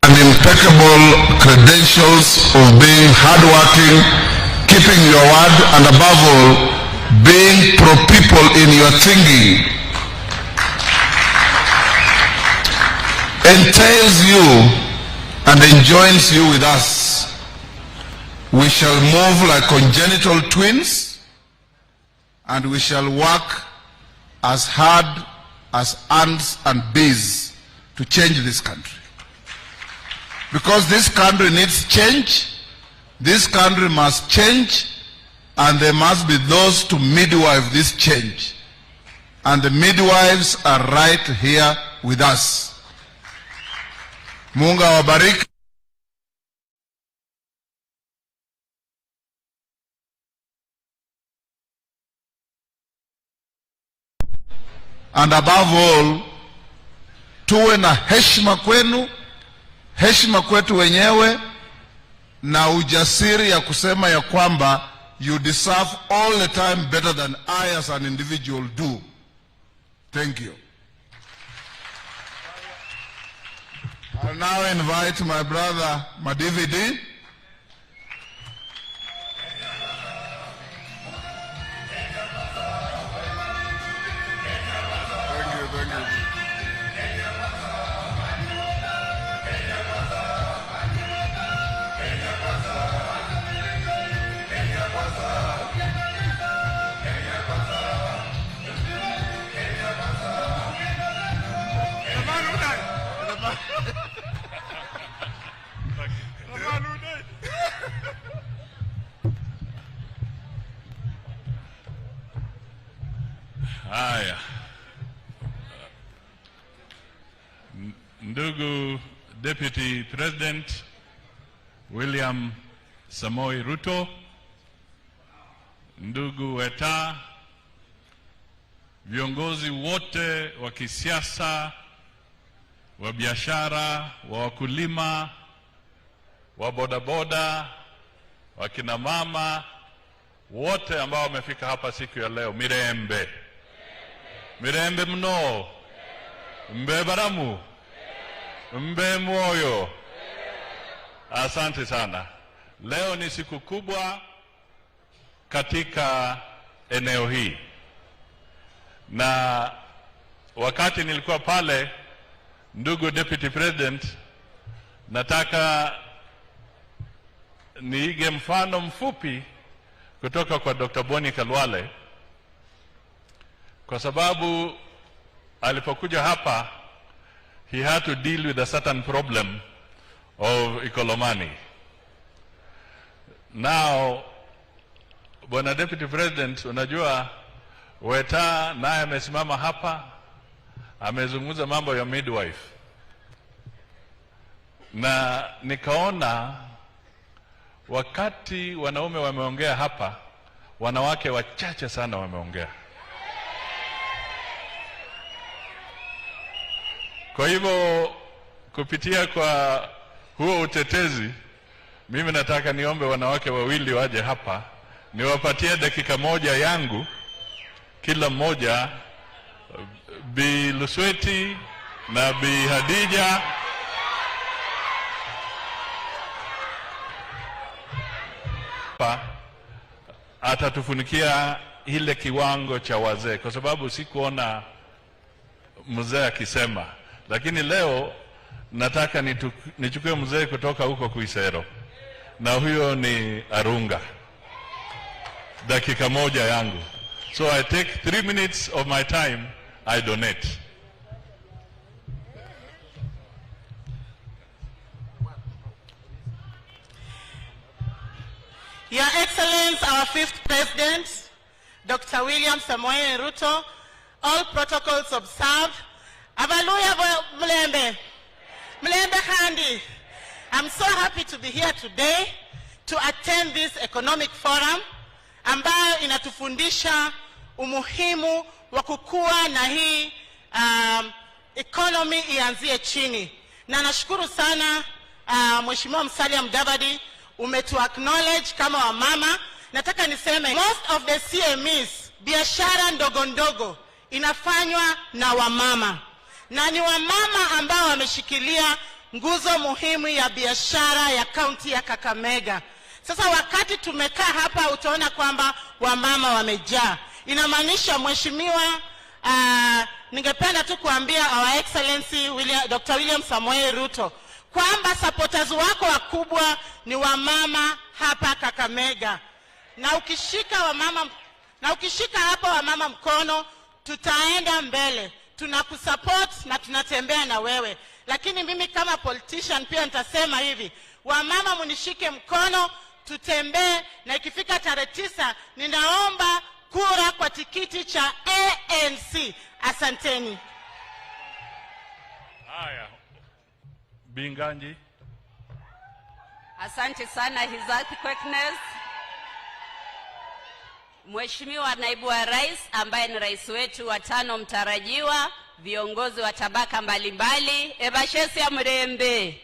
Impeccable credentials of being hardworking, keeping your word, and above all, being pro-people in your thinking, entails you and enjoins you with us. We shall move like congenital twins, and we shall work as hard as ants and bees to change this country. Because this country needs change, this country must change, and there must be those to midwife this change. And the midwives are right here with us. Mungu awabariki. And above all, tuwe na heshima kwenu, heshima kwetu wenyewe, na ujasiri ya kusema ya kwamba you deserve all the time better than I as an individual do. Thank you. I'll now invite my brother Mudavadi. Haya, ndugu Deputy President William Samoei Ruto, ndugu Weta, viongozi wote wa kisiasa, wa biashara, wa wakulima, wa bodaboda, wa kina mama, wote ambao wamefika hapa siku ya leo, mirembe. Mirembe mno, mbe baramu, mbe moyo, Asante sana. Leo ni siku kubwa katika eneo hii. Na wakati nilikuwa pale, ndugu Deputy President, nataka niige mfano mfupi kutoka kwa Dr. Boni Kalwale, kwa sababu alipokuja hapa he had to deal with a certain problem of Ikolomani. Now, Bwana Deputy President, unajua Weta naye amesimama hapa amezungumza mambo ya midwife, na nikaona wakati wanaume wameongea hapa, wanawake wachache sana wameongea. Kwa hivyo kupitia kwa huo utetezi, mimi nataka niombe wanawake wawili waje hapa, niwapatie dakika moja yangu kila mmoja, Bi Lusweti na Bi Hadija. Atatufunikia ile kiwango cha wazee, kwa sababu sikuona mzee akisema, lakini leo nataka nichukue mzee kutoka huko Kuisero, na huyo ni Arunga. Dakika moja yangu. So I take 3 minutes of my time, I donate. Your Excellency, our 5th President, Dr. William Samoei Ruto, all protocols observed. Hallelujah, Mlembe. Mlembe Handi. I'm so happy to be here today to attend this economic forum ambayo inatufundisha umuhimu wa kukua na hii economy ianzie chini. Na nashukuru sana Mheshimiwa Musalia Mudavadi, umetu acknowledge kama wamama. Nataka niseme most of the CMEs, biashara ndogo ndogo, inafanywa na wamama, na ni wamama ambao wameshikilia nguzo muhimu ya biashara ya kaunti ya Kakamega. Sasa wakati tumekaa hapa, utaona kwamba wamama wamejaa. Inamaanisha Mheshimiwa, ningependa tu kuambia our Excellency Dr. William Samoei Ruto kwamba supporters wako wakubwa ni wamama hapa Kakamega. Na ukishika hapa wamama mkono, tutaenda mbele. Tunakusupport na tunatembea na wewe. Lakini mimi kama politician pia nitasema hivi, wamama munishike mkono, tutembee, na ikifika tarehe 9 ninaomba kura kwa tikiti cha ANC. Asanteni. Haya. Binganji. Asante sana His Quickness. Mheshimiwa Naibu wa Rais ambaye ni rais wetu wa 5 mtarajiwa, viongozi wa tabaka mbalimbali, ebashesi ya mrembe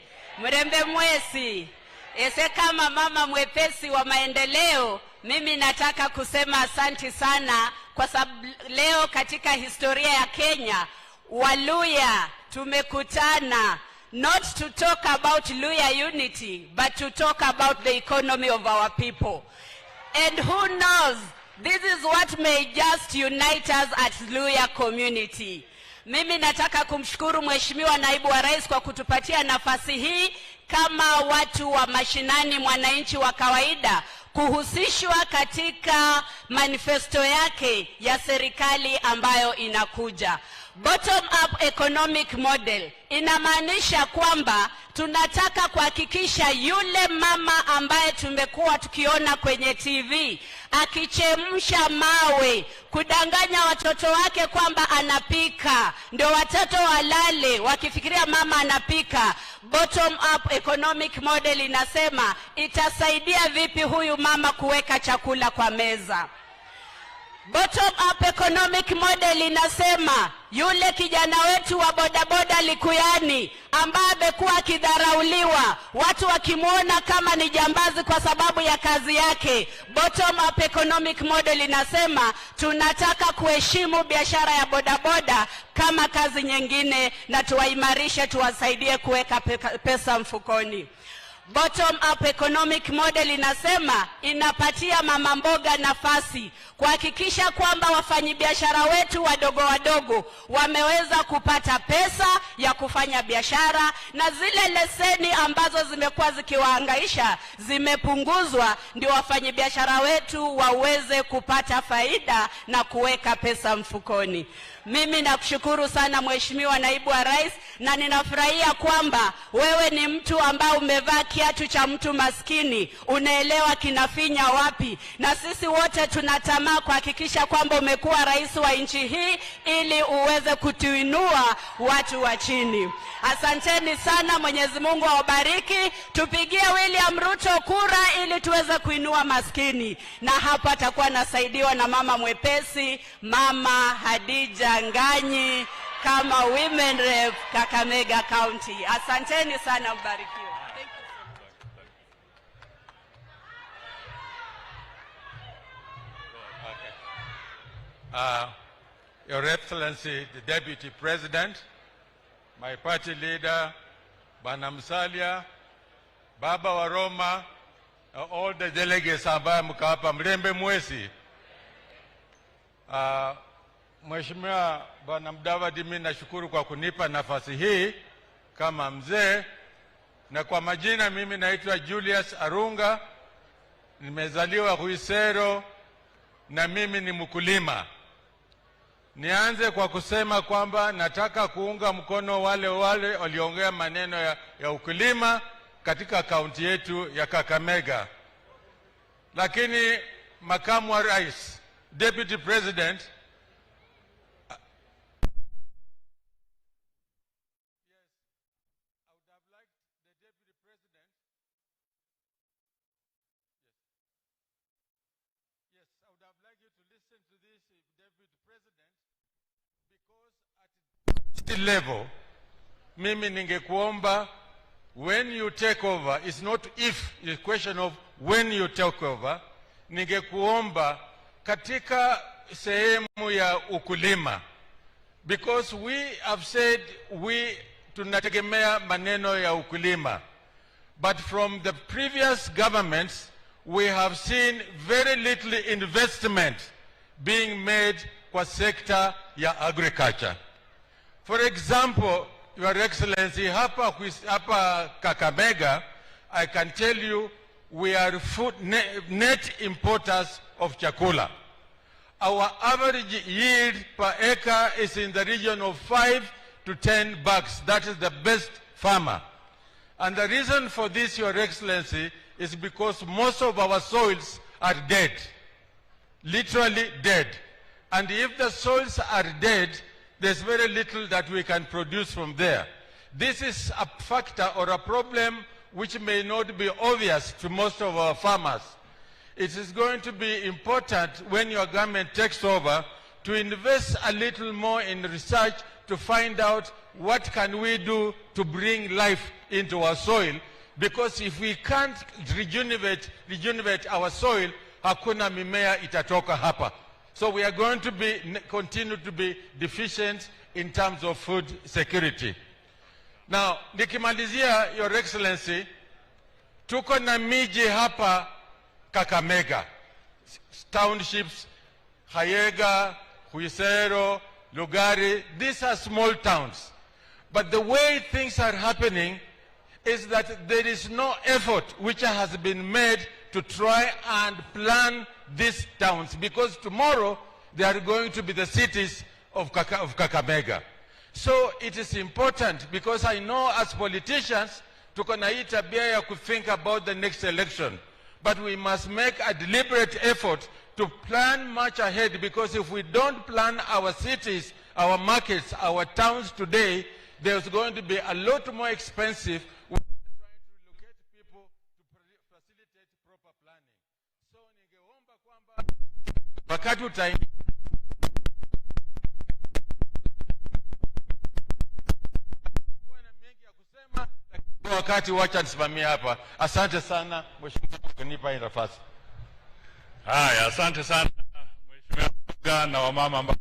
mwesi. Ese kama mama mwepesi wa maendeleo, mimi nataka kusema asante sana, kwa sababu leo katika historia ya Kenya, Waluya tumekutana not to talk about Luya unity, but to talk about the economy of our people. And who knows, this is what may just unite us at Luya community. Mimi nataka kumshukuru Mheshimiwa Naibu wa Rais kwa kutupatia nafasi hii kama watu wa mashinani, mwananchi wa kawaida, kuhusishwa katika manifesto yake ya serikali ambayo inakuja. Bottom up economic model inamaanisha kwamba tunataka kuhakikisha yule mama ambaye tumekuwa tukiona kwenye TV akichemsha mawe kudanganya watoto wake kwamba anapika, ndio watoto walale wakifikiria mama anapika. Bottom up economic model inasema itasaidia vipi huyu mama kuweka chakula kwa meza. Bottom up economic model inasema yule kijana wetu wa bodaboda Likuyani ambaye amekuwa akidharauliwa, watu wakimuona kama ni jambazi kwa sababu ya kazi yake. Bottom up economic model inasema tunataka kuheshimu biashara ya bodaboda kama kazi nyingine, na tuwaimarishe, tuwasaidie kuweka pesa mfukoni. Bottom up economic model inasema inapatia mama mboga nafasi kuhakikisha kwamba wafanyabiashara wetu wadogo wameweza kupata pesa ya kufanya biashara, na zile leseni ambazo zimekuwa zikiwahangaisha zimepunguzwa, ndio wafanyabiashara wetu waweze kupata faida na kuweka pesa mfukoni. Mimi nakushukuru sana Mheshimiwa Naibu wa Rais, na ninafurahia kwamba wewe ni mtu ambao umevaa kiatu cha mtu maskini, unaelewa kinafinya wapi, na sisi wote tunatamaa kuhakikisha kwamba umekuwa rais wa nchi hii ili uweze kutuinua watu wa chini. Asanteni sana, Mwenyezi Mungu awabariki. Tupigie William Ruto kura ili tuweze kuinua maskini, na hapa atakuwa nasaidiwa na mama mwepesi, Mama Hadija Nganyi kama Women Rep Kakamega County. Asanteni sana, mbarikiwe. Your Excellency, the Deputy President, my party leader, Bwana Musalia, Baba wa Roma, all the delegates ambaye mko hapa, Mrembe Mwesi, Mheshimiwa Bwana Mudavadi, mimi nashukuru kwa kunipa nafasi hii kama mzee, na kwa majina mimi naitwa Julius Arunga, nimezaliwa Huisero na mimi ni mkulima. Nianze kwa kusema kwamba nataka kuunga mkono wale waliongea maneno ya ukulima katika kaunti yetu ya Kakamega. Lakini makamu wa rais, Deputy President, level, mimi ningekuomba, when you take over, it's not if, it's a question of when you take over, ningekuomba katika sehemu ya ukulima, because we have said we tunategemea maneno ya ukulima, but from the previous governments we have seen very little investment being made kwa sekta ya agriculture. For example, Your Excellency, hapa Kakamega, I can tell you we are net importers of chakula. Our average yield per acre is in the region of 5 to 10 bucks. That is the best farmer. And the reason for this, Your Excellency, is because most of our soils are dead, literally dead. And if the soils are dead, there's very little that we can produce from there. This is a factor or a problem which may not be obvious to most of our farmers. It is going to be important when your government takes over to invest a little more in research to find out what can we do to bring life into our soil, because if we can't rejuvenate our soil, hakuna mimea itatoka hapa. So we are going to continue to be deficient in terms of food security. Now, nikimalizia, Your Excellency, tuko na miji hapa Kakamega, townships, Hayega, Huisero, Lugari, these are small towns. But the way things are happening is that there is no effort which has been made to try and plan these towns, because tomorrow they are going to be the cities of Kakamega. So it is important, because I know as politicians, tuko na hii tabia ya think about the next election. But we must make a deliberate effort to plan much ahead, because if we don't plan our cities, our markets, our towns today, there's going to be a lot more expensive. We're trying to relocate people to facilitate proper planning. So ningeomba kwamba wakati utaingia wakati, wacha nisimamie hapa. Asante sana Mheshimiwa kwa kunipa hii nafasi. Haya, asante sana Mheshimiwa na wamama ambao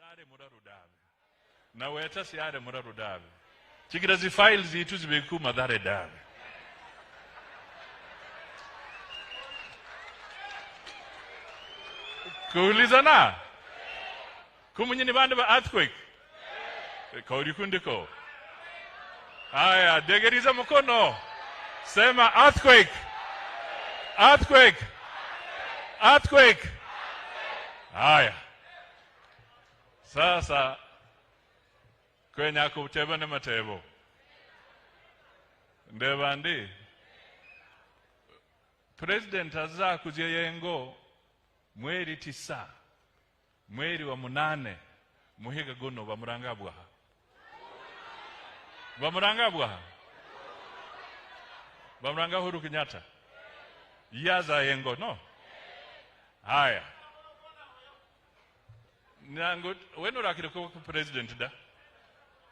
ndare murarudabe na weta siare murarudabe chigira zi files zitu zibeku madare dabe kuulizana kumunyini bande ba earthquake kauri kundiko haya degeriza mkono sema earthquake earthquake earthquake haya sasa kwenya kuteba na matebo ndebandi president aza kuzia yengo mweri 9 mweri wa 8 muhiga gono bamurangabwa bamuranga Uhuru Kenyatta yaza yengo no haya nango weno rakire ko president da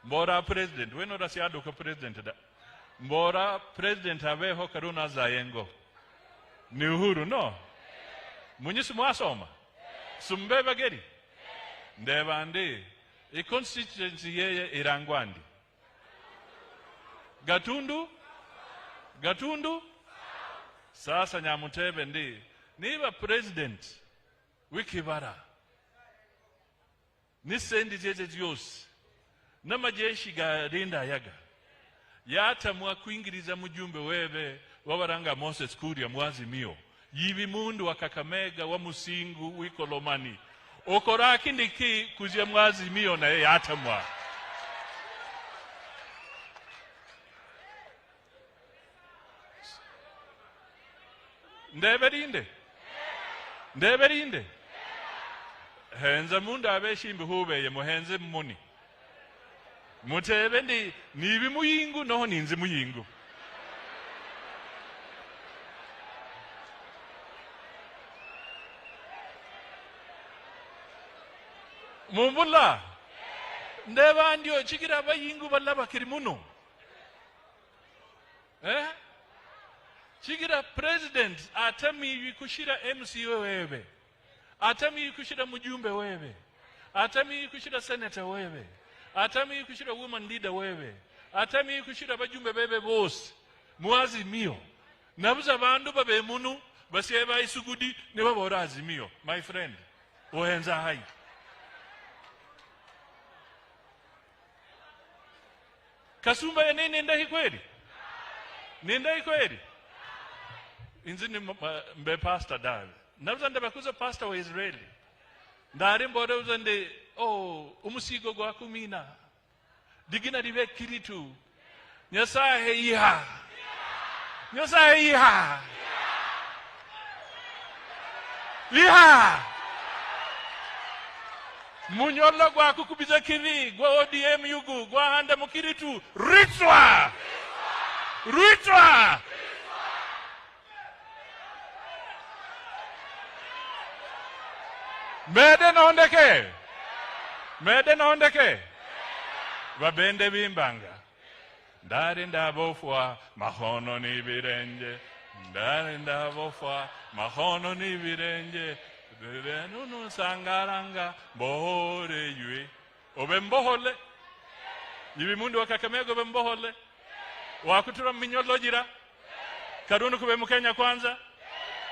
mbora president weno rasiado ko president da mbora president abeho karuna za yengo ni Uhuru no munyisi mwasoma sumbeba geri ndebandi i constituency yeye irangwandi Gatundu sasa Nyamutebe ndi niba president wikibara nisendi zeze zose n'amajeshi garinda yaga yatamwa kuingiriza mujumbe webe wabaranga Moses Kuria Mwazimio yibi mundu wa Kakamega wa Musingu wikolomani okoraki ndiki kuzia Mwazimio na yatamwa ndeberinde henza mundu abeshimbi hubeye muhenze muni mutebe ndi nibi muyingu noho ninzi muyingu mumbula ndeba ndio chigira bayingu balaba kirimuno chigira president atami kushira MC wewe atami kushira mujumbe wewe atami kushira senator wewe atami kushira woman leader wewe atami kushira bajumbe bebe bose Mwazimio nabuza bandu babe munu baseba isugudi ne babora Azimio my friend ohenza hai Kasumba ya nini ndahi kweli nenda kweli inzini mbe pastor dawe nabuza ndabakuza pastor wa Israeli ndari mbore uzande umusigo gwa kumina digina dibe kiritu nyasaye iha munyolo gwa kukubiza kiri gwa ODM yugu gwa handa mukiritu ritwa Mede naondeke babende bimbanga ndari ndabofwa mahono ni birenje ndari ndabofwa mahono ni birenje nunu sangaranga bohore yue obembohole yibi mundu wa Kakamega obembohole wakutura minyolo jira karunu kube Mkenya kwanza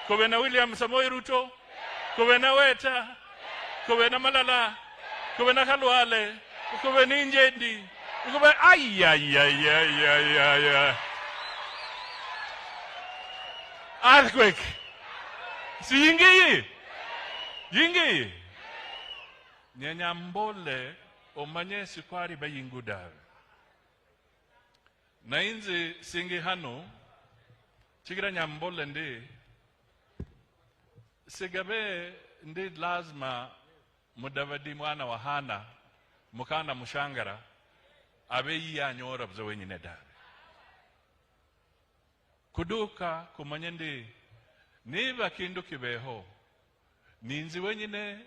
kube na William Samoei Ruto kube na Weta kube na Malala kube na Khalwale kube ni Njendi kube earthquake si yingi nyanyambole omanye sikwari bayingudawe na inzi singi hano chigira nyambole ndi sigabe ndi lazima Mudavadi mwana wa Hana mukana mushangara abe yanyora bzo wenyine dawe kuduka kumanye ndi niba kindu kibeho ninzi wenyine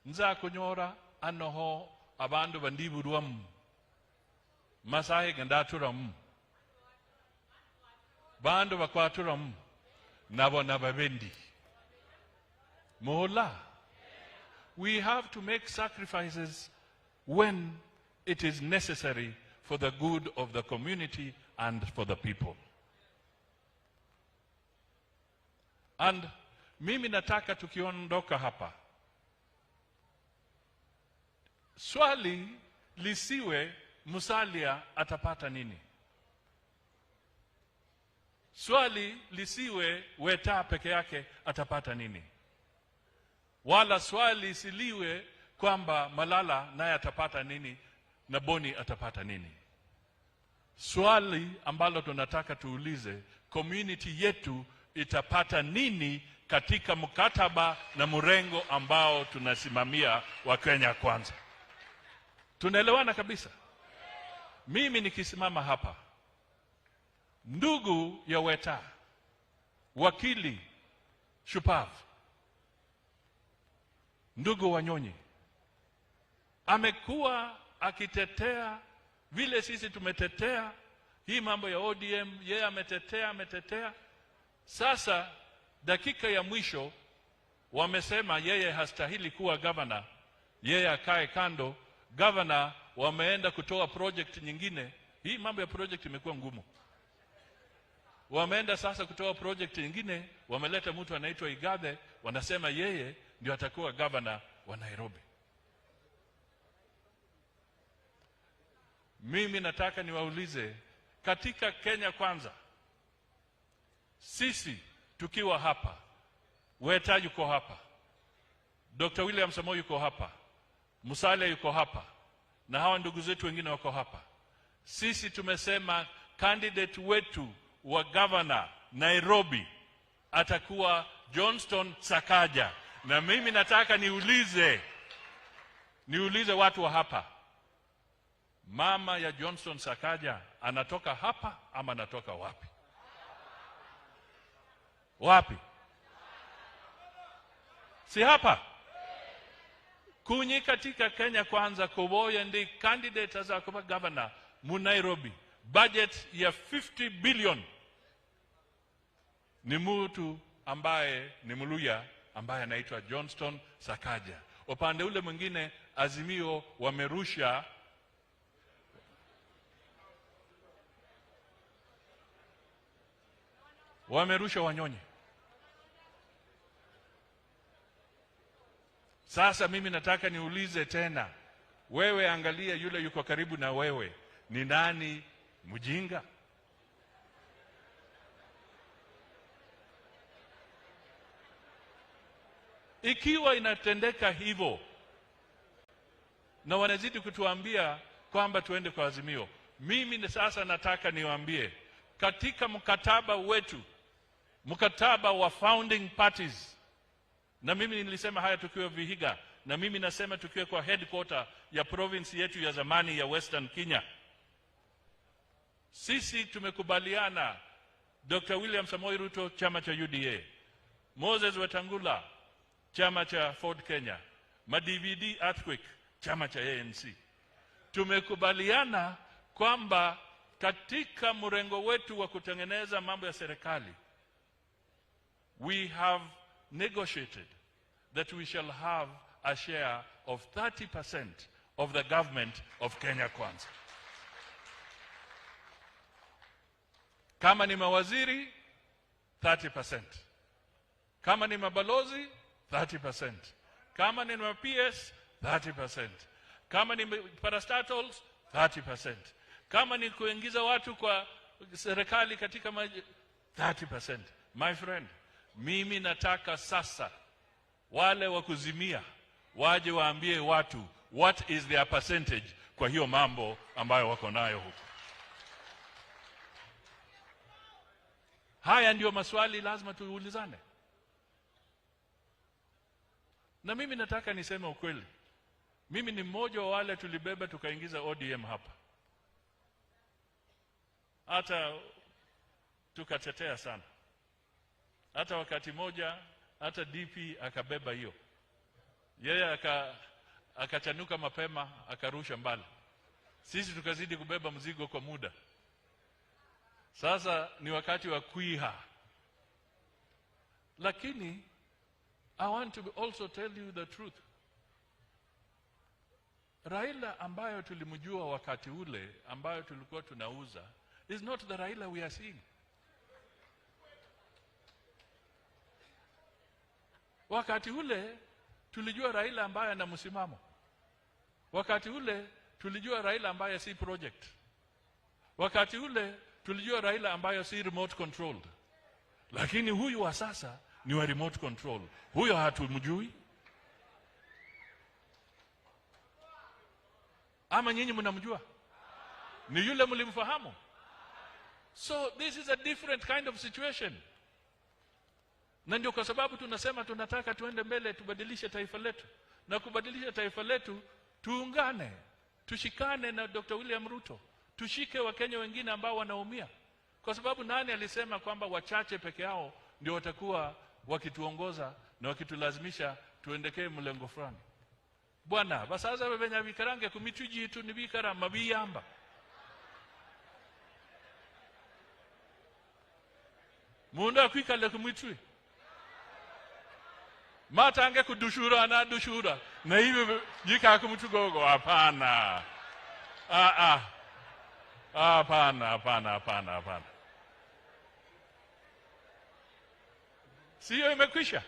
nza kunyora anoho abandu bandiburuam masahe gandaturam bandu bakwaturam nabo nababendi mola we have to make sacrifices when it is necessary for the good of the community and for the people. And mimi nataka tukiondoka hapa, swali lisiwe Musalia atapata nini. Swali lisiwe Weta peke yake atapata nini. Wala swali siliwe kwamba Malala naye atapata nini na Boni atapata nini. Swali ambalo tunataka tuulize, community yetu itapata nini katika mkataba na mrengo ambao tunasimamia wa Kenya Kwanza. Tunaelewana kabisa? Mimi nikisimama hapa, ndugu ya Weta, wakili shupavu, ndugu Wanyonyi, amekuwa akitetea vile sisi tumetetea hii mambo ya ODM. Yeye ametetea. Sasa dakika ya mwisho wamesema yeye hastahili kuwa governor, yeye akae kando. Governor wameenda kutoa project nyingine. Hii mambo ya project imekuwa ngumu. Wameenda sasa kutoa project nyingine, wameleta mtu anaitwa Igathe, wanasema yeye ndio atakuwa governor wa Nairobi. Mimi nataka niwaulize, katika Kenya Kwanza, sisi tukiwa hapa, Weta yuko hapa, Dr. William Samoei yuko hapa, Musalia yuko hapa, na hawa ndugu zetu wengine wako hapa. Sisi tumesema candidate wetu wa governor Nairobi atakuwa Johnston Sakaja. Na mimi nataka niulize watu wa hapa, mama ya Johnston Sakaja anatoka hapa ama anatoka wapi? Wapi? Si hapa? Kunyi katika Kenya Kwanza Koboya ndi candidate as a governor mu Nairobi. Budget ya 50 billion. Ni mtu ambaye ni Muluya ambaye anaitwa Johnston Sakaja. Upande ule mwingine Azimio wamerusha Wanyonyi. Sasa mimi nataka niulize tena, wewe angalia yule yuko karibu na wewe, ni nani mjinga? Ikiwa inatendeka hivyo na wanazidi kutuambia kwamba tuende kwa Azimio, mimi sasa nataka niwaambie, katika mkataba wetu, mkataba wa founding parties, na mimi nilisema haya tukiwa Vihiga, na mimi nasema tukiwa kwa headquarter ya province yetu ya zamani ya Western Kenya, sisi tumekubaliana, Dr. William Samoei Ruto chama cha UDA, Moses Wetangula chama cha Ford Kenya, Madividi Earthquake chama cha ANC. Tumekubaliana kwamba katika mrengo wetu wa kutengeneza mambo ya serikali, we have negotiated that we shall have a share of 30% of the government of Kenya Kwanza. Kama ni mawaziri, 30%. Kama ni mabalozi, 30%. Kama ni PS, 30%. Kama ni parastatals, 30%. Kama ni kuingiza watu kwa serikali katika 30%. My friend, mimi nataka sasa wale wa kuzimia waje waambie watu what is their percentage kwa hiyo mambo ambayo wako nayo huko. Haya ndio maswali lazima tuulizane. Na mimi nataka niseme ukweli. Mimi ni mmoja wa wale tulibeba tukaingiza ODM hapa. Hata tukatetea sana. Hata wakati moja, hata DP akabeba hiyo. Yeye akachanuka mapema, akarusha mbali. Sisi tukazidi kubeba mzigo kwa muda. Sasa ni wakati wa kuiha. Lakini I want to also tell you the truth. Raila ambayo tulimjua wakati ule, ambayo tulikuwa tunauza, is not the Raila we are seeing. Wakati ule tulijua Raila ambaye ana msimamo. Wakati ule tulijua Raila ambaye si project. Wakati ule tulijua Raila ambaye si remote controlled. Lakini huyu wa sasa ni wa remote control. Huyo hatumjui. Ama nyinyi mnamjua? Ni yule mlimfahamu? So this is a different kind of situation. Na ndio kwa sababu tunasema tunataka tuende mbele, tubadilishe taifa letu. Na kubadilisha taifa letu, tuungane, tushikane na Dr. William Ruto. Tushike Wakenya wengine ambao wanaumia. Kwa sababu nani alisema kwamba wachache peke yao ndio watakuwa wakituongoza na wakitulazimisha tuendekee mlengo fulani? Bwana, basaza bebenya bikarange kumituji itu nibikara mabiyamba. Munda kwikale kumitui. Matange kudushura na dushura. Na hivi jika kumitugogo hapana. Hapana. Sio imekwisha.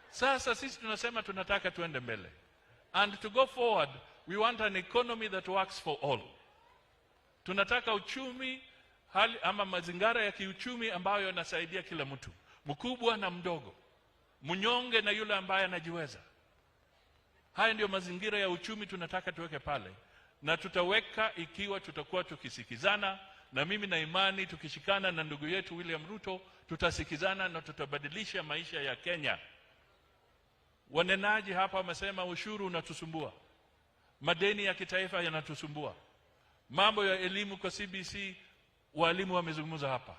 Sasa sisi tunasema tunataka tuende mbele. And to go forward, we want an economy that works for all. Tunataka uchumi, hali ama mazingara ya kiuchumi ambayo yanasaidia kila mtu, mkubwa na mdogo, mnyonge na yule ambaye anajiweza. Haya ndio mazingira ya uchumi tunataka tuweke pale. Na tutaweka ikiwa tutakuwa tukisikizana, na mimi na imani tukishikana na ndugu yetu William Ruto, tutasikizana na tutabadilisha maisha ya Kenya. Wanenaji hapa wamesema ushuru unatusumbua. Madeni ya kitaifa yanatusumbua. Mambo ya elimu kwa CBC, walimu wamezungumza hapa.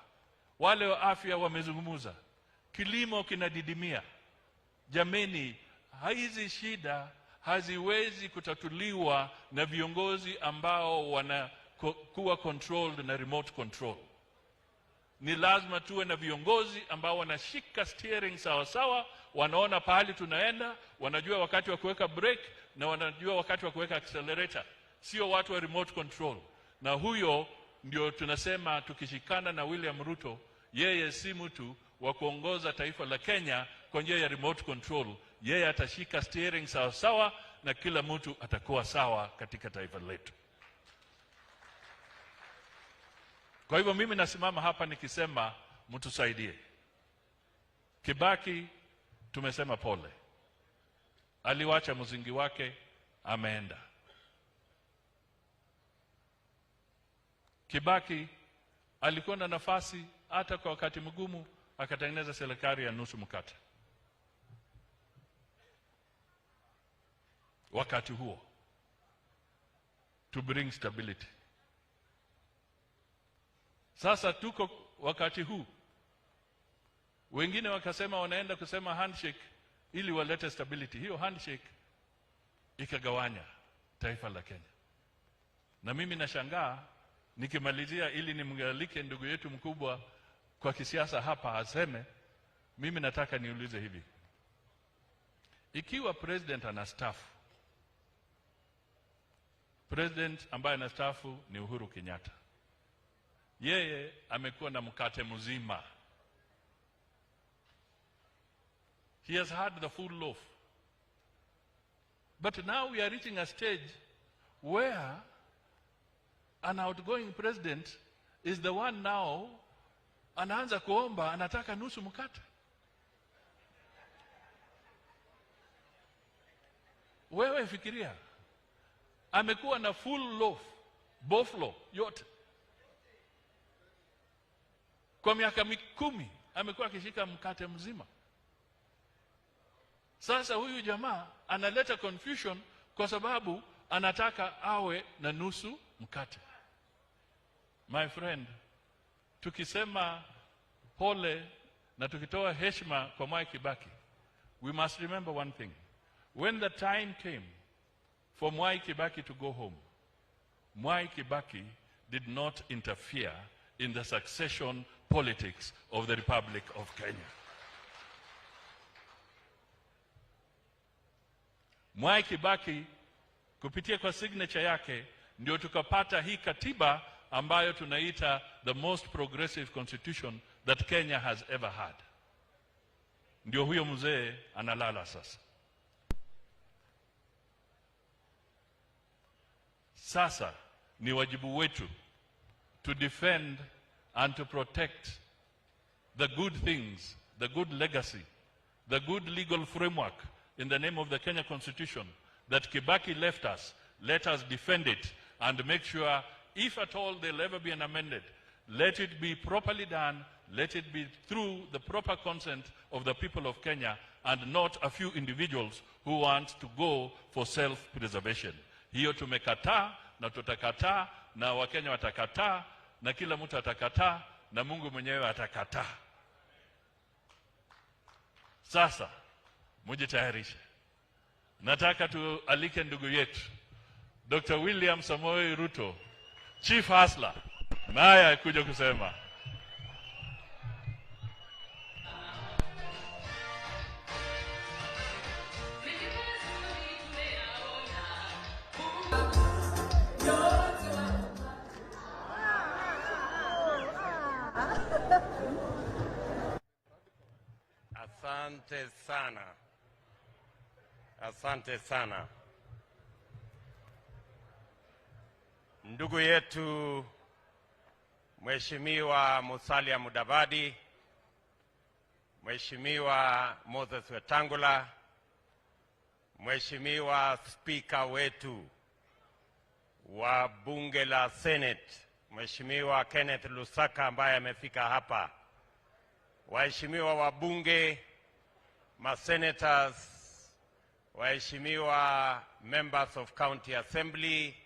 Wale wa afya wamezungumza. Kilimo kinadidimia. Jameni, hizi shida haziwezi kutatuliwa na viongozi ambao wanakuwa controlled na remote control. Ni lazima tuwe na viongozi ambao wanashika steering sawa sawa, wanaona pahali tunaenda, wanajua wakati wa kuweka brake na wanajua wakati wa kuweka accelerator. Sio watu wa remote control. Na huyo ndio tunasema tukishikana na William Ruto, yeye si mtu wa kuongoza taifa la Kenya kwa njia ya remote control. Yeye atashika steering sawa sawa na kila mtu atakuwa sawa katika taifa letu. Kwa hivyo mimi nasimama hapa nikisema mtusaidie. Kibaki tumesema pole. Aliwacha mzingi wake, ameenda. Kibaki alikuwa na nafasi hata kwa wakati mgumu akatengeneza serikali ya nusu mkate. Wakati huo to bring stability. Sasa tuko wakati huu, wengine wakasema wanaenda kusema handshake ili walete stability. Hiyo handshake ikagawanya taifa la Kenya. Na mimi nashangaa nikimalizia ili nimngalike ndugu yetu mkubwa kwa kisiasa hapa aseme, mimi nataka niulize hivi. Ikiwa president anastaafu, president ambaye anastaafu ni Uhuru Kenyatta, yeye amekuwa na mkate mzima. He has had the full loaf. But now we are reaching a stage where an outgoing president is the one now anaanza kuomba anataka nusu mkate. Wewe fikiria, amekuwa na full loaf, boflo yote. Kwa miaka 10 amekuwa akishika mkate mzima. Sasa huyu jamaa analeta confusion kwa sababu anataka awe na nusu mkate. My friend, tukisema pole na tukitoa heshima kwa Mwai Kibaki, we must remember one thing. When the time came for Mwai Kibaki to go home, Mwai Kibaki did not interfere in the succession politics of the Republic of Kenya. Mwai Kibaki Kupitia kwa signature yake ndio tukapata hii katiba ambayo tunaita the most progressive constitution that Kenya has ever had. Ndio huyo mzee analala sasa. Sasa ni wajibu wetu to defend and to protect the good things, the good legacy, the good legal framework in the name of the Kenya Constitution that Kibaki left us. Let us defend it and make sure, if at all they'll ever be amended, let it be properly done, let it be through the proper consent of the people of Kenya and not a few individuals who want to go for self-preservation. Hiyo tumekataa na tutakataa na Wakenya watakataa na kila mtu atakataa na Mungu mwenyewe atakataa. Sasa mujitayarishe. Nataka tualike ndugu yetu Dr. William Samoei Ruto, Chief Hustler, naye kuja kusema. Asante sana. Asante sana. Ndugu yetu Mheshimiwa Musalia Mudavadi, Mheshimiwa Moses Wetangula, Mheshimiwa Speaker wetu wa bunge la Senate, Mheshimiwa Kenneth Lusaka ambaye amefika hapa, waheshimiwa wabunge, masenators, waheshimiwa members of county assembly,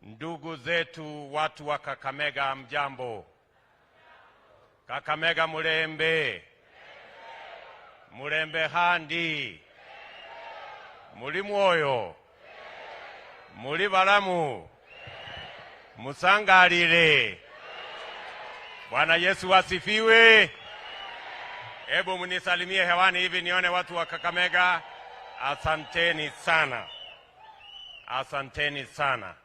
ndugu zetu watu wa Kakamega, mjambo. Kakamega mulembe. Mulembe handi. Muli mwoyo. Muli balamu. Musangalile. Bwana Yesu asifiwe. Hebu munisalimie hewani hivi nione watu wa Kakamega. Asanteni sana. Asanteni sana.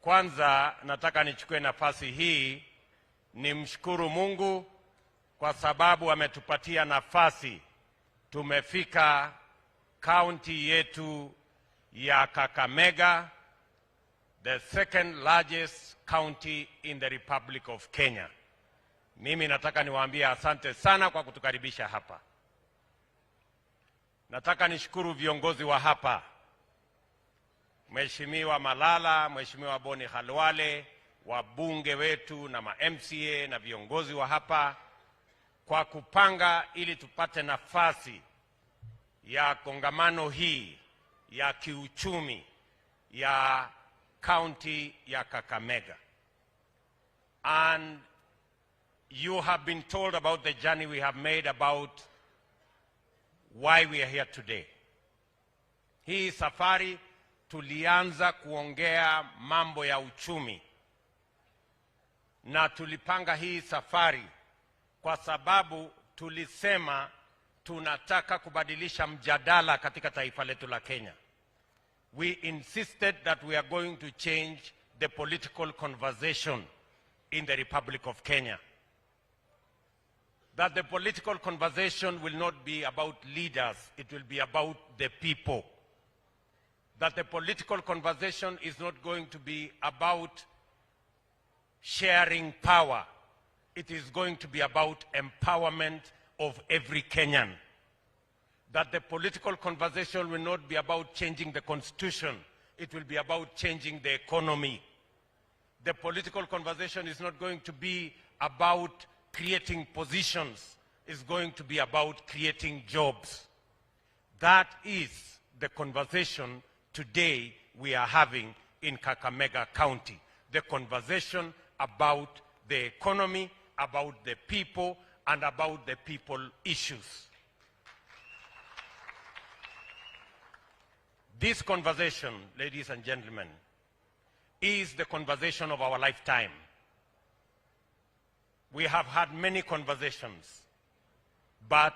Kwanza nataka nichukue nafasi hii nimshukuru Mungu kwa sababu ametupatia nafasi. Tumefika county yetu ya Kakamega, the second largest county in the Republic of Kenya. Mimi nataka niwaambie asante sana kwa kutukaribisha hapa. Nataka nishukuru viongozi wa hapa, Mheshimiwa Malala, Mheshimiwa Boni Khalwale, wabunge wetu na ma-MCA na viongozi wa hapa kwa kupanga ili tupate nafasi ya kongamano hii ya kiuchumi ya county ya Kakamega. And you have been told about the journey we have made about why we are here today. Hii safari tulianza kuongea mambo ya uchumi, na tulipanga hii safari kwa sababu tulisema tunataka kubadilisha mjadala katika taifa letu la Kenya. We insisted that we are going to change the political conversation in the Republic of Kenya. That the political conversation will not be about leaders, it will be about the people. That the political conversation is not going to be about sharing power. It is going to be about empowerment of every Kenyan. That the political conversation will not be about changing the constitution. It will be about changing the economy. The political conversation is not going to be about creating positions. It's going to be about creating jobs. That is the conversation today we are having in Kakamega County. The conversation about the economy, about the people, and about the people issues. This conversation, ladies and gentlemen, is the conversation of our lifetime. We have had many conversations, but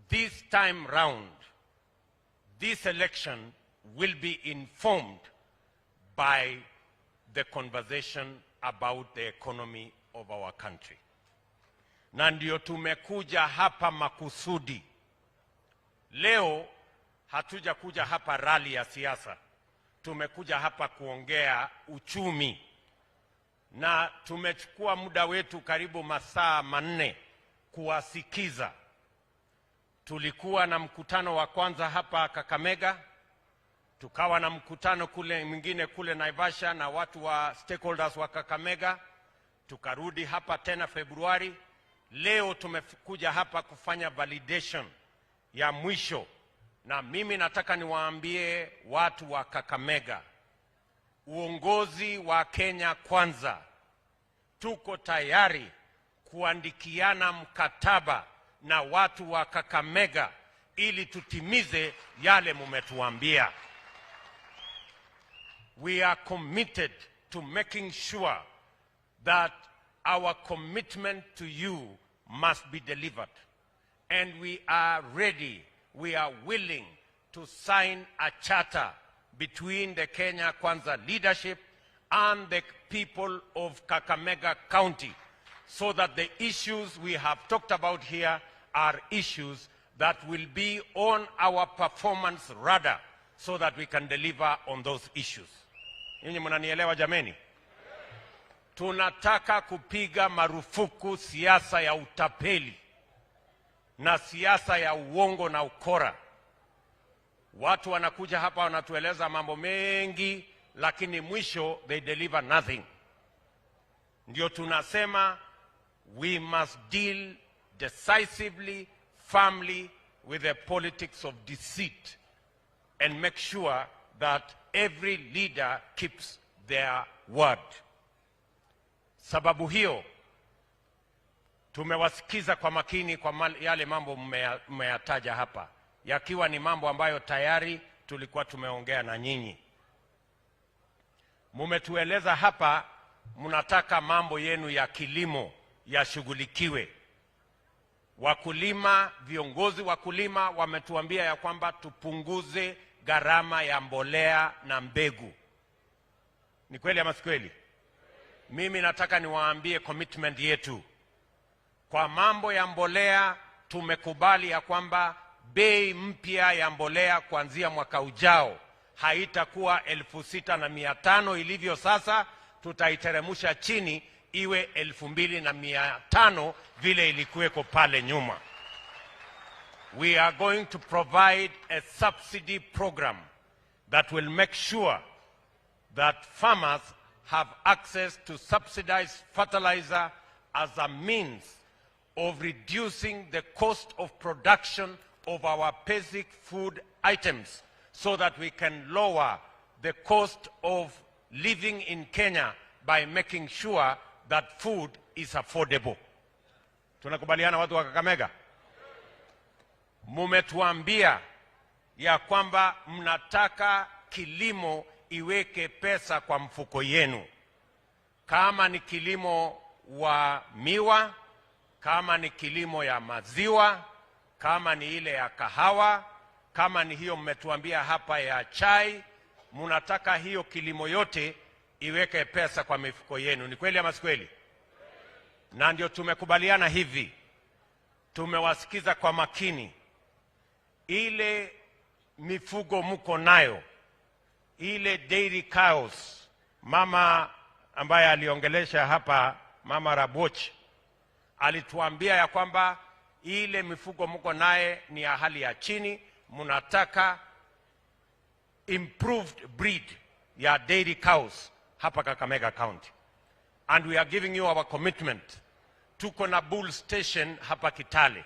this time round, this election will be informed by the conversation about the economy of our country. Na ndio tumekuja hapa makusudi. Leo hatuja kuja hapa rally ya siasa. Tumekuja hapa kuongea uchumi. Na tumechukua muda wetu karibu masaa 4 kuwasikiza. Tulikuwa na mkutano wa kwanza hapa Kakamega. Tukawa na mkutano mwingine kule Naivasha na watu wa stakeholders wa Kakamega. Tukarudi hapa tena Februari. Leo tumekuja hapa kufanya validation ya mwisho. Na mimi nataka niwaambie watu wa Kakamega, uongozi wa Kenya Kwanza, tuko tayari kuandikiana mkataba na watu wa Kakamega ili tutimize yale mumetuambia. We are committed to making sure that our commitment to you must be delivered. And we are ready, we are willing to sign a charter between the Kenya Kwanza leadership and the people of Kakamega County, so that the issues we have talked about here are issues that will be on our performance radar, so that we can deliver on those issues. Ninyi mnanielewa jameni? Tunataka kupiga marufuku siasa ya utapeli na siasa ya uongo na ukora. Watu wanakuja hapa wanatueleza mambo mengi, lakini mwisho they deliver nothing. Ndio tunasema we must deal decisively, firmly with the politics of deceit and make sure that every leader keeps their word. Sababu hiyo tumewasikiza kwa makini kwa yale mambo mmeyataja hapa, yakiwa ni mambo ambayo tayari tulikuwa tumeongea na nyinyi. Mumetueleza hapa mnataka mambo yenu ya kilimo yashughulikiwe. Wakulima, viongozi wakulima wametuambia ya kwamba tupunguze gharama ya mbolea na mbegu. Ni kweli ama si kweli? Mimi nataka niwaambie commitment yetu. Kwa mambo ya mbolea tumekubali ya kwamba bei mpya ya mbolea kuanzia mwaka ujao haitakuwa 6,500 ilivyo sasa, tutaiteremusha chini iwe 2,500 vile ilikuweko pale nyuma. We are going to provide a subsidy program that will make sure that farmers have access to subsidized fertilizer as a means of reducing the cost of production of our basic food items, so that we can lower the cost of living in Kenya by making sure that food is affordable. Tunakubaliana watu wa Kakamega? Mumetuambia ya kwamba mnataka kilimo iweke pesa kwa mfuko yenu. Kama ni kilimo wa miwa, kama ni kilimo ya maziwa, kama ni ile ya kahawa, kama ni hiyo mmetuambia hapa ya chai, mnataka hiyo kilimo yote iweke pesa kwa mifuko yenu. Ni kweli ama si kweli? Na ndio tumekubaliana hivi. Tumewasikiza kwa makini. Ile mifugo mko nayo, ile dairy cows, mama ambaye aliongelesha hapa, mama Raboch, alituambia ya kwamba ile mifugo mko naye ni ya hali ya chini, mnataka improved breed ya dairy cows hapa Kakamega County. And we are giving you our commitment. Tuko na bull station hapa Kitale.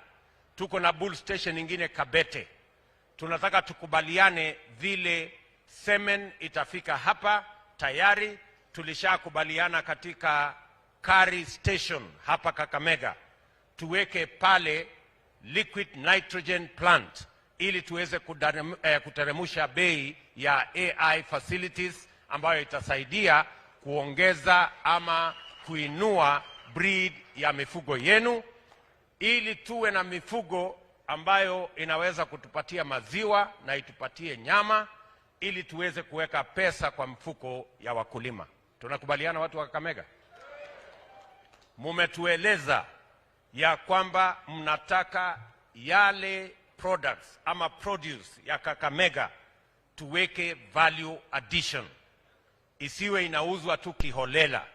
Tuko na bull station ingine Kabete. Tunataka tukubaliane vile semen itafika hapa. Tayari tulishakubaliana katika Kari station hapa Kakamega tuweke pale liquid nitrogen plant ili tuweze kuteremusha bei ya AI facilities ambayo itasaidia kuongeza ama kuinua breed ya mifugo yenu, ili tuwe na mifugo ambayo inaweza kutupatia maziwa na itupatie nyama, ili tuweze kuweka pesa kwa mfuko ya wakulima. Tunakubaliana watu wa Kakamega? Mumetueleza ya kwamba mnataka yale products ama produce ya Kakamega tuweke value addition, isiwe inauzwa tu kiholela.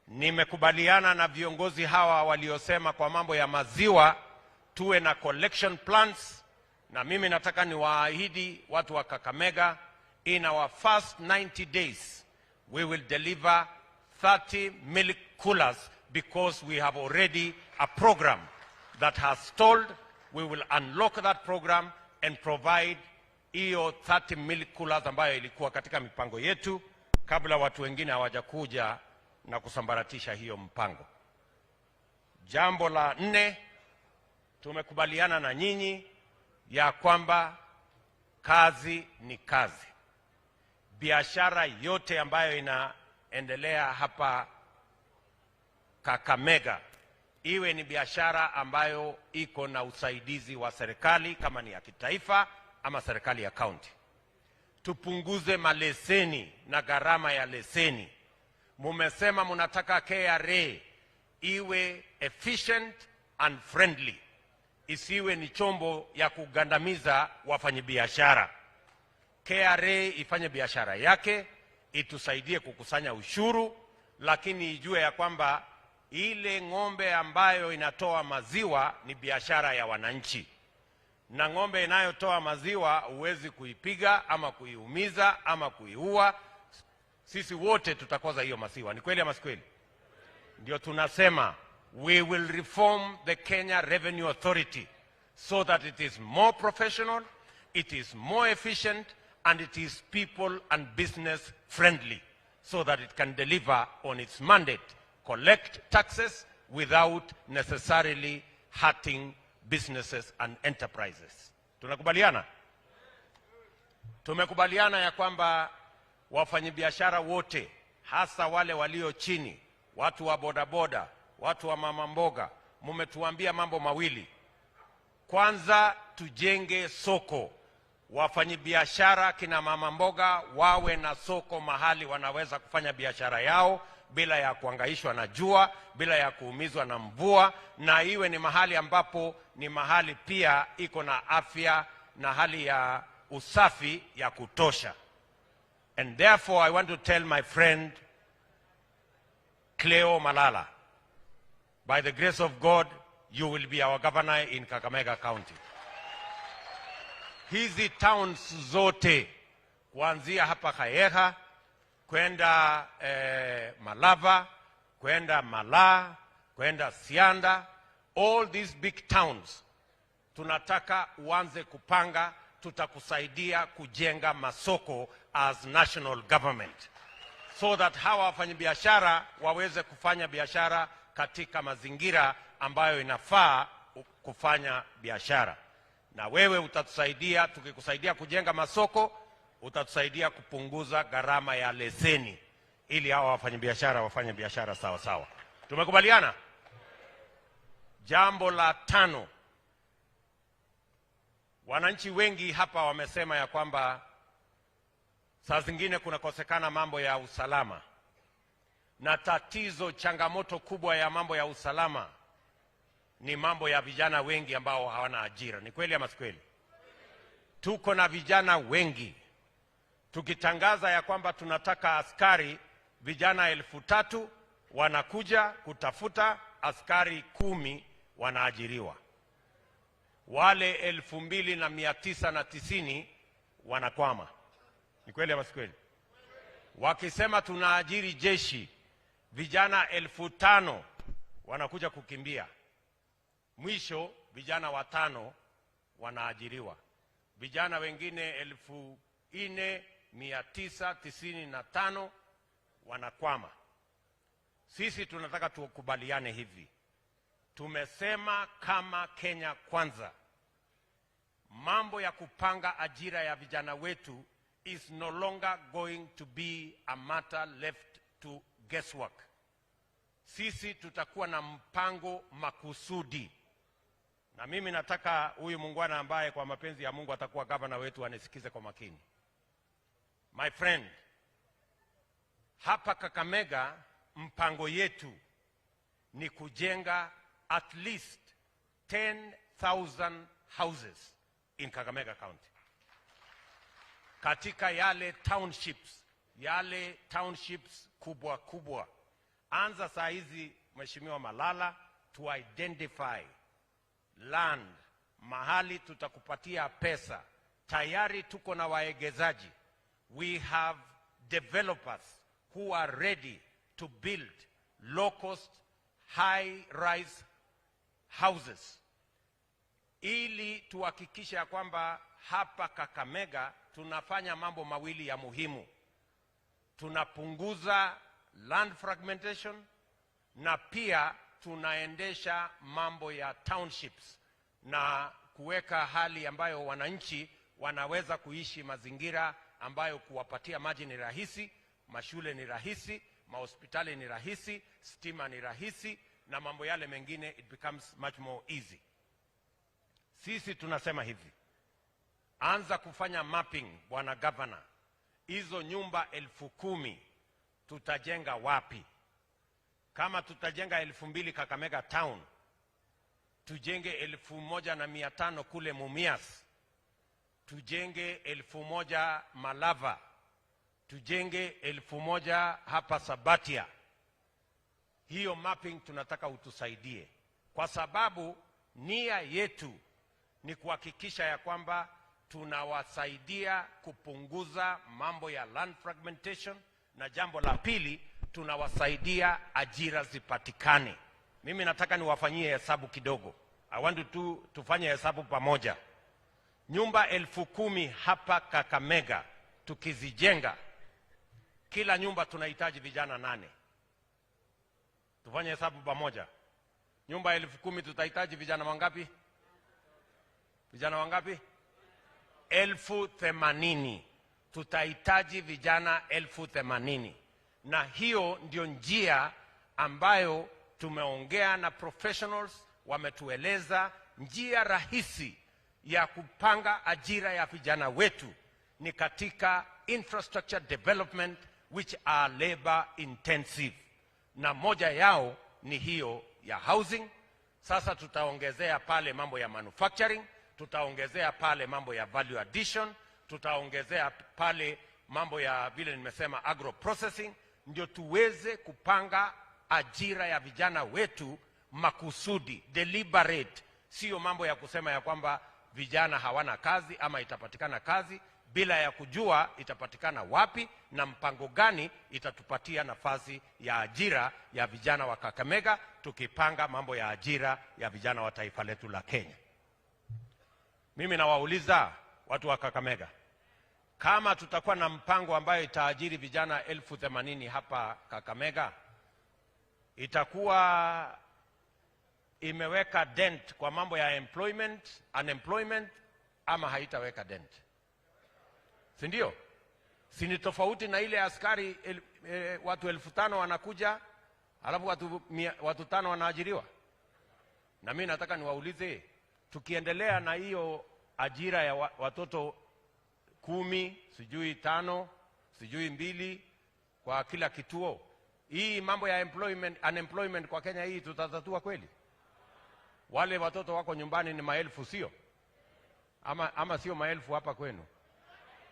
Nimekubaliana na viongozi hawa waliosema kwa mambo ya maziwa tuwe na collection plants, na mimi nataka niwaahidi watu wa Kakamega, in our first 90 days we will deliver 30 milk coolers, because we have already a program that has stalled. We will unlock that program and provide hiyo 30 milk coolers ambayo ilikuwa katika mipango yetu kabla watu wengine hawajakuja na kusambaratisha hiyo mpango. Jambo la 4, tumekubaliana na nyinyi ya kwamba kazi ni kazi. Biashara yote ambayo inaendelea hapa Kakamega, iwe ni biashara ambayo iko na usaidizi wa serikali kama ni ya kitaifa ama serikali ya county, tupunguze maleseni na gharama ya leseni. Mumesema mnataka KRA iwe efficient and friendly, isiwe ni chombo ya kugandamiza wafanyabiashara. KRA ifanye biashara yake, itusaidie kukusanya ushuru, lakini ijue ya kwamba ile ng'ombe ambayo inatoa maziwa ni biashara ya wananchi, na ng'ombe inayotoa maziwa huwezi kuipiga ama kuiumiza ama kuiua. Sisi wote tutakoza hiyo maziwa. Ni kweli ama si kweli? Ndio tunasema we will reform the Kenya Revenue Authority so that it is more professional, it is more efficient, and it is people and business friendly, so that it can deliver on its mandate, collect taxes without necessarily hurting businesses and enterprises. Tunakubaliana? Tumekubaliana ya kwamba wafanyabiashara wote, hasa wale walio chini, watu wa bodaboda, watu wa mama mboga, mumetuambia mambo mawili. Kwanza, tujenge soko. Wafanyabiashara kina mama mboga wawe na soko mahali wanaweza kufanya biashara yao bila ya kuhangaishwa na jua, bila ya kuumizwa na mvua, na iwe ni mahali ambapo ni mahali pia iko na afya na hali ya usafi ya kutosha. And therefore I want to tell my friend Cleo Malala, by the grace of God, you will be our governor in Kakamega County. Hizi towns zote kuanzia hapa Kakamega kwenda Malava, kwenda Mala, kwenda Sianda, all these big towns tunataka uanze kupanga. Tutakusaidia kujenga masoko as national government, so that hawa wafanyabiashara waweze kufanya biashara katika mazingira ambayo inafaa kufanya biashara. Na wewe utatusaidia, tukikusaidia kujenga masoko, utatusaidia kupunguza gharama ya leseni, ili hawa wafanyabiashara wafanye biashara sawa sawa. Tumekubaliana? Jambo la 5, wananchi wengi hapa wamesema ya kwamba saa zingine kunakosekana mambo ya usalama, na tatizo, changamoto kubwa ya mambo ya usalama ni mambo ya vijana wengi ambao hawana ajira. Ni kweli ama si kweli? Tuko na vijana wengi. Tukitangaza ya kwamba tunataka askari vijana 3,000 wanakuja kutafuta, askari 10 wanaajiriwa. Wale 2,990 wanakwama. Ni kweli ama si kweli? Wakisema tunaajiri jeshi, vijana 5,000 wanakuja kukimbia. Mwisho vijana 5 wanaajiriwa. Vijana wengine 4,995 wanakwama. Sisi tunataka tukubaliane hivi. Tumesema kama Kenya Kwanza, mambo ya kupanga ajira ya vijana wetu is no longer going to be a matter left to guesswork. Sisi tutakuwa na mpango makusudi. Na mimi nataka huyu muungwana ambaye kwa mapenzi ya Mungu atakuwa gavana wetu anisikize kwa makini. My friend, hapa Kakamega mpango yetu ni kujenga at least 10,000 houses in Kakamega County. Katika yale townships kubwa kubwa. Anza saa hizi Mheshimiwa Malala to identify land, mahali tutakupatia pesa. Tayari tuko na waegezaji. We have developers who are ready to build low-cost, high-rise houses. Ili tuhakikishe ya kwamba hapa Kakamega tunafanya mambo mawili ya muhimu. Tunapunguza land fragmentation na pia tunaendesha mambo ya townships na kuweka hali ambayo wananchi wanaweza kuishi mazingira ambayo kuwapatia maji ni rahisi, mashule ni rahisi, mahospitali ni rahisi, stima ni rahisi na mambo yale mengine, it becomes much more easy. Sisi tunasema hivi, anza kufanya mapping bwana governor. Hizo nyumba 10,000 tutajenga wapi? Kama tutajenga 2,000 Kakamega town, tujenge 1,500 kule Mumias, tujenge 1,000 Malava, tujenge 1,000 hapa Sabatia. Hiyo mapping tunataka utusaidie, kwa sababu nia yetu ni kuhakikisha ya kwamba tunawasaidia kupunguza mambo ya land fragmentation, na jambo la pili tunawasaidia ajira zipatikane. Mimi nataka niwafanyie hesabu kidogo. I want to tufanye hesabu pamoja. Nyumba 10,000 hapa Kakamega tukizijenga, kila nyumba tunahitaji vijana 8. Tufanye hesabu pamoja. Nyumba 10,000 tutahitaji vijana wangapi? Vijana wangapi? 80,000. Tutahitaji vijana 80,000. Na hiyo ndio njia ambayo tumeongea na professionals, wametueleza njia rahisi ya kupanga ajira ya vijana wetu ni katika infrastructure development which are labor intensive. Na moja yao ni hiyo ya housing. Sasa tutaongezea pale mambo ya manufacturing, tutaongezea pale mambo ya value addition, tutaongezea pale mambo ya vile nimesema agro processing, ndio tuweze kupanga ajira ya vijana wetu makusudi, deliberate. Sio mambo ya kusema ya kwamba vijana hawana kazi ama itapatikana kazi bila ya kujua itapatikana wapi na mpango gani itatupatia nafasi ya ajira ya vijana wa Kakamega, tukipanga mambo ya ajira ya vijana wa taifa letu la Kenya. Mimi nawauliza watu wa Kakamega, kama tutakuwa na mpango ambayo itaajiri vijana 80,000 hapa Kakamega, itakuwa imeweka dent kwa mambo ya unemployment ama haitaweka dent? Si ndio? Si ni tofauti na ile askari watu 5,000 wanakuja alafu watu 5 wanaajiriwa? Na mimi nataka niwaulize, tukiendelea na hiyo ajira ya watoto 10, sijui 5, sijui 2 kwa kila kituo, hii mambo ya unemployment kwa Kenya hii tutatatua kweli? Wale watoto wako nyumbani ni maelfu, sio? Ama sio maelfu hapa kwenu?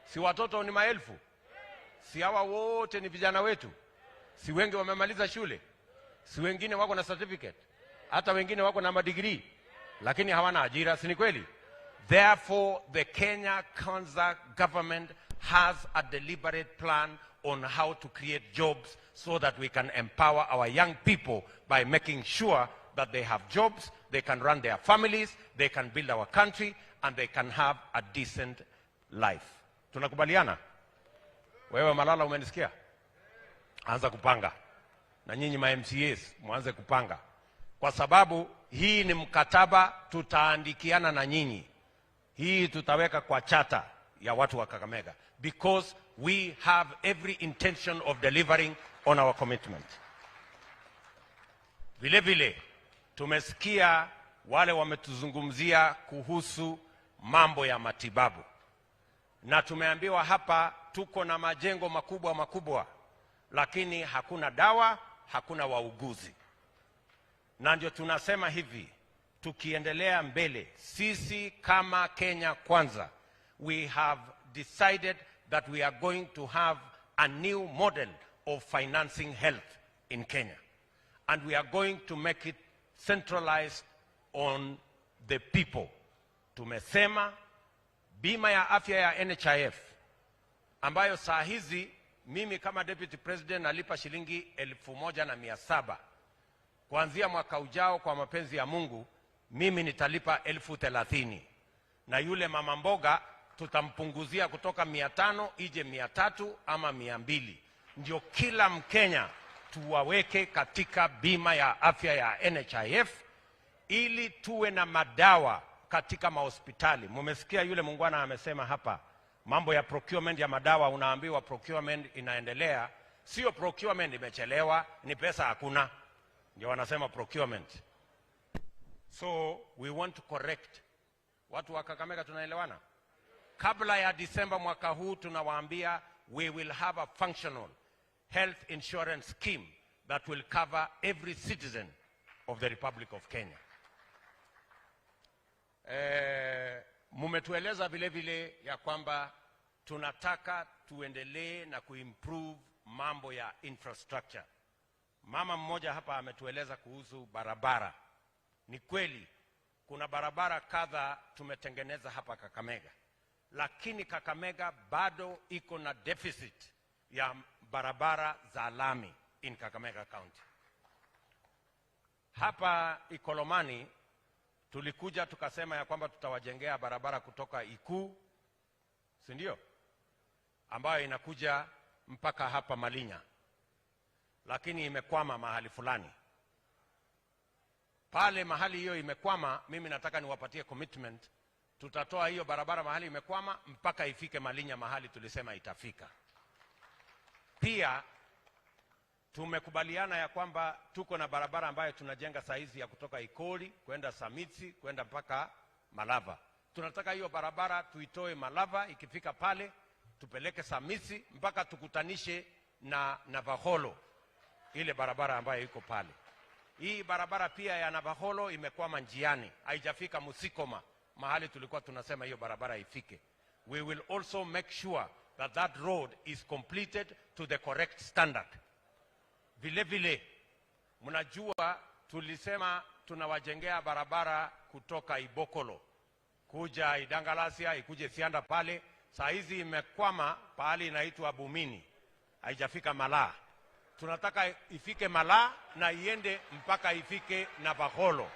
Si watoto ni maelfu? Si hawa wote ni vijana wetu? Si wengi wamemaliza shule? Si wengine wako na certificate? Hata wengine wako na madegree, lakini hawana ajira, si ni kweli? Therefore, the Kenya Kwanza government has a deliberate plan on how to create jobs so that we can empower our young people by making sure that they have jobs, they can run their families, they can build our country, and they can have a decent life. Tunakubaliana? Wewe Malala, umenisikia? Anza kupanga. Na nyinyi ma MCAs muanze kupanga. Kwa sababu hii ni mkataba tutaandikiana na nyinyi. Hii tutaweka kwa chata ya watu wa Kakamega, because we have every intention of delivering on our commitment. Vile vile tumesikia wale wametuzungumzia kuhusu mambo ya matibabu. na tumeambiwa hapa tuko na majengo makubwa makubwa, lakini hakuna dawa, hakuna wauguzi. Na ndio tunasema hivi, tukiendelea mbele, sisi kama Kenya Kwanza, we have decided that we are going to have a new model of financing health in Kenya. And we are going to make it centralized on the people. Tumesema bima ya afya ya NHIF, ambayo saa hizi mimi kama Deputy President nalipa shilingi 1,700. Kuanzia mwaka ujao kwa mapenzi ya Mungu, mimi nitalipa 30,000. Na yule mama mboga tutampunguzia kutoka 500 ije 300 ama 200. Ndio kila Mkenya tuwaweke katika bima ya afya ya NHIF ili tuwe na madawa katika mahospitali. Mumesikia yule mungwana amesema hapa mambo ya procurement ya madawa, unaambiwa procurement inaendelea. Sio procurement imechelewa, ni pesa hakuna. Ndio wanasema procurement. So we want to correct. Watu wa Kakamega tunaelewana? Kabla ya December mwaka huu tunawaambia we will have a functional health insurance scheme that will cover every citizen of the Republic of Kenya. Mumetueleza vile vile ya kwamba tunataka tuendelee na kuimprove mambo ya infrastructure. Mama mmoja hapa ametueleza kuhusu barabara. Ni kweli kuna barabara kadha tumetengeneza hapa Kakamega, lakini Kakamega bado iko na deficit ya barabara za lami in Kakamega County. Hapa Ikolomani tulikuja tukasema ya kwamba tutawajengea barabara kutoka Ikuu, si ndio? Ambayo inakuja mpaka hapa Malinya. Lakini imekwama mahali fulani. Pale mahali hiyo imekwama, mimi nataka niwapatie commitment. Tutatoa hiyo barabara mahali imekwama mpaka ifike Malinya mahali tulisema itafika. Pia tumekubaliana ya kwamba tuko na barabara ambayo tunajenga saizi ya kutoka Ikoli kwenda Samitsi kwenda mpaka Malava. Tunataka hiyo barabara tuitoe Malava, ikifika pale tupeleke Samitsi mpaka tukutanishe na Navaholo, ile barabara ambayo iko pale. Hii barabara pia ya Navaholo imekwama njiani, haijafika Musikoma mahali tulikuwa tunasema hiyo barabara ifike. We will also make sure that that road is completed to the correct standard. Vile vile mnajua tulisema tunawajengea barabara kutoka Ibokolo kuja Idangalasia ikuje Sianda pale. Saa hizi imekwama pahali inaitwa Bumini, haijafika Malaa. Tunataka ifike Malaa na iende mpaka ifike Navaholo.